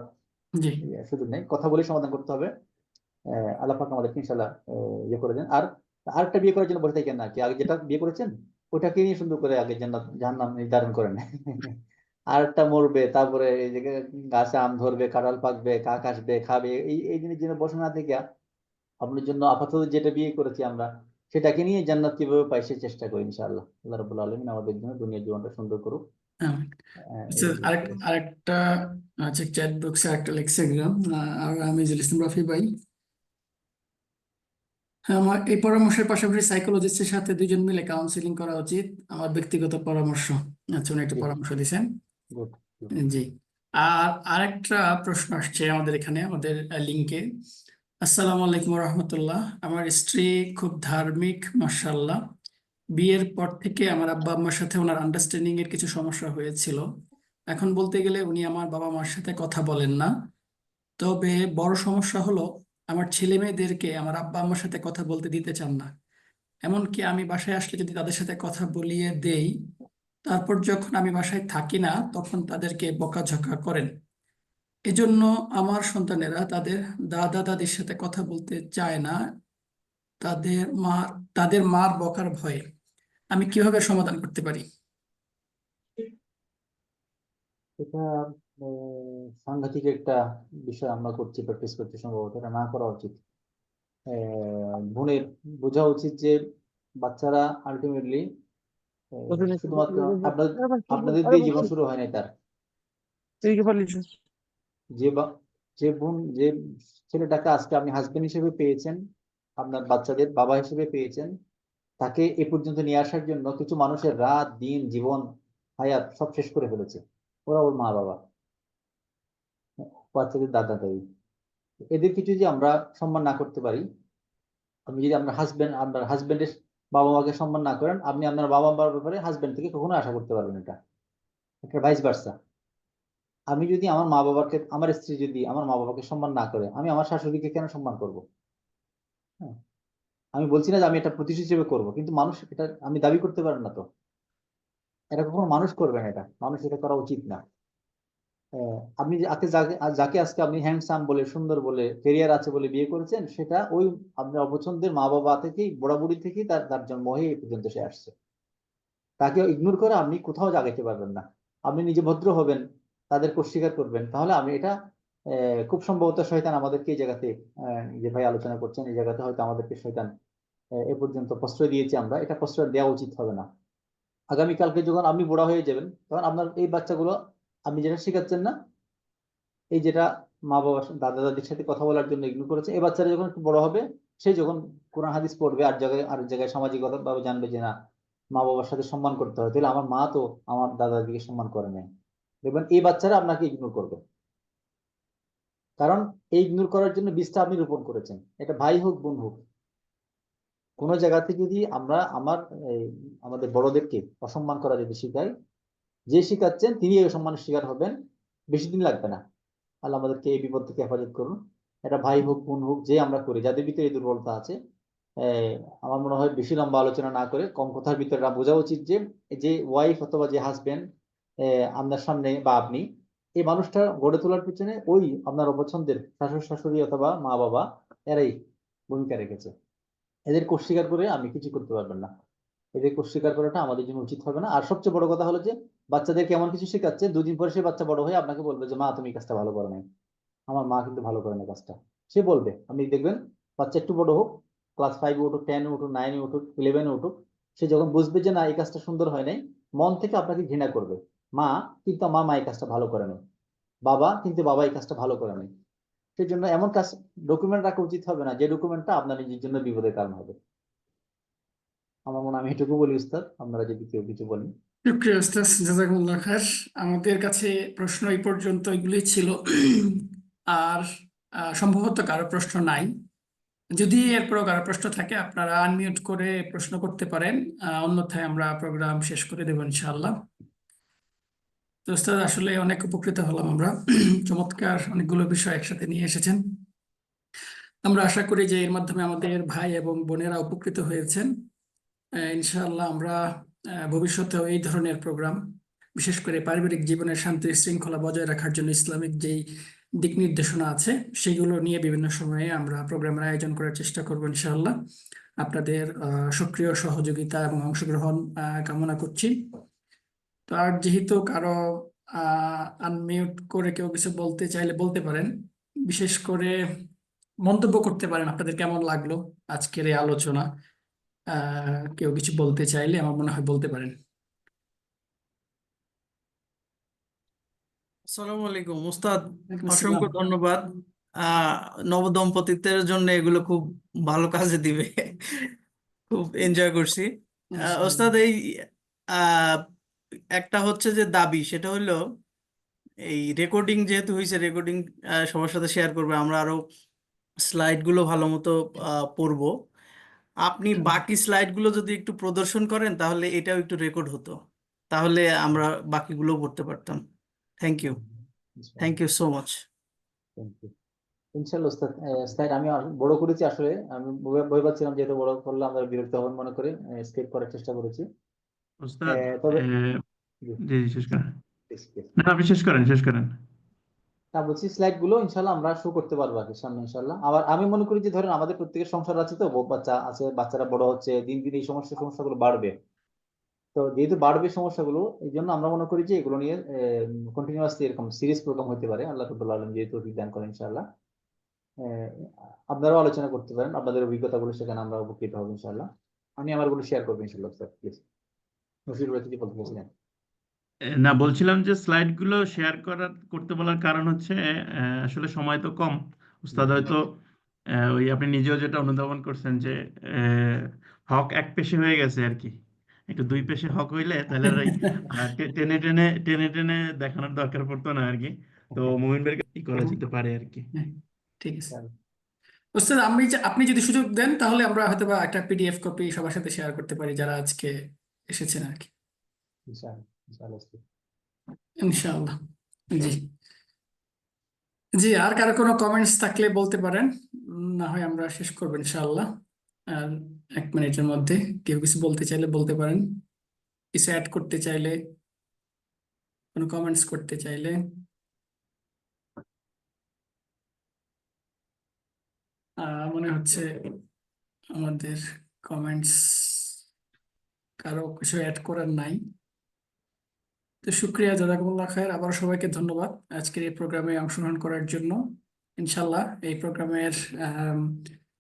জি। সুযোগ নেই। কথা বলে সমাধান করতে হবে। আল্লাহ পাক আমাদেরকে ইনশাল্লাহ ইয়ে করে দেন। আর আরেকটা বিয়ে করার জন্য বসে থাকেন না কি, আগে যেটা বিয়ে করেছেন ওটাকে নিয়ে সুন্দর করে আগে জান্নাত জাহান্নাম নির্ধারণ করেন। আরেকটা মরবে, তারপরে এই যে গাছে আম ধরবে, কাঁঠাল পাকবে, কাক আসবে খাবে, এই এই জিনিস জন্য বসে না থেকে আপনার জন্য আপাতত যেটা বিয়ে করেছি আমরা, সেটাকে নিয়ে জান্নাত কিভাবে পাই সে চেষ্টা করি ইনশাআল্লাহ। আল্লাহ রাব্বুল আলামিন আমাদের জন্য দুনিয়ার জীবনটা সুন্দর করুক। হ্যাঁ, এই ওস্তাদ, আরেকটা আছে চ্যাট বক্সে একটা লিখছে একজন, আর আমিজুল ইসলাম রাফি ভাই। হ্যাঁ, আমার এই পরামর্শের পাশাপাশি সাইকোলজিস্টের সাথে দুজন মিলে কাউন্সিলিং করা উচিত, আমার ব্যক্তিগত পরামর্শ। আচ্ছা, উনি একটা জি, পরামর্শ দিয়েছেন। গুড। জি। আর আরেকটা প্রশ্ন আসছে আমাদের এখানে, আমাদের লিংকে। আসসালামু আলাইকুম রহমতুল্লাহ, আমার স্ত্রী খুব ধার্মিক, মাশাআল্লাহ। বিয়ের পর থেকে আমার আব্বা আম্মার সাথে ওনার আন্ডারস্ট্যান্ডিং এর কিছু সমস্যা হয়েছিল। এখন বলতে গেলে উনি আমার বাবা মার সাথে কথা বলেন না। তবে বড় সমস্যা হলো আমার ছেলে মেয়েদেরকে আমার আব্বা আম্মার সাথে কথা বলতে দিতে চান না। এমনকি আমি বাসায় আসলে যদি তাদের সাথে কথা বলিয়ে দেই, তারপর যখন আমি বাসায় থাকি না তখন তাদেরকে বকাঝকা করেন। এজন্য আমার সন্তানেরা তাদের দাদা দাদির সাথে কথা বলতে চায় না, তাদের মা তাদের মার বকার ভয়ে। আমি কিভাবে সমাধান করতে পারি? এটা সাংঘাতিক একটা বিষয় আমরা করছি, প্র্যাকটিস করছি, সম্ভবত এটা না করা উচিত। বোনের বোঝা উচিত যে বাচ্চারা আলটিমেটলি শুধুমাত্র আপনাদের আপনাদের দিয়ে জীবন শুরু হয় নাই তার। যে যে বোন, যে ছেলেটাকে আজকে আপনি হাজবেন্ড হিসেবে পেয়েছেন, আপনার বাচ্চাদের বাবা হিসেবে পেয়েছেন, তাকে এ পর্যন্ত নিয়ে আসার জন্য কিছু মানুষের রাত দিন জীবন হায়াত সব শেষ করে ফেলেছে। ওরা ওর মা বাবা, বাচ্চাদের দাদা দাদি। এদের কিছু যে আমরা সম্মান না করতে পারি, আপনি যদি আপনার হাজবেন্ডের বাবা মাকে সম্মান না করেন, আপনি আপনার বাবা মার ব্যাপারে হাজবেন্ড থেকে কখনো আশা করতে পারবেন এটা। একটা ভাইস ভার্সা। আমি যদি আমার মা বাবাকে, আমার স্ত্রী যদি আমার মা বাবাকে সম্মান না করে, আমি আমার শাশুড়িকে কেন সম্মান করব? হ্যাঁ, আমি বলছি না যে আমি এটা প্রতিষ্ঠা হিসেবে করবো, কিন্তু মানুষ এটা আমি দাবি করতে পারেন না তো। এটা কখনো মানুষ করবে না, এটা মানুষ এটা করা উচিত না। আপনি যাকে আজকে আপনি হ্যান্ডসাম বলে, সুন্দর বলে, ক্যারিয়ার আছে বলে বিয়ে করেছেন, সেটা ওই আপনার অপছন্দের মা বাবা থেকেই, বুড়া বুড়ি থেকেই তার তার জন্ম হয়ে এই পর্যন্ত সে আসছে। তাকে ইগনোর করে আপনি কোথাও আগাইতে পারবেন না। আপনি নিজে ভদ্র হবেন, তাদেরকে অস্বীকার করবেন, তাহলে আমি এটা খুব সম্ভবত শয়তান আমাদেরকে এই জায়গাতে, যে ভাই আলোচনা করছেন, এই জায়গাতে হয়তো আমাদেরকে শয়তান এ পর্যন্ত প্রশ্রয় দিয়েছি, আমরা এটা প্রশ্রয় দেওয়া উচিত হবে না। আগামীকালকে যখন আপনি বড় হয়ে যাবেন, তখন আপনার এই বাচ্চাগুলো আপনি যেটা শেখাচ্ছেন না, এই যেটা মা বাবা দাদা দাদির সাথে কথা বলার জন্য ইগনোর করেছে, এই বাচ্চারা যখন একটু বড় হবে, সে যখন কোরআন হাদিস পড়বে, আর জায়গায় সামাজিকতা ভাবে জানবে যে না, মা বাবার সাথে সম্মান করতে হয়, তাহলে আমার মা তো আমার দাদা দাদিকে সম্মান করে নাই, দেখবেন এই বাচ্চারা আপনাকে ইগনোর করবে। কারণ এই ইগনোর করার জন্য বীজটা আপনি রোপণ করেছেন, এটা ভাই হোক বোন হোক। কোনো জায়গাতে যদি আমরা এই, আমাদের বড়দেরকে অসম্মান করা যদি শিখাই, যে শিখাচ্ছেন তিনি এই অসম্মানের শিকার হবেন, বেশি দিন লাগবে না। আল্লাহ আমাদেরকে এই বিপদ থেকে হেফাজত করুন। এটা ভাই হোক বোন হোক, যে আমরা করি, যাদের ভিতরে এই দুর্বলতা আছে, আমার মনে হয় বেশি লম্বা আলোচনা না করে কম কথার ভিতরে বোঝা উচিত যে যে ওয়াইফ অথবা যে হাজবেন্ড আপনার সামনে বা আপনি, এই মানুষটা গড়ে তোলার পিছনে ওই আপনার অপছন্দের শাশুড় শাশুড়ি অথবা মা বাবা, এরাই ভূমিকা রেখেছে। এদেরকে অস্বীকার করে আপনি কিছু করতে পারবেন না। এদেরকে অস্বীকার করাটা আমাদের জন্য উচিত হবে না। আর সবচেয়ে বড় কথা হলো যে বাচ্চাদেরকে এমন কিছু শেখাচ্ছে, দুদিন পরে সে বাচ্চা বড় হয়ে আপনাকে বলবে যে মা তুমি এই কাজটা ভালো করো নাই, আমার মা কিন্তু ভালো করে না কাজটা। সে বলবে, আপনি দেখবেন বাচ্চা একটু বড় হোক, ক্লাস 5-এ উঠুক, 10-এ উঠুক, 9-এ উঠুক, 11-এ উঠুক, সে যখন বুঝবে যে না এই কাজটা সুন্দর হয় নাই, মন থেকে আপনাকে ঘৃণা করবে। মা কিন্তু মা এই কাজটা ভালো করে নাই, বাবা কিন্তু বাবা এই কাজটা ভালো করে নাই। সেই জন্য এমন কাজ ডকুমেন্ট রাখা উচিত হবে না যে ডকুমেন্টটা আপনার নিজের জন্য বিপদের কারণ হবে। আমার মনে হয় আমি এটুকু বলি উস্তাদ, আপনারা যদি কেউ কিছু বলেন। শুক্রিয়া ওস্তাদ, জাজাকুমুল্লাহ খায়ের। আমাদের কাছে প্রশ্ন এই পর্যন্ত এগুলোই ছিল। আর সম্ভবত কারো প্রশ্ন নাই। যদি এরপরও কারো প্রশ্ন থাকে আপনারা আনমিউট করে প্রশ্ন করতে পারেন, অন্যথায় আমরা প্রোগ্রাম শেষ করে দেবো ইনশাআল্লাহ। তো ওস্তাদ আসলে অনেক উপকৃত হলাম আমরা। চমৎকার অনেকগুলো বিষয় একসাথে নিয়ে এসেছেন। আমরা আশা করি যে এর মাধ্যমে আমাদের ভাই এবং বোনেরা উপকৃত হয়েছেন। ইনশাআল্লাহ আমরা ভবিষ্যতেও এই ধরনের প্রোগ্রাম, বিশেষ করে পারিবারিক জীবনের শান্তি শৃঙ্খলা বজায় রাখার জন্য ইসলামিক যেই দিক নির্দেশনা আছে সেগুলো নিয়ে বিভিন্ন সময়ে আমরা প্রোগ্রামের আয়োজন করার চেষ্টা করব ইনশাআল্লাহ। আপনাদের সক্রিয় সহযোগিতা এবং অংশগ্রহণ কামনা করছি। তো আর যেহেতু কারো আনমিউট করে কেউ কিছু বলতে চাইলে বলতে পারেন, বিশেষ করে মন্তব্য করতে পারেন আপনাদের কেমন লাগলো আজকের এই আলোচনা। কেউ কিছু বলতে চাইলে আমার মনে হয় বলতে পারেন। আসসালামু আলাইকুম উস্তাদ, ওয়ালাইকুম আসসালাম। অসংখ্য ধন্যবাদ। আহ নবদম্পতিত্বের জন্য এগুলো খুব ভালো কাজে দিবে। খুব এনজয় করছি। ইনশাআল্লাহ। ওস্তাদ, এই আহ, একটা হচ্ছে যে দাবি, সেটা হলো এই রেকর্ডিং যেহেতু হয়েছে, রেকর্ডিং সবার সাথে শেয়ার করবে, আমরা আরো স্লাইড গুলো ভালো মতো পড়বো। আপনি বাকি স্লাইড গুলো যদি একটু প্রদর্শন করেন তাহলে এটাও একটু রেকর্ড হতো, তাহলে আমরা বাকিগুলো পড়তে পারতাম। Thank you, thank you so much. Thank you. ইনশাল্লাহ উস্তাদ, স্লাইড আমি বড় করেছি আসলে, আমি ভয় পাচ্ছিলাম যেহেতু বড় করলে আমরা বিরক্ত হবেন মনে করে স্কেপ করার চেষ্টা করেছি। ওস্তাদ, তবে জি, জি জি, শেষ করেন। please, please। না, আপনি শেষ করেন, শেষ করেন। না বলছি স্লাইড গুলো ইনশাল্লাহ আমরা শো করতে পারবো আর কি সামনে ইনশাল্লাহ। আবার আমি মনে করি যে ধরেন আমাদের প্রত্যেকের সংসার আছে, তো বউ বাচ্চা আছে, বাচ্চারা বড় হচ্ছে, দিন দিন এই সমস্যাগুলো বাড়বে। তো যেহেতু বাড়বে সমস্যাগুলো, এই জন্য আমরা মনে করি যে এগুলো নিয়ে কন্টিনিউয়াসলি এরকম সিরিজ প্রোগ্রাম হতে পারে, আল্লাহ রাব্বুল আলামিন যেহেতু দান করেন ইনশাল্লাহ। আহ, আপনারাও আলোচনা করতে পারেন আপনাদের অভিজ্ঞতাগুলো, সেখানে আমরা উপকৃত হবো ইনশাল্লাহ। আমি আমারগুলো শেয়ার করবো ইনশাল্লাহ স্যার, প্লিজ। মুশির ভাই কিছু বলতে চাইছিলেন? না, বলছিলাম যে স্লাইড গুলো শেয়ার করতে বলার কারণ হচ্ছে আসলে সময় তো কম। উস্তাদ হয়তো ওই আপনি নিজেও যেটা অনুধাবন করছেন যে হক এক পেশে হয়ে গেছে আর কি। একটু দুই পেশে হক হইলে তাহলে আর ওই টেনে টেনে টেনে টেনে দেখানোর দরকার পড়তো না আর কি। তো মুমিন ভাইয়ের কাছে কি করা যেতে পারে আর কি। হ্যাঁ, ঠিক আছে ওস্তাদ। আপনি যদি সুযোগ দেন তাহলে আমরা হয়তো বা একটা পিডিএফ কপি সবার সাথে শেয়ার করতে পারি যারা আজকে এসেছেন আর কি। ইনশাআল্লাহ, ইনশাআল্লাহ। ইনশাআল্লাহ। জি জি, আর কারো কোনো কমেন্টস থাকলে বলতে পারেন, না হয় আমরা শেষ করবো ইনশাআল্লাহ। আর 1 মিনিটের মধ্যে কেউ কিছু বলতে চাইলে বলতে পারেন, কিছু অ্যাড করতে চাইলে, কোনো কমেন্টস করতে চাইলে। মনে হচ্ছে আমাদের কমেন্টস কারো কিছু অ্যাড করার নাই। তো শুক্রিয়া, জাযাকুমুল্লাহ খায়ের। আবার সবাইকে ধন্যবাদ আজকের এই প্রোগ্রামে অংশগ্রহণ করার জন্য। ইনশাল্লাহ এই প্রোগ্রামের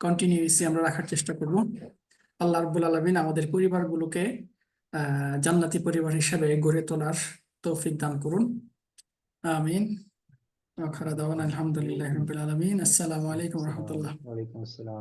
কন্টিনিউসি আমরা রাখার চেষ্টা করব। আল্লাহ রাব্বুল আলামিন আমাদের পরিবারগুলোকে জান্নাতি পরিবার হিসেবে গড়ে তোলার তৌফিক দান করুন। আমিন। আখির দাওয়ানা আলহামদুলিল্লাহি রাব্বিল আলামিন। আসসালামু আলাইকুম ওয়া রাহমাতুল্লাহ। ওয়ালাইকুম আসসালাম।